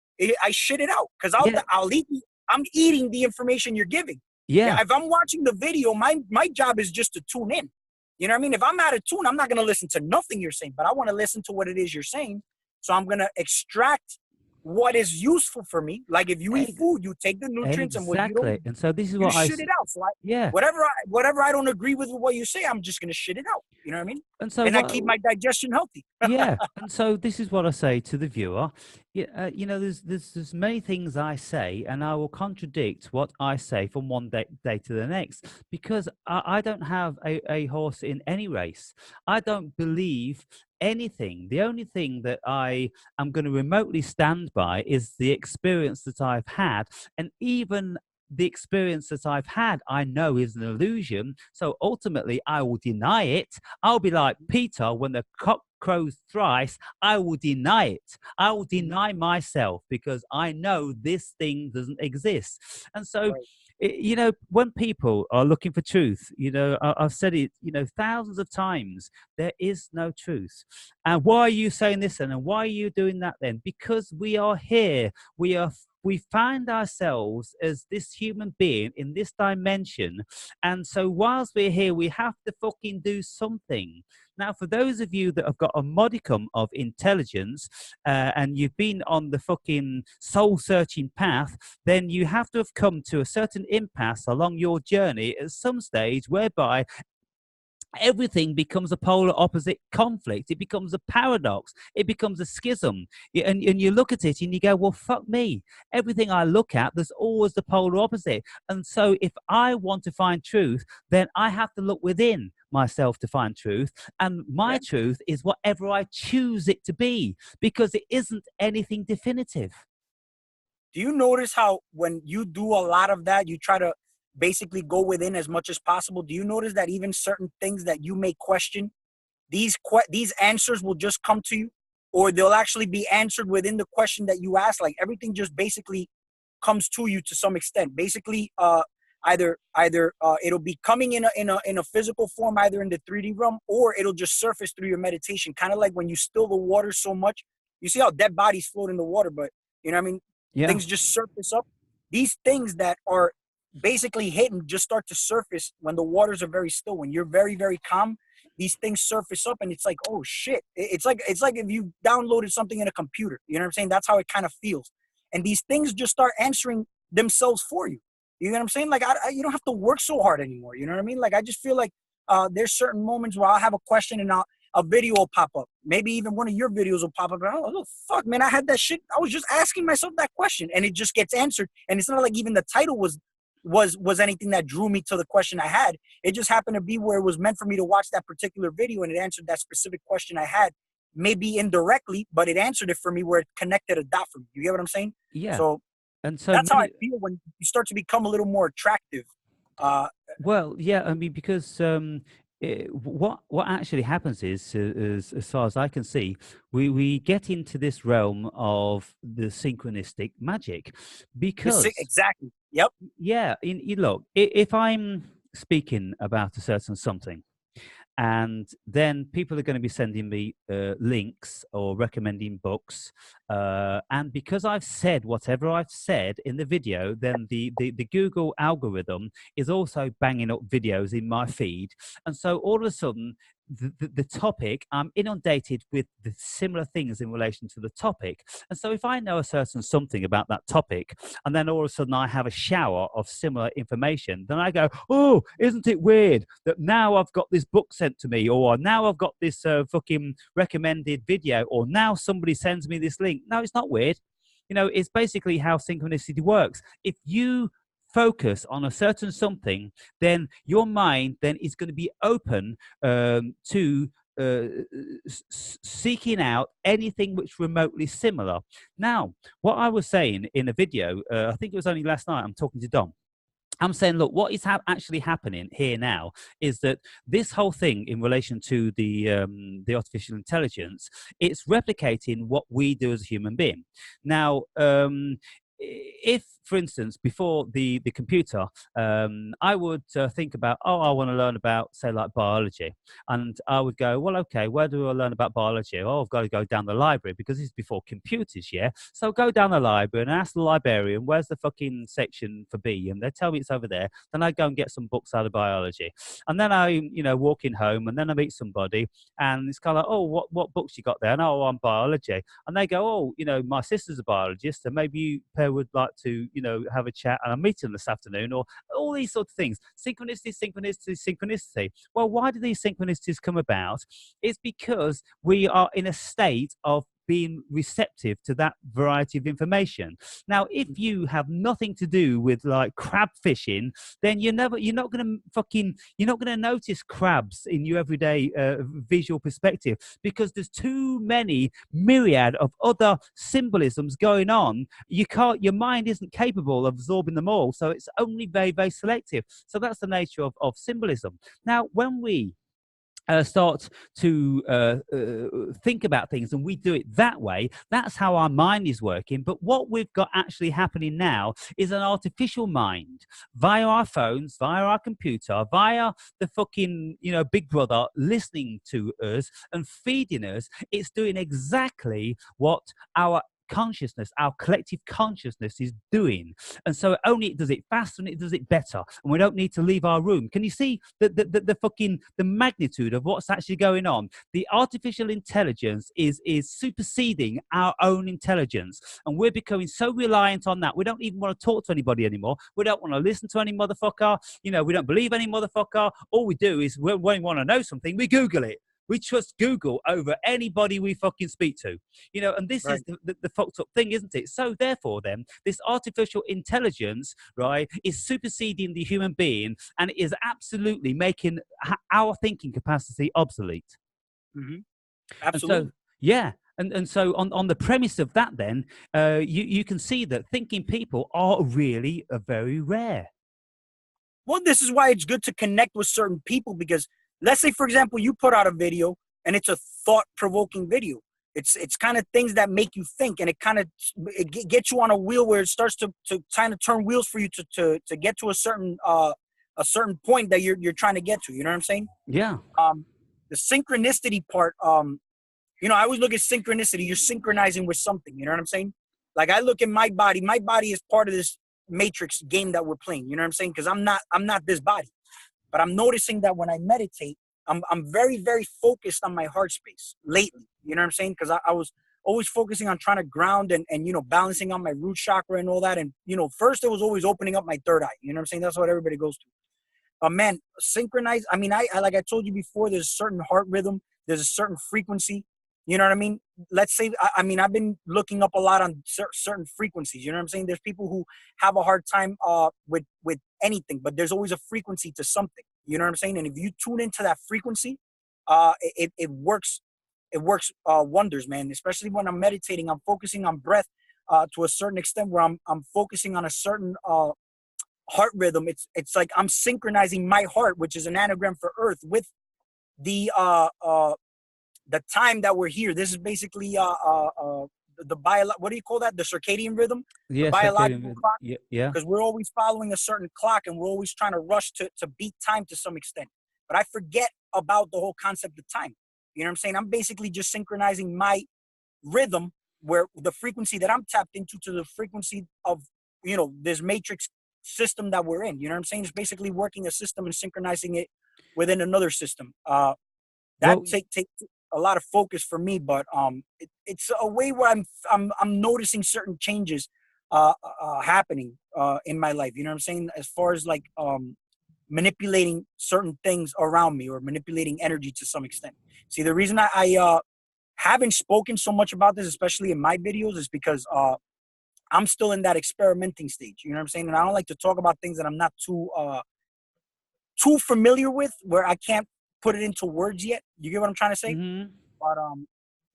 I shit it out because yeah, I'll eat. I'm eating the information you're giving. Yeah, yeah. if I'm watching the video, my job is just to tune in. You know what I mean? If I'm out of tune, I'm not gonna listen to nothing you're saying, but I want to listen to what it is you're saying. So I'm gonna extract what is useful for me. Like if you eat Ex- food, you take the nutrients, and what you don't, exactly. And so this is you what shit it out. So yeah. whatever I don't agree with what you say, I'm just gonna shit it out. You know what I mean? And so And I what? keep my digestion healthy. Yeah, and so this is what I say to the viewer. Yeah, there's many things I say, and I will contradict what I say from one day to the next because I don't have a horse in any race. I don't believe anything. The only thing that I am going to remotely stand by is the experience that I've had, and even the experience that I've had, I know is an illusion. So ultimately, I will deny it. I'll be like Peter when the cock crows thrice. I will deny it. I will deny myself because I know this thing doesn't exist. And so, Right. you know, when people are looking for truth, you know, I've said it, you know, thousands of times, there is no truth. And why are you saying this then? And why are you doing that then? Because we are here. We find ourselves as this human being in this dimension. And so whilst we're here, we have to fucking do something. Now, for those of you that have got a modicum of intelligence and you've been on the fucking soul searching path, then you have to have come to a certain impasse along your journey at some stage whereby everything becomes a polar opposite conflict. It becomes a paradox. It becomes a schism. And you look at it and you go, well, fuck me. Everything I look at, there's always the polar opposite. And so if I want to find truth, then I have to look within myself to find truth. And my Yeah. truth is whatever I choose it to be, because it isn't anything definitive. Do you notice how when you do a lot of that, you try to basically go within as much as possible? Do you notice that even certain things that you may question, these answers will just come to you, or they'll actually be answered within the question that you ask? Like everything just basically comes to you to some extent. Basically, either it'll be coming in a physical form, either in the 3D realm, or it'll just surface through your meditation. Kind of like when you still the water so much, you see how dead bodies float in the water, but you know what I mean? Yeah. Things just surface up. These things that are basically hidden just start to surface when the waters are very still. When you're very, very calm, these things surface up and it's like, oh shit. It's like if you downloaded something in a computer. You know what I'm saying? That's how it kind of feels. And these things just start answering themselves for you. You know what I'm saying? Like you don't have to work so hard anymore. You know what I mean? Like I just feel like there's certain moments where I'll have a question and a video will pop up. Maybe even one of your videos will pop up. And oh, fuck, man, I had that shit. I was just asking myself that question, and it just gets answered. And it's not like even the title was anything that drew me to the question I had. It just happened to be where it was meant for me to watch that particular video, and it answered that specific question I had. Maybe indirectly, but it answered it for me where it connected a dot for me. You get what I'm saying? Yeah. So And so that's how I many, feel when you start to become a little more attractive. Uh, well, yeah, I mean, because what actually happens is, as far as I can see, we get into this realm of the synchronistic magic, because exactly. Yep. yeah, look, if I'm speaking about a certain something, and then people are going to be sending me links or recommending books, and because I've said whatever I've said in the video, then the Google algorithm is also banging up videos in my feed, and so all of a sudden the topic, I'm inundated with the similar things in relation to the topic. And so if I know a certain something about that topic, and then all of a sudden I have a shower of similar information, then I go, oh, isn't it weird that now I've got this book sent to me, or now I've got this fucking recommended video, or now somebody sends me this link. No, it's not weird. You know, it's basically how synchronicity works. If you focus on a certain something, then your mind then is going to be open to seeking out anything which remotely similar. Now, what I was saying in a video, I think it was only last night, I'm talking to Dom. I'm saying, look, what is actually happening here now is that this whole thing in relation to the artificial intelligence, it's replicating what we do as a human being. Now, if, for instance, before the computer, I would think about, oh, I want to learn about, say, like biology. And I would go, well, okay, where do I learn about biology? Oh, I've got to go down the library, because this is before computers, yeah? So go down the library and ask the librarian, where's the fucking section for B? And they tell me it's over there. Then I go and get some books out of biology. And then I, walk in home, and then I meet somebody, and it's kind of like, oh, what books you got there? And oh, I'm biology. And they go, oh, my sister's a biologist, so maybe you pair would like to, have a chat, and I'm meeting them this afternoon, or all these sort of things. Synchronicity, synchronicity, synchronicity. Well, why do these synchronicities come about? It's because we are in a state of being receptive to that variety of information. Now, if you have nothing to do with like crab fishing, then you're not going to notice crabs in your everyday visual perspective, because there's too many myriad of other symbolisms going on. Your mind isn't capable of absorbing them all, so it's only very, very selective. So that's the nature of symbolism. Now, when we start to think about things and we do it that way, that's how our mind is working. But what we've got actually happening now is an artificial mind via our phones, via our computer, via the fucking, Big Brother listening to us and feeding us. It's doing exactly what our consciousness, our collective consciousness, is doing. And so only it does it faster and it does it better, and we don't need to leave our room. Can you see the magnitude of what's actually going on? The artificial intelligence is superseding our own intelligence, and we're becoming so reliant on that. We don't even want to talk to anybody anymore. We don't want to listen to any motherfucker. We don't believe any motherfucker. All we do is when we want to know something, we Google it. We trust Google over anybody we fucking speak to, and this Right. is the fucked up thing, isn't it? So therefore, then, this artificial intelligence, right, is superseding the human being, and is absolutely making our thinking capacity obsolete. Mm-hmm. And so, Absolutely. yeah. And so on the premise of that, then, you can see that thinking people are really very rare. Well, this is why it's good to connect with certain people, because let's say, for example, you put out a video and it's a thought-provoking video. It's kind of things that make you think, and it gets you on a wheel where it starts to kind of turn wheels for you to get to a certain point that you're trying to get to. You know what I'm saying? Yeah. The synchronicity part. I always look at synchronicity. You're synchronizing with something. You know what I'm saying? Like, I look at my body. My body is part of this matrix game that we're playing. You know what I'm saying? Because I'm not this body. But I'm noticing that when I meditate, I'm very, very focused on my heart space lately. You know what I'm saying? Because I was always focusing on trying to ground and balancing on my root chakra and all that. And, first it was always opening up my third eye. You know what I'm saying? That's what everybody goes to. Man, synchronize. I mean, I like I told you before, there's a certain heart rhythm. There's a certain frequency. You know what I mean? Let's say, I've been looking up a lot on certain frequencies. You know what I'm saying? There's people who have a hard time with anything, but there's always a frequency to something. You know what I'm saying? And if you tune into that frequency, it works. It works wonders, man. Especially when I'm meditating, I'm focusing on breath to a certain extent, where I'm focusing on a certain heart rhythm. It's like I'm synchronizing my heart, which is an anagram for Earth, with the time that we're here. This is basically the what do you call that? The circadian rhythm, the Yes, biological okay. clock. Yeah. Because we're always following a certain clock, and we're always trying to rush to beat time to some extent. But I forget about the whole concept of time. You know what I'm saying? I'm basically just synchronizing my rhythm, where the frequency that I'm tapped into, to the frequency of this matrix system that we're in. You know what I'm saying? It's basically working a system and synchronizing it within another system. That Well, takes a lot of focus for me, but it's a way where I'm noticing certain changes happening in my life. You know what I'm saying? As far as like manipulating certain things around me, or manipulating energy to some extent. See, the reason I haven't spoken so much about this, especially in my videos, is because I'm still in that experimenting stage. You know what I'm saying? And I don't like to talk about things that I'm not too familiar with, where I can't put it into words yet. You get what I'm trying to say? mhm. But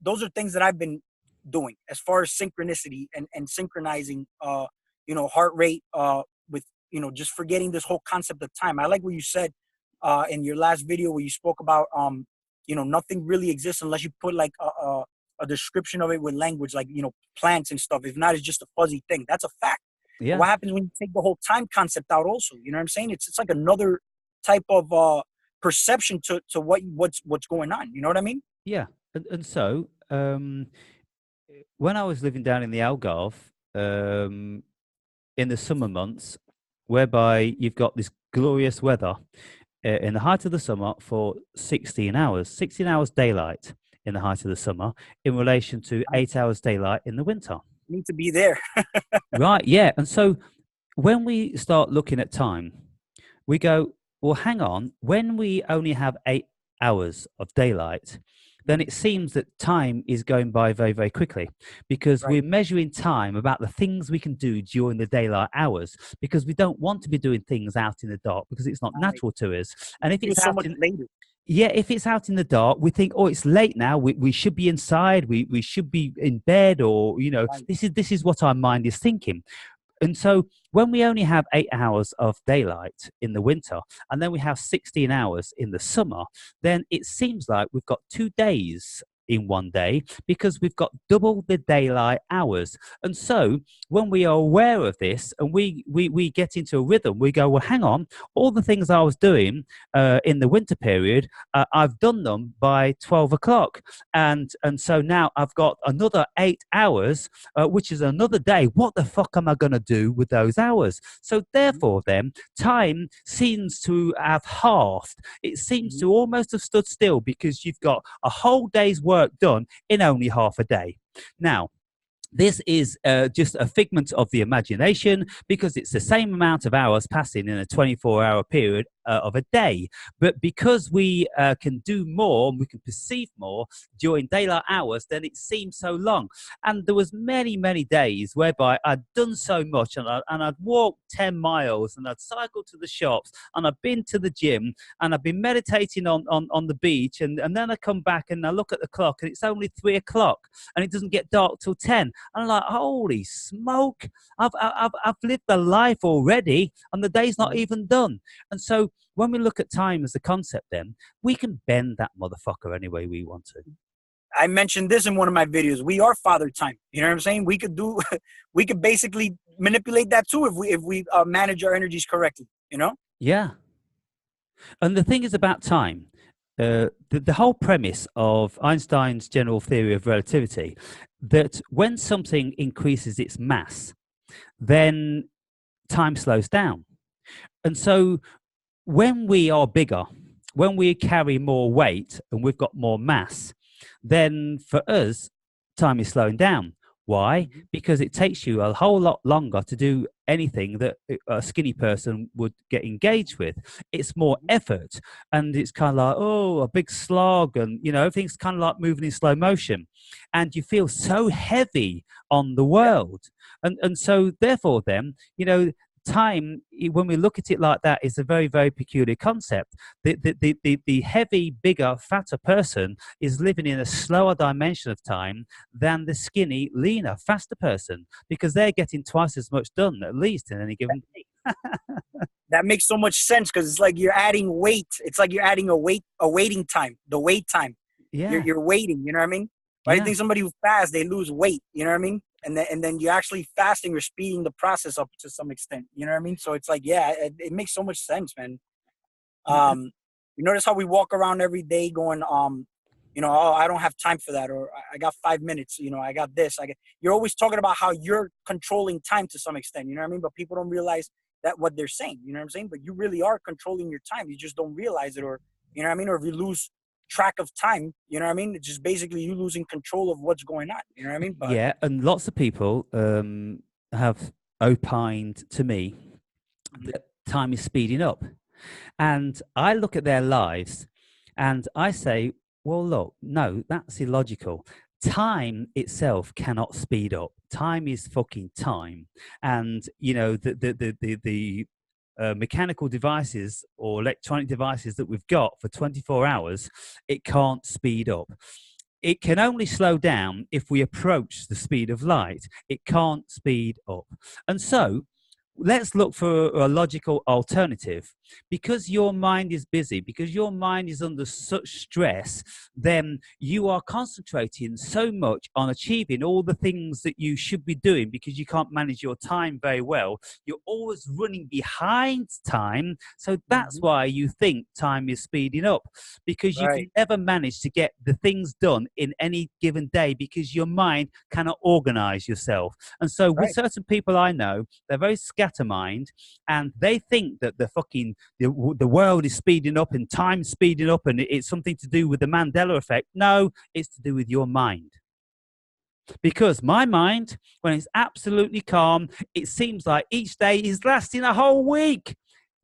those are things that I've been doing as far as synchronicity and synchronizing heart rate with just forgetting this whole concept of time. I like what you said in your last video, where you spoke about nothing really exists unless you put like a description of it with language, like plants and stuff. If not, it's just a fuzzy thing. That's a fact. But Yeah. what happens when you take the whole time concept out also? You know what I'm saying? It's like another type of perception to what's going on. You know what I mean? Yeah. And so, when I was living down in the Algarve, in the summer months, whereby you've got this glorious weather in the height of the summer for 16 hours daylight in the height of the summer, in relation to I 8 hours daylight in the winter. need to be there. Right. Yeah. And so when we start looking at time, we go, well, hang on, when we only have 8 hours of daylight, then it seems that time is going by very, very quickly, because Right. we're measuring time about the things we can do during the daylight hours, because we don't want to be doing things out in the dark because it's not Right. natural to us. And You if feel it's so out much in, later. yeah, if it's out in the dark, we think, oh, it's late now. We should be inside. We should be in bed, or Right. this is what our mind is thinking. And so when we only have 8 hours of daylight in the winter, and then we have 16 hours in the summer, then it seems like we've got 2 days in one day because we've got double the daylight hours. And so when we are aware of this and we get into a rhythm, we go, well, hang on, all the things I was doing in the winter period, I've done them by 12 o'clock. And so now I've got another 8 hours, which is another day. What the fuck am I going to do with those hours? So Mhm. therefore, then time seems to have halved. It seems Mhm. to almost have stood still because you've got a whole day's work done in only half a day. Now, this is just a figment of the imagination because it's the same amount of hours passing in a 24-hour period of a day. But because we can do more and we can perceive more during daylight hours, then it seems so long. And there was many, many days whereby I'd done so much, and I'd walked 10 miles and I'd cycled to the shops and I'd been to the gym and I've been meditating on the beach, and then I come back and I look at the clock and it's only 3 o'clock and it doesn't get dark till 10. And I'm like, holy smoke, I've lived the life already and the day's not Mhm. even done. And so when we look at time as a concept, then we can bend that motherfucker any way we want to. I mentioned this in one of my videos. We are father time. You know what I'm saying? We could do, we could basically manipulate that too if we manage our energies correctly. You know? Yeah. And the thing is about time, the whole premise of Einstein's general theory of relativity, that when something increases its mass, then time slows down. And so when we are bigger, when we carry more weight and we've got more mass, then for us, time is slowing down. Why? Mhm. Because it takes you a whole lot longer to do anything that a skinny person would get engaged with. It's more Mhm. effort, and it's kind of like, oh, a big slog, and everything's kind of like moving in slow motion, and you feel so heavy on the Yeah. world, and so therefore, then time, when we look at it like that, is a very, very peculiar concept. The heavy, bigger, fatter person is living in a slower dimension of time than the skinny, leaner, faster person, because they're getting twice as much done at least in any given day. That makes so much sense because it's like you're adding weight. It's like you're adding a waiting time, the wait time. You're Yeah, you're waiting. You know what I mean? But I yeah. think somebody who fasts, they lose weight. You know what I mean? And then you're actually fasting or speeding the process up to some extent. You know what I mean? So it's like, yeah, it makes so much sense, man. Um, you notice how we walk around every day going, oh, I don't have time for that, or I got 5 minutes. I got this. You're always talking about how you're controlling time to some extent. You know what I mean? But people don't realize that what they're saying. You know what I'm saying? But you really are controlling your time. You just don't realize it, or you know what I mean? Or if you lose track of time, you know what I mean? It's just basically you losing control of what's going on. You know what I mean? But Yeah, and lots of people have opined to me mhm. that time is speeding up. And I look at their lives and I say, well, look, no, that's illogical. Time itself cannot speed up. Time is fucking time. And, the mechanical devices or electronic devices that we've got for 24 hours, it can't speed up. It can only slow down if we approach the speed of light. It can't speed up. And so let's look for a logical alternative. Because your mind is busy, because your mind is under such stress, then you are concentrating so much on achieving all the things that you should be doing because you can't manage your time very well. You're always running behind time. So that's Mhm. why you think time is speeding up, because you Right, can never manage to get the things done in any given day because your mind cannot organize yourself. And so with right, certain people I know, they're very scattermind, and they think that the world is speeding up and time speeding up, and it's something to do with the Mandela effect. No, it's to do with your mind. Because my mind, when it's absolutely calm, it seems like each day is lasting a whole week.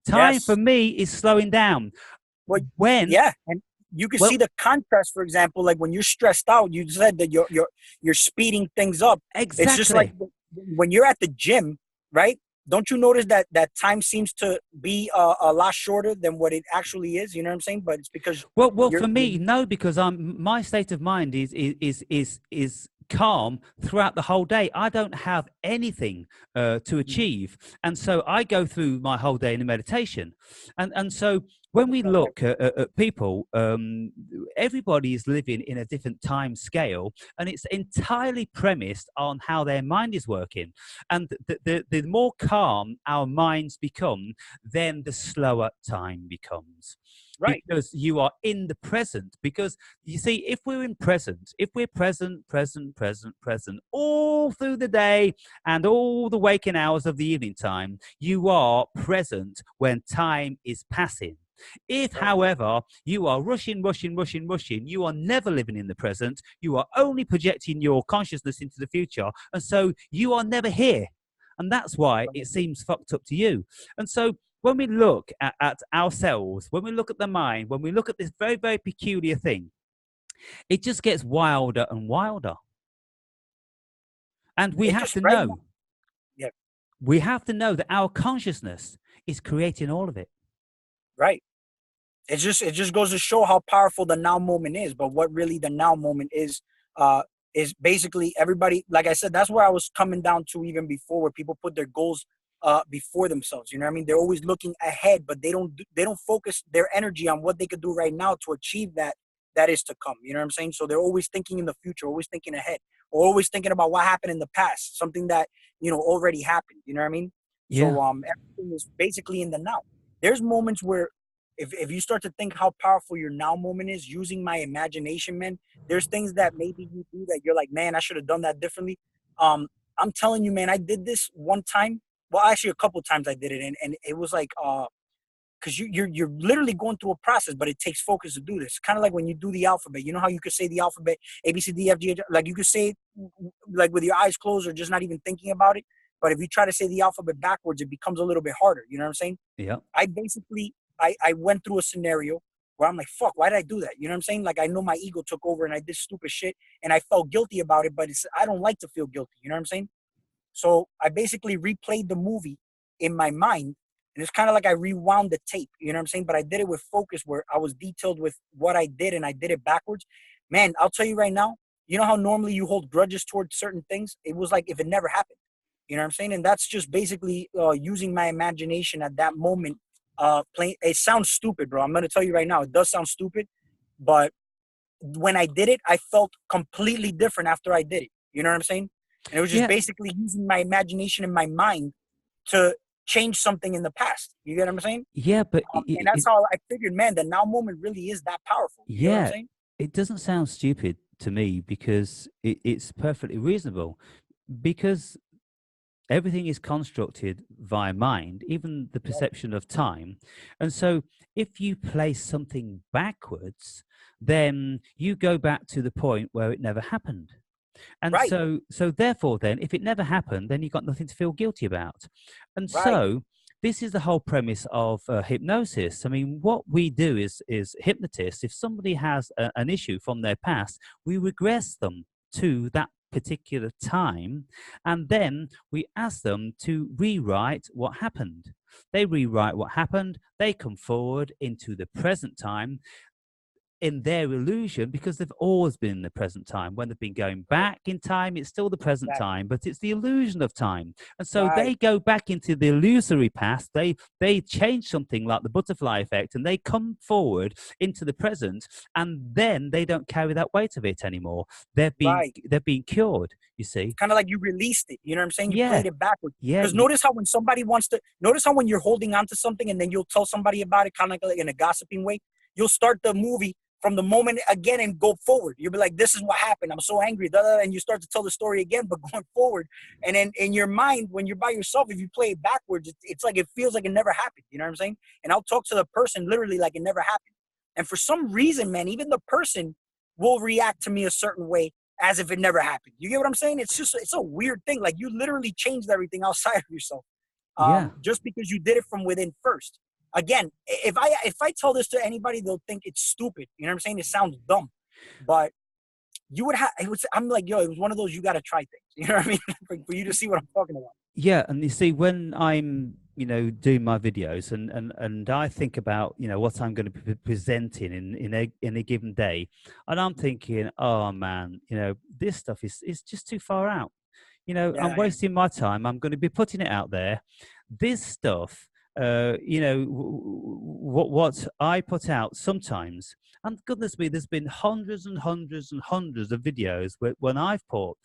Time for yes. me is slowing down. Well, When yeah, and you can see Well, the contrast. For example, like when you're stressed out, you said that you're speeding things up. It's just like exactly. when you're at the gym, right? Don't you notice that time seems to be a lot shorter than what it actually is? You know what I'm saying? But it's because Well, you're, for you're me, no, because my state of mind is calm throughout the whole day. I don't have anything to achieve, and so I go through my whole day in a meditation, and so when we look at people, everybody is living in a different time scale, and it's entirely premised on how their mind is working, and the more calm our minds become, then the slower time becomes, right, because you are in the present. Because you see, if we're in present, if we're present all through the day and all the waking hours of the evening time, you are present when time is passing. If, right, however, you are rushing, you are never living in the present. You are only projecting your consciousness into the future. And so you are never here. And that's why it right. seems fucked up to you. And so when we look at ourselves, when we look at the mind, when we look at this very, very peculiar thing, it just gets wilder and wilder. And we It have just to right now. know, Yeah, that our consciousness is creating all of it. right. It just goes to show how powerful the now moment is. But what really the now moment uh, is basically everybody. Like I said, that's where I was coming down to even before, where people put their goals before themselves. You know what I mean? They're always looking ahead, but they don't focus their energy on what they could do right now to achieve that is to come. You know what I'm saying? So they're always thinking in the future, always thinking ahead, or always thinking about what happened in the past, something that already happened. You know what I mean? Yeah. So everything is basically in the now. There's moments where if you start to think how powerful your now moment is using my imagination, man, there's things that maybe you do that you're like, man, I should have done that differently. I'm telling you, man, I did this one time. Well, actually, a couple times I did it, and it was like, because you're literally going through a process, but it takes focus to do this. Kind of like when you do the alphabet. You know how you could say the alphabet A B C D F G H, like you could say it like with your eyes closed or just not even thinking about it. But if you try to say the alphabet backwards, it becomes a little bit harder. You know what I'm saying? Yeah. I basically I went through a scenario where I'm like, fuck, why did I do that? You know what I'm saying? Like I know my ego took over and I did stupid shit and I felt guilty about it, but I don't like to feel guilty. You know what I'm saying? So I basically replayed the movie in my mind. And it's kind of like I rewound the tape, you know what I'm saying? But I did it with focus where I was detailed with what I did and I did it backwards. Man, I'll tell you right now, you know how normally you hold grudges towards certain things? It was like if it never happened. You know what I'm saying? And that's just basically using my imagination at that moment. Playing. It sounds stupid, bro. I'm gonna tell you right now. It does sound stupid, but when I did it, I felt completely different after I did it. You know what I'm saying? And it was just Yeah. basically using my imagination and my mind to change something in the past. You get what I'm saying? Yeah. But And that's how I figured, man, the now moment really is that powerful. You get what I'm yeah, saying? it doesn't sound stupid to me, because it's perfectly reasonable, because everything is constructed via mind, even the Right. perception of time. And so if you place something backwards, then you go back to the point where it never happened. And Right. so therefore, then, if it never happened, then you've got nothing to feel guilty about. And Right. so this is the whole premise of hypnosis. I mean, what we do is hypnotists, if somebody has an issue from their past, we regress them to that particular time, and then we ask them to rewrite what happened. They rewrite what happened, they come forward into the present time in their illusion, because they've always been in the present time. When they've been going Right. back in time, it's still the present Exactly. time, but it's the illusion of time. And so Right. they go back into the illusory past. They change something like the butterfly effect, and they come forward into the present, and then they don't carry that weight of it anymore. Right. They're being cured, you see. Kind of like you released it. You know what I'm saying? You Yeah. played it backwards. Yeah. Because notice how when somebody wants to, notice how when you're holding on to something and then you'll tell somebody about it, kind of like in a gossiping way, you'll start the movie from the moment again and go forward. You'll be like, this is what happened. I'm so angry. Da, da, da, and you start to tell the story again, but going forward. And then in your mind, when you're by yourself, if you play it backwards, it's like it feels like it never happened. You know what I'm saying? And I'll talk to the person literally like it never happened. And for some reason, man, even the person will react to me a certain way as if it never happened. You get what I'm saying? It's a weird thing. Like you literally changed everything outside of yourself, Yeah. just because you did it from within first. again, if I tell this to anybody, they'll think it's stupid. You know what I'm saying? It sounds dumb, but you would have. I'm like, yo, it was one of those you got to try things. You know what I mean? For you to see what I'm talking about. Yeah, and you see, when I'm, doing my videos, and I think about, what I'm going to be presenting in a given day, and I'm thinking, oh man, this stuff is just too far out. I'm Yeah, wasting my time. I'm going to be putting it out there. This stuff, what I put out sometimes, and goodness me, there's been hundreds and hundreds and hundreds of videos when I thought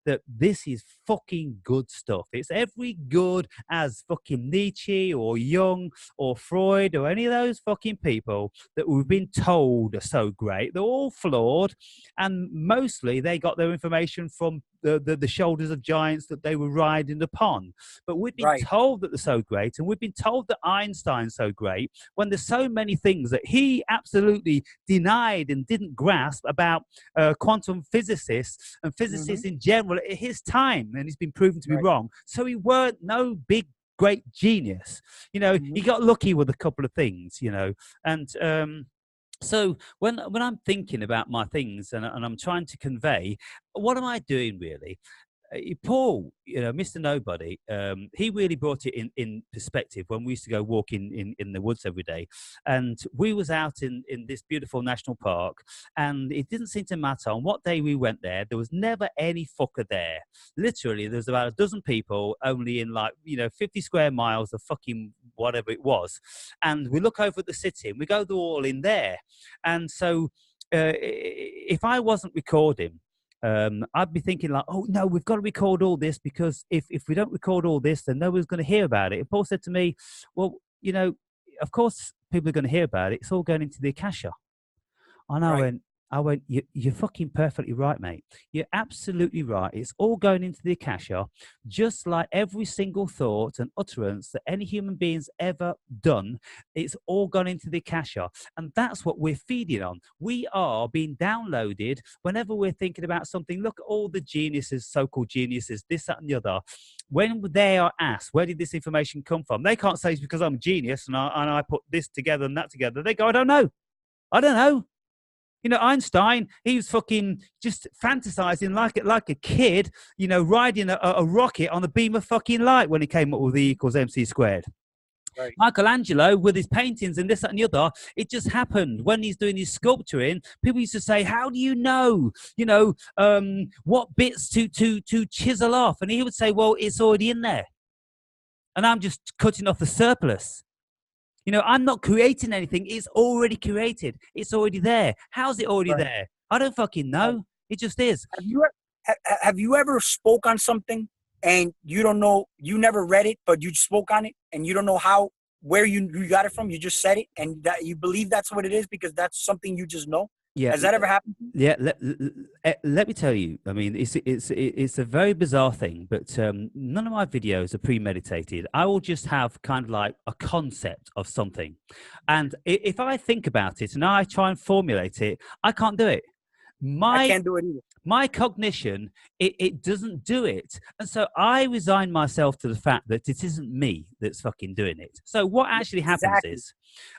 that this is fucking good stuff. It's every good as fucking Nietzsche or Jung or Freud or any of those fucking people that we've been told are so great. They're all flawed, and mostly they got their information from the shoulders of giants that they were riding upon. But we've been right. told that they're so great, and we've been told that Einstein's so great, when there's so many things that he absolutely denied and didn't grasp about quantum physicists and physicists in general at his time, and he's been proven to be Right. wrong. So he weren't no big great genius. He got lucky with a couple of things, and so when I'm thinking about my things, and I'm trying to convey, what am I doing really? Paul, Mr. Nobody, he really brought it in perspective when we used to go walking in the woods every day. And we was out in this beautiful national park, and it didn't seem to matter on what day we went there. There was never any fucker there. Literally, there was about a dozen people only in 50 square miles of fucking whatever it was. And we look over at the city and we go, they're all in there. And so if I wasn't recording, I'd be thinking like, oh no, we've got to record all this, because if we don't record all this, then no one's going to hear about it. And Paul said to me, well, of course people are going to hear about it. It's all going into the Akasha. And I went, you're fucking perfectly right, mate. You're absolutely right. It's all going into the Akasha, just like every single thought and utterance that any human being's ever done. It's all gone into the Akasha. And that's what we're feeding on. We are being downloaded whenever we're thinking about something. Look at all the geniuses, so-called geniuses, this, that, and the other. When they are asked, where did this information come from? They can't say it's because I'm a genius and I put this together and that together. They go, I don't know. I don't know. Einstein, he was fucking just fantasizing like a kid, riding a rocket on a beam of fucking light when he came up with E equals MC squared. Right. Michelangelo, with his paintings and this, that, and the other, it just happened. When he's doing his sculpturing, people used to say, how do you know, what bits to chisel off? And he would say, well, it's already in there. And I'm just cutting off the surplus. I'm not creating anything. It's already created. It's already there. How's it already there? I don't fucking know. It just is. Have you ever spoke on something and you don't know, you never read it, but you spoke on it and you don't know where you got it from? You just said it and that you believe that's what it is because that's something you just know? Yeah. Has that ever happened? Yeah. Let me tell you. I mean, it's a very bizarre thing, but none of my videos are premeditated. I will just have kind of like a concept of something, and if I think about it and I try and formulate it, I can't do it. I can't do it either. My cognition, it doesn't do it. And so I resign myself to the fact that it isn't me that's fucking doing it. So what actually happens is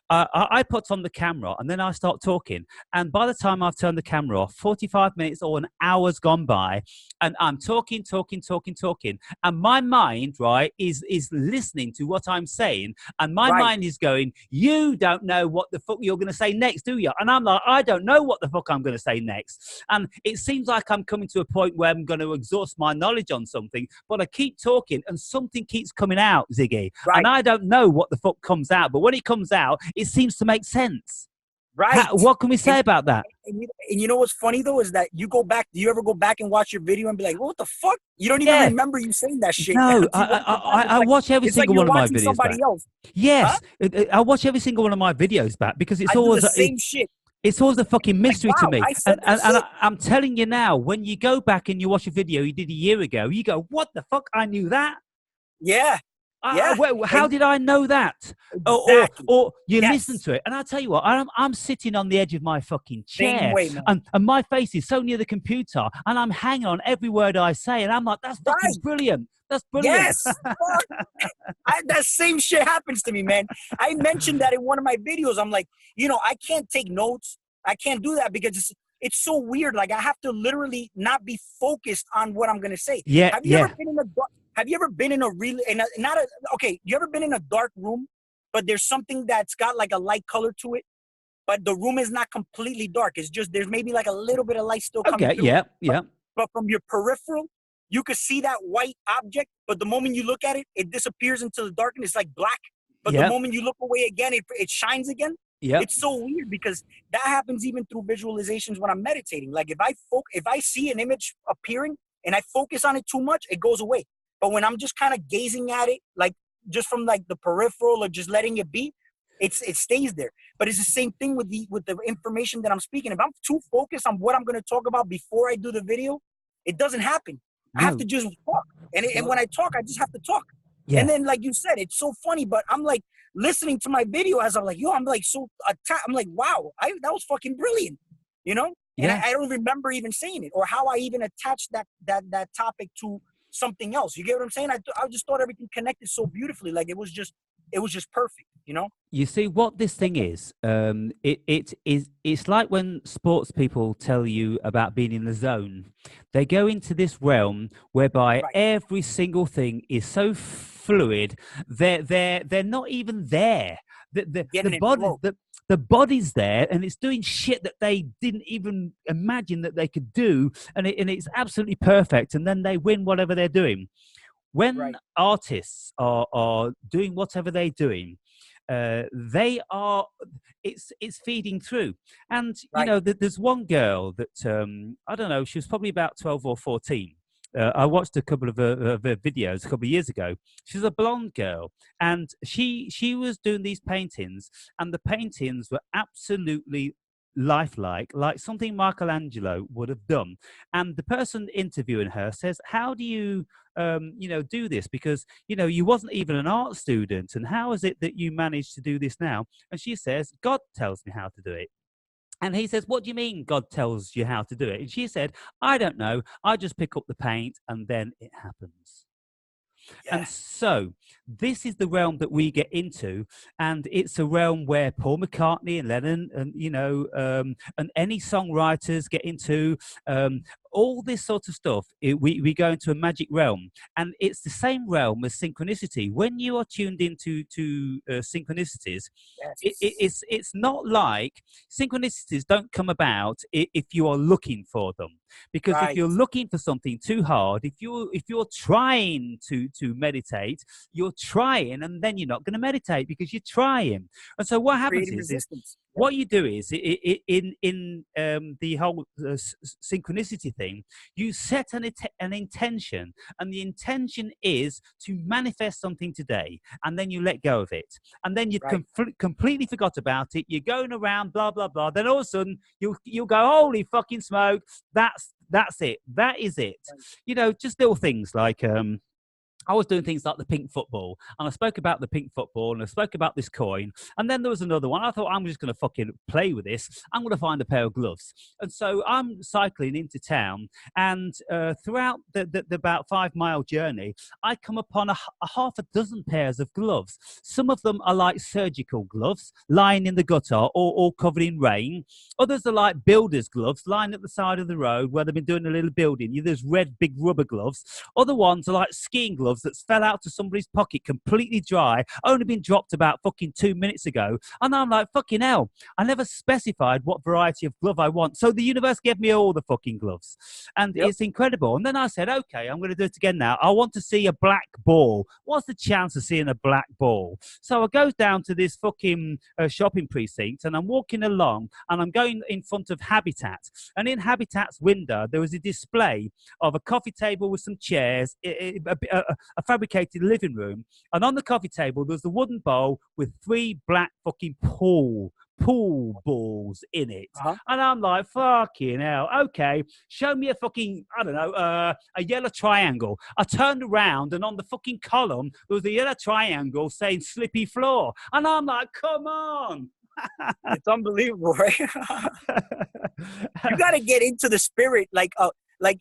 I put on the camera and then I start talking. And by the time I've turned the camera off, 45 minutes or an hour's gone by, and I'm talking. And my mind, right, is listening to what I'm saying. And my mind is going, you don't know what the fuck you're going to say next, do you? And I'm like, I don't know what the fuck I'm going to say next. And it seems like I'm coming to a point where I'm going to exhaust my knowledge on something, but I keep talking and something keeps coming out, Ziggy. And I don't know what the fuck comes out, but when it comes out, it seems to make sense. Right. What can we say about that? And you know what's funny though is that you go back. Do you ever go back and watch your video and be like, "What the fuck?" You don't even remember you saying that shit. No, I watch every single one of my videos back. Yes, I watch every single one of my videos back because it's always the same shit. It's always a fucking mystery to me. And I'm telling you now, when you go back and you watch a video you did a year ago, you go, "What the fuck? I knew that." Yeah. Yeah, How did I know that? exactly. Or you listen Yes, to it, and I tell you what, I'm sitting on the edge of my fucking same chair, way, man. and my face is so near the computer, and I'm hanging on every word I say, and I'm like, that's fucking Right. brilliant. That's brilliant. Yes. Fuck. That same shit happens to me, man. I mentioned that in one of my videos. I'm like, I can't take notes. I can't do that because it's so weird. Like I have to literally not be focused on what I'm gonna say. Yeah, Have you ever yeah, been in a Have you ever been in a real in a not a okay? You ever been in a dark room, but there's something that's got like a light color to it, but the room is not completely dark. It's just there's maybe like a little bit of light still coming okay, through, yeah, but yeah, from your peripheral, you could see that white object, but the moment you look at it, it disappears into the darkness like black. But the yeah, moment you look away again, it shines again. yeah, It's so weird because that happens even through visualizations when I'm meditating. Like if I see an image appearing and I focus on it too much, it goes away. But when I'm just kind of gazing at it, like just from like the peripheral or just letting it be, it stays there. But it's the same thing with the information that I'm speaking. If I'm too focused on what I'm going to talk about before I do the video, it doesn't happen. I have no, to just talk. And when I talk, I just have to talk. And yeah, then, like you said, it's so funny, but I'm like listening to my video as I'm like, I'm like so attacked. I'm like, wow, that was fucking brilliant, you know? And yeah. I don't remember even saying it or how I even attached that topic to something else. You get what I'm saying? I just thought everything connected so beautifully. Like it was just perfect, you know? You see what this thing is. It's like when sports people tell you about being in the zone. They go into this realm whereby Right. every single thing is so fluid. They're not even there. The Getting in body flow. the body's there, and it's doing shit that they didn't even imagine that they could do, and it's absolutely perfect. And then they win whatever they're doing. When Right. artists are doing whatever they're doing, they are it's feeding through. And Right. there's one girl that I don't know, she was probably about 12 or 14. I watched a couple of her videos a couple of years ago. She's a blonde girl, and she was doing these paintings, and the paintings were absolutely lifelike, like something Michelangelo would have done. And the person interviewing her says, how do you do this, because you wasn't even an art student, and how is it that you managed to do this now? And she says, God tells me how to do it. And he says, what do you mean God tells you how to do it? And she said, I don't know, I just pick up the paint and then it happens. Yeah. And so this is the realm that we get into, and it's a realm where Paul McCartney and Lennon and and any songwriters get into, all this sort of stuff. We go into a magic realm, and it's the same realm as synchronicity. When you are tuned into synchronicities, Yes. it's not like synchronicities don't come about if you are looking for them, because if Right. you're looking for something too hard, if you're trying to meditate, you're trying, and then you're not going to meditate because you're trying. And so what happens Creating is resistance. Yep. what you do is in the whole synchronicity thing, you set an intention, and the intention is to manifest something today, and then you let go of it, and then you've Right. completely forgot about it. You're going around, blah blah blah. Then all of a sudden you'll go, holy fucking smoke! That's it. That is it. Right. Just little things like I was doing things like the pink football, and I spoke about the pink football, and I spoke about this coin, and then there was another one. I thought, I'm just going to fucking play with this. I'm going to find a pair of gloves, and so I'm cycling into town, and throughout the about 5 mile journey, I come upon a half a dozen pairs of gloves. Some of them are like surgical gloves, lying in the gutter, or all covered in rain. Others are like builders' gloves, lying at the side of the road where they've been doing a little building. There's red big rubber gloves. Other ones are like skiing gloves that fell out to somebody's pocket, completely dry, only been dropped about fucking 2 minutes ago. And I'm like, fucking hell, I never specified what variety of glove I want. So the universe gave me all the fucking gloves. And Yep. it's incredible. And then I said, okay, I'm going to do it again now. I want to see a black ball. What's the chance of seeing a black ball? So I go down to this fucking shopping precinct, and I'm walking along, and I'm going in front of Habitat. And in Habitat's window, there was a display of a coffee table with some chairs, a fabricated living room, and on the coffee table there was a wooden bowl with 3 black fucking pool pool balls in it. Uh-huh. And I'm like, fucking hell, okay, show me a fucking, I don't know, a yellow triangle. I turned around and on the fucking column, there was a yellow triangle saying slippy floor. And I'm like, come on. It's unbelievable, right? You got to get into the spirit, like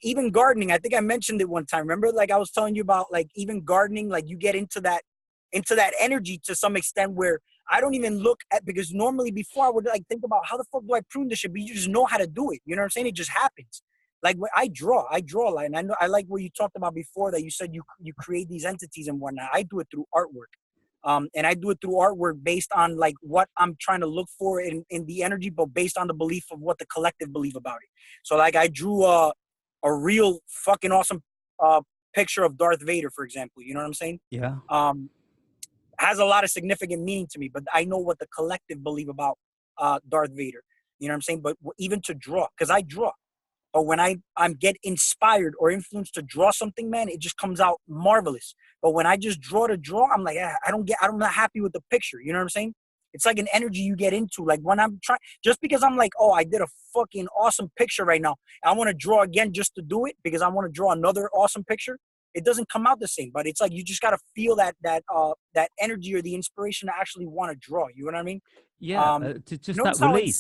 even gardening. I think I mentioned it one time. Remember, like I was telling you about, like even gardening, like you get into that energy to some extent where I don't even look at, because normally before I would like think about how the fuck do I prune this shit, but you just know how to do it. You know what I'm saying? It just happens. Like when I draw a lot, and I know I like what you talked about before, that you said you create these entities and whatnot. I do it through artwork. And I do it through artwork based on like what I'm trying to look for in the energy, but based on the belief of what the collective believe about it. So like I drew a real fucking awesome picture of Darth Vader, for example. You know what I'm saying? Yeah. Has a lot of significant meaning to me, but I know what the collective believe about Darth Vader. You know what I'm saying? But even to draw, because I draw, but when I'm get inspired or influenced to draw something, man, it just comes out marvelous. But when I just draw to draw, I'm like, I'm not happy with the picture. You know what I'm saying? It's like an energy you get into. Like when I'm trying, just because I'm like, oh, I did a fucking awesome picture right now, I want to draw again just to do it because I want to draw another awesome picture. It doesn't come out the same, but it's like you just got to feel that energy or the inspiration to actually want to draw. You know what I mean? Yeah. You Just that notice how in release.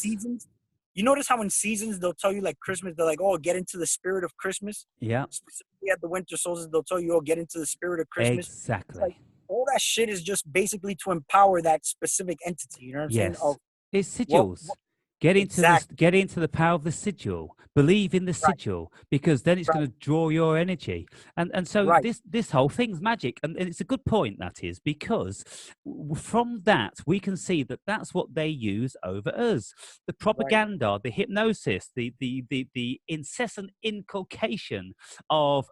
seasons, they'll tell you like Christmas, they're like, oh, get into the spirit of Christmas. Yeah. Specifically at the winter solstice, they'll tell you, oh, get into the spirit of Christmas. It's like Exactly. all that shit is just basically to empower that specific entity. You know what I'm saying? Of Yes. It's what sigils. exactly. Get into the power of the sigil. Believe in the Right, sigil, because then it's right, going to draw your energy. And so right, this whole thing's magic. And it's a good point, that is, because from that we can see that that's what they use over us. The right. propaganda, the hypnosis, the incessant inculcation of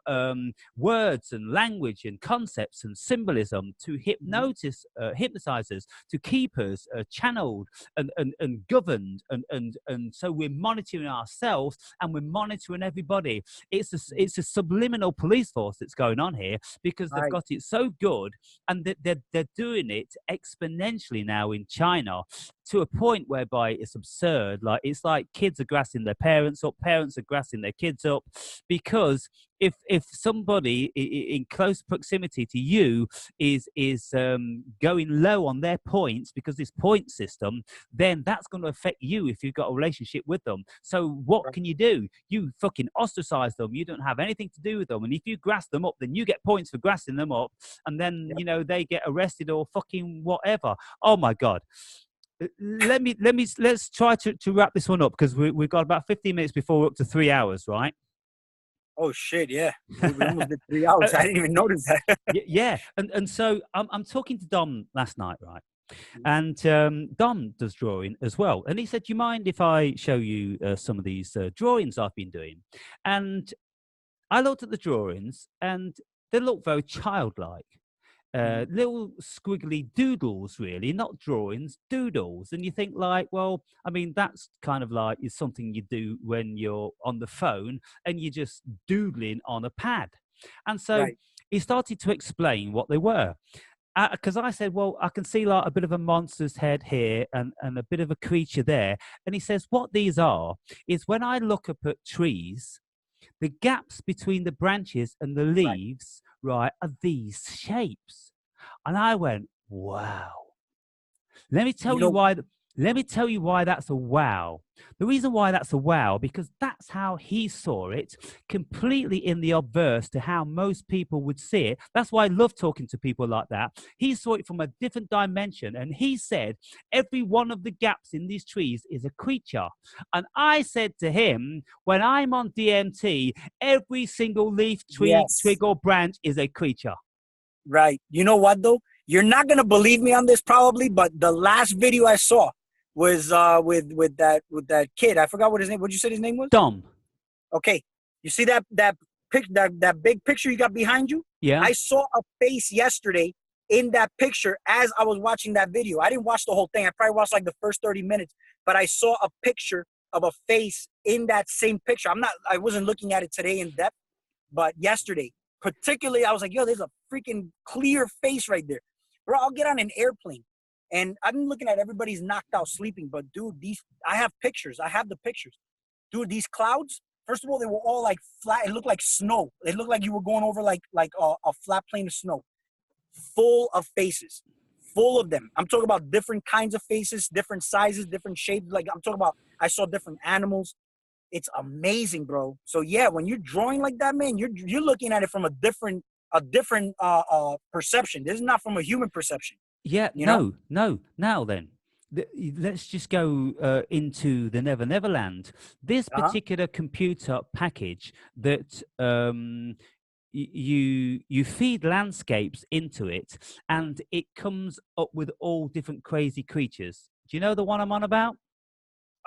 words and language and concepts and symbolism to Mhm. hypnotize us, to keep us channeled and governed, and so we're monitoring ourselves and we're monitoring everybody. It's a subliminal police force that's going on here, because they've Right. got it so good, and they're doing it exponentially now in China, to a point whereby it's absurd. Like it's like kids are grassing their parents up, parents are grassing their kids up, because if somebody in close proximity to you is going low on their points, because this point system, then that's going to affect you if you've got a relationship with them. So what Right. can you do? You fucking ostracize them. You don't have anything to do with them. And if you grass them up, then you get points for grassing them up. And then, Yep. they get arrested or fucking whatever. Oh my God. Let's try to wrap this one up, because we've got about 15 minutes before we're up to 3 hours, right? Oh shit, yeah. We almost did 3 hours. I didn't even notice that. Yeah. And so I'm talking to Dom last night, right? And Dom does drawing as well. And he said, do you mind if I show you some of these drawings I've been doing? And I looked at the drawings and they look very childlike. Mhm. Little squiggly doodles, really, not drawings, doodles. And you think, like, well, I mean, that's kind of like is something you do when you're on the phone and you're just doodling on a pad. And so Right. he started to explain what they were. Because I said, well, I can see like a bit of a monster's head here and a bit of a creature there. And he says, what these are is when I look up at trees, the gaps between the branches and the Right. leaves, right, are these shapes. And I went, wow. Let me You tell you know, why. Let me tell you why that's a wow. The reason why that's a wow, because that's how he saw it, completely in the obverse to how most people would see it. That's why I love talking to people like that. He saw it from a different dimension, and he said every one of the gaps in these trees is a creature. And I said to him, when I'm on DMT, every single leaf, tree, yes. twig, or branch is a creature. Right. You know what though? You're not gonna believe me on this probably, but the last video I saw was with that kid. I forgot what his name. What you said his name was? Dom. Okay. You see that big picture you got behind you? Yeah. I saw a face yesterday in that picture as I was watching that video. I didn't watch the whole thing. I probably watched like the first 30 minutes, but I saw a picture of a face in that same picture. I wasn't looking at it today in depth, but yesterday, particularly, I was like, yo, there's a freaking clear face right there. Bro, I'll get on an airplane. And I've been looking at everybody's knocked out sleeping, but dude, I have pictures. I have the pictures. Dude, these clouds, first of all, they were all like flat. It looked like snow. It looked like you were going over like a flat plane of snow, full of faces, full of them. I'm talking about different kinds of faces, different sizes, different shapes. Like I'm talking about, I saw different animals. It's amazing, bro. So yeah, when you're drawing like that, man, you're looking at it from a different perception. This is not from a human perception. Yeah, You know? no. Now then, let's just go into the Never Never Land. This Uh huh. particular computer package that you feed landscapes into it, and it comes up with all different crazy creatures. Do you know the one I'm on about?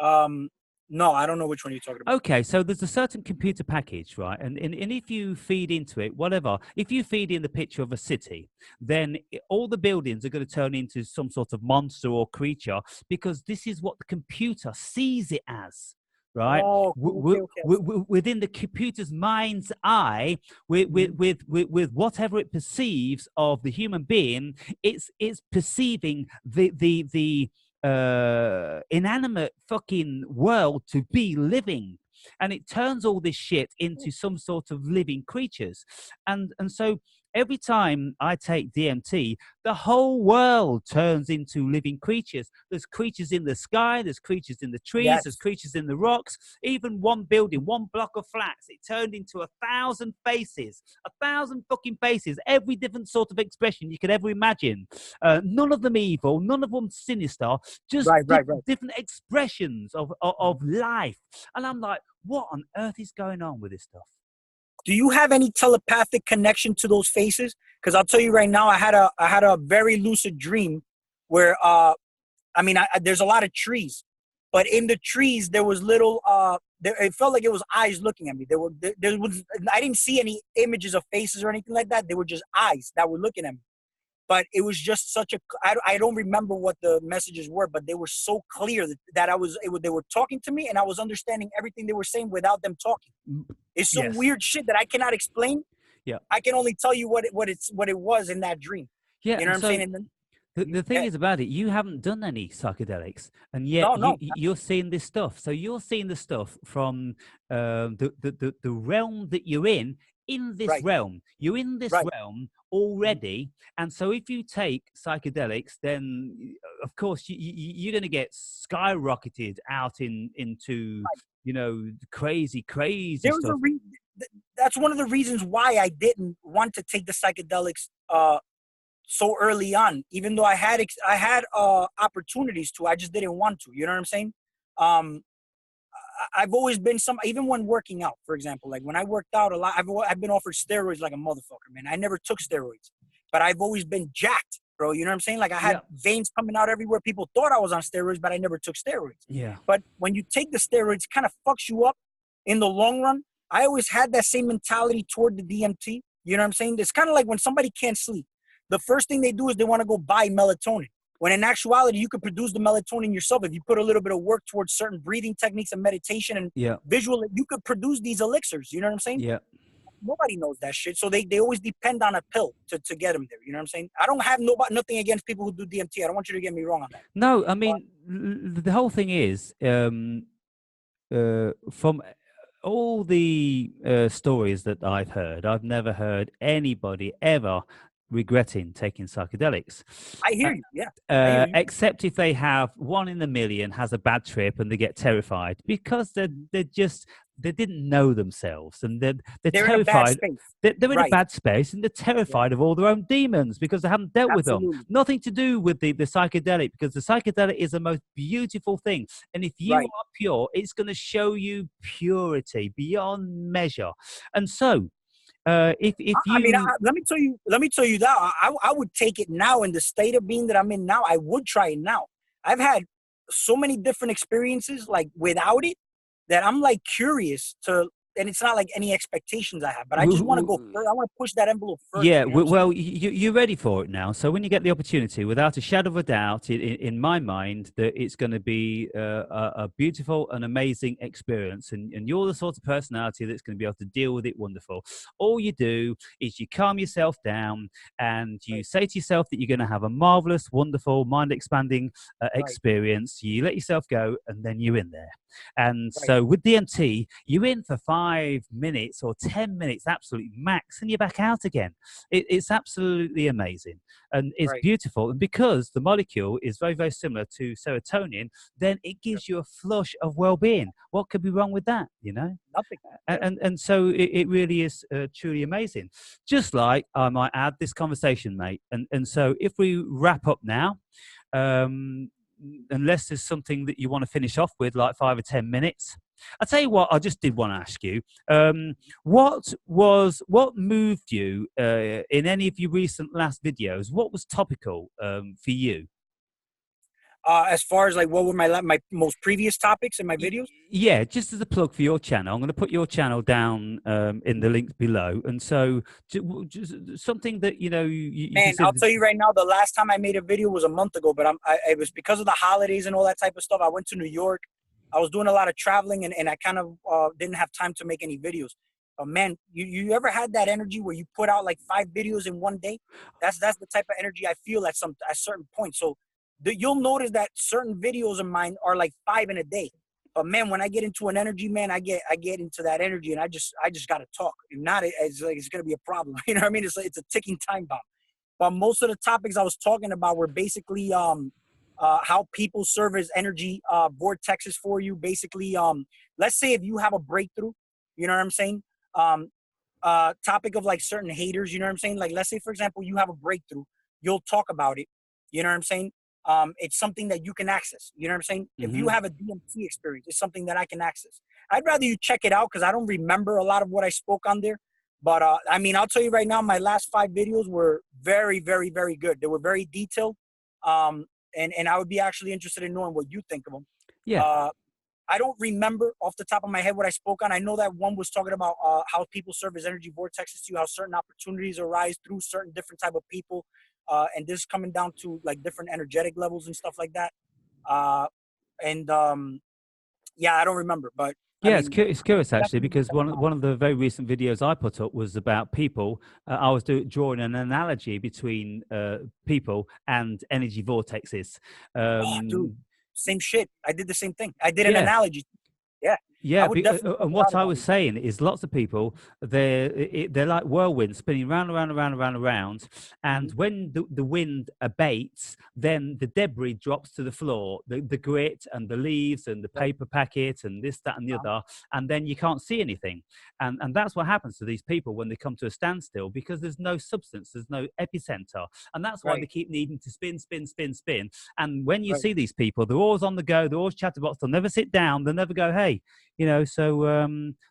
Um, no, I don't know which one you're talking about. Okay, so there's a certain computer package, right? And if you feed into it, whatever, if you feed in the picture of a city, then all the buildings are going to turn into some sort of monster or creature because this is what the computer sees it as, right? Oh, okay, okay. Within the computer's mind's eye, Mhm. with whatever it perceives of the human being, it's perceiving the inanimate fucking world to be living, and it turns all this shit into some sort of living creatures. And so every time I take DMT, the whole world turns into living creatures. There's creatures in the sky, there's creatures in the trees, there's Yes. creatures in the rocks. Even one building, one block of flats, it turned into 1,000 faces, 1,000 fucking faces, every different sort of expression you could ever imagine. None of them evil, none of them sinister, just Right, right, right. different expressions of life. And I'm like, what on earth is going on with this stuff? Do you have any telepathic connection to those faces? Because I'll tell you right now, I had a very lucid dream where I mean, there's a lot of trees, but in the trees there was little it felt like it was eyes looking at me. There was I didn't see any images of faces or anything like that. They were just eyes that were looking at me. But it was just such a I don't remember what the messages were, but they were so clear that they were talking to me and I was understanding everything they were saying without them talking. It's some Yes. weird shit that I cannot explain. Yeah. I can only tell you what it was in that dream. Yeah. You know what And I'm so saying? And then, the thing yeah, is about it, you haven't done any psychedelics, and yet no, no, you're seeing this stuff. So you're seeing the stuff from the realm that you're in this right, realm. You're in this right. realm Mhm. already, and so if you take psychedelics, then of course you're going to get skyrocketed out into crazy There was a stuff. that's one of the reasons why I didn't want to take the psychedelics so early on, even though I had opportunities to. I just didn't want to. You know what I'm saying? Um, I've always been even when working out, for example, like when I worked out a lot, I've been offered steroids like a motherfucker, man. I never took steroids, but I've always been jacked, bro. You know what I'm saying? Like I had Yeah, veins coming out everywhere. People thought I was on steroids, but I never took steroids. yeah. But when you take the steroids, it kind of fucks you up in the long run. I always had that same mentality toward the DMT. You know what I'm saying? It's kind of like when somebody can't sleep. The first thing they do is they want to go buy melatonin. When in actuality, you could produce the melatonin yourself if you put a little bit of work towards certain breathing techniques and meditation and Yeah, visual. You could produce these elixirs. You know what I'm saying? yeah. Nobody knows that shit, so they always depend on a pill to get them there. You know what I'm saying? I don't have nothing against people who do DMT. I don't want you to get me wrong on that. No, I But mean the whole thing is from all the stories that I've heard, I've never heard anybody ever regretting taking psychedelics. I hear you. Yeah, I hear you. Except if they have one in a million has a bad trip and they get terrified because they didn't know themselves, and they're They're in a bad terrified. space. They're in a Right. bad space, and they're Yeah. terrified of all their own demons because they haven't dealt with them. Absolutely. Nothing to do with the psychedelic, because the psychedelic is the most beautiful thing. And if you Right. are pure, it's going to show you purity beyond measure. And so, if I mean, you let me tell you. Let me tell you that I would take it now in the state of being that I'm in now. I would try it now. I've had so many different experiences like without it that I'm like curious to and it's not like any expectations I have, but I just want to go further. I want to push that envelope further. Yeah, You know what I'm well, saying? you're ready for it now. So when you get the opportunity, without a shadow of a doubt, in my mind, that it's going to be a beautiful and amazing experience. And you're the sort of personality that's going to be able to deal with it wonderful. All you do is you calm yourself down and you Right, say to yourself that you're going to have a marvelous, wonderful, mind-expanding right, experience. You let yourself go, and then you're in there. And right, so with DMT, you're in for 5 minutes or 10 minutes, absolute max, and you're back out again. It's absolutely amazing and it's right. beautiful. And because the molecule is very, very similar to serotonin, then it Yep. gives you a flush of well-being. What could be wrong with that, you know? Nothing. And Yeah. so it really is truly amazing. Just like I might add this conversation, mate. And so if we wrap up now, um, unless there's something that you want to finish off with, like 5 or 10 minutes. I'll tell you what, I just did want to ask you, what moved you in any of your recent last videos? What was topical for you? As far as like what were my most previous topics in my videos? Yeah, just as a plug for your channel, I'm going to put your channel down in the links below. And so, just something that you Man, I'll consider. tell you right now, the last time I made a video was a month ago, but it was because of the holidays and all that type of stuff. I went to New York. I was doing a lot of traveling, and I kind of didn't have time to make any videos. But man, you ever had that energy where you put out like 5 videos in one day? That's the type of energy I feel at certain points. So you'll notice that certain videos of mine are like 5 in a day. But man, when I get into an energy, man, I get into that energy, and I just gotta talk. If not, it's gonna be a problem. You know what I mean? It's a ticking time bomb. But most of the topics I was talking about were basically how people serve as energy vortexes for you. Basically, let's say if you have a breakthrough, you know what I'm saying? Um, topic of like certain haters, you know what I'm saying? Like, let's say, for example, you have a breakthrough, you'll talk about it. You know what I'm saying? It's something that you can access. You know what I'm saying? If you Hmm. have a DMT experience, it's something that I can access. I'd rather you check it out because I don't remember a lot of what I spoke on there. But I mean, I'll tell you right now, my last 5 videos were very, very, very good. They were very detailed. And I would be actually interested in knowing what you think of them. Yeah. Uh, I don't remember off the top of my head what I spoke on. I know that one was talking about how people serve as energy vortexes to you, how certain opportunities arise through certain different type of people, and this coming down to like different energetic levels and stuff like that. Uh, and yeah, I don't remember, but I Yeah, mean, it's curious actually definitely because check them out. one of the very recent videos I put up was about people. I was drawing an analogy between people and energy vortexes. Oh, dude, Um, same shit. I did the same thing. I did an yeah, analogy. Yeah, I yeah, would definitely check and it out what I about was it. saying is lots of people they're like whirlwinds spinning round and round and round and round and round, and Mhm. when the wind abates, then the debris drops to the floor, the grit and the leaves and the Right. paper packet and this, that, and the Uh-huh. other, and then you can't see anything, and that's what happens to these people when they come to a standstill because there's no substance, there's no epicenter, and that's why they Right. keep needing to spin, spin, spin, spin. And when you Right. see these people, they're always on the go, they're always chatterbox, they'll never sit down, they'll never go, hey. So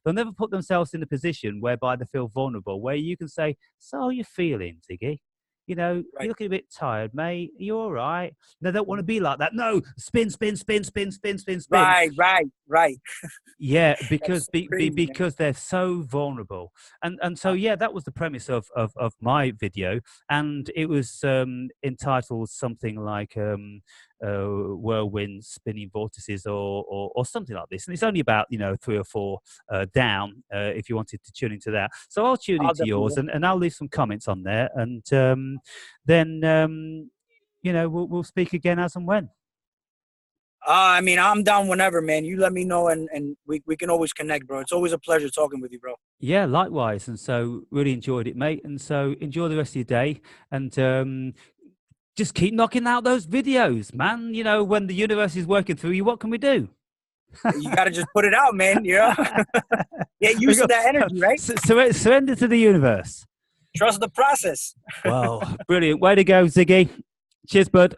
they'll never put themselves in a position whereby they feel vulnerable, where you can say, "So, how are you feeling, Ziggy? You're Right. looking a bit tired, mate. Are you all right?" They don't want to Mhm. be like that. No, spin, spin, spin, spin, spin, spin, spin. Right. Right. Right. Yeah, That's so crazy, man. because they're so vulnerable, and so Uh, yeah, that was the premise of my video, and it was entitled something like whirlwind spinning vortices or something like this, and it's only about 3 or 4 down if you wanted to tune into that. So I'll tune I'll into definitely yours, listen. and I'll leave some comments on there, and then we'll speak again as and when. I mean, I'm down whenever, man. You let me know, and we can always connect, bro. It's always a pleasure talking with you, bro. Yeah, likewise. And so really enjoyed it, mate. And so enjoy the rest of your day and just keep knocking out those videos, man. When the universe is working through you, what can we do? You got to just put it out, man. Get We used to go, that energy, right? surrender to the universe. Trust the process. Well, brilliant. Way to go, Ziggy. Cheers, bud.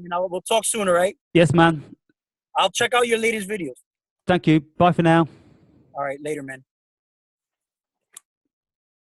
We'll talk sooner, right? Yes, man. I'll check out your latest videos. Thank you. Bye for now. All right, later, man.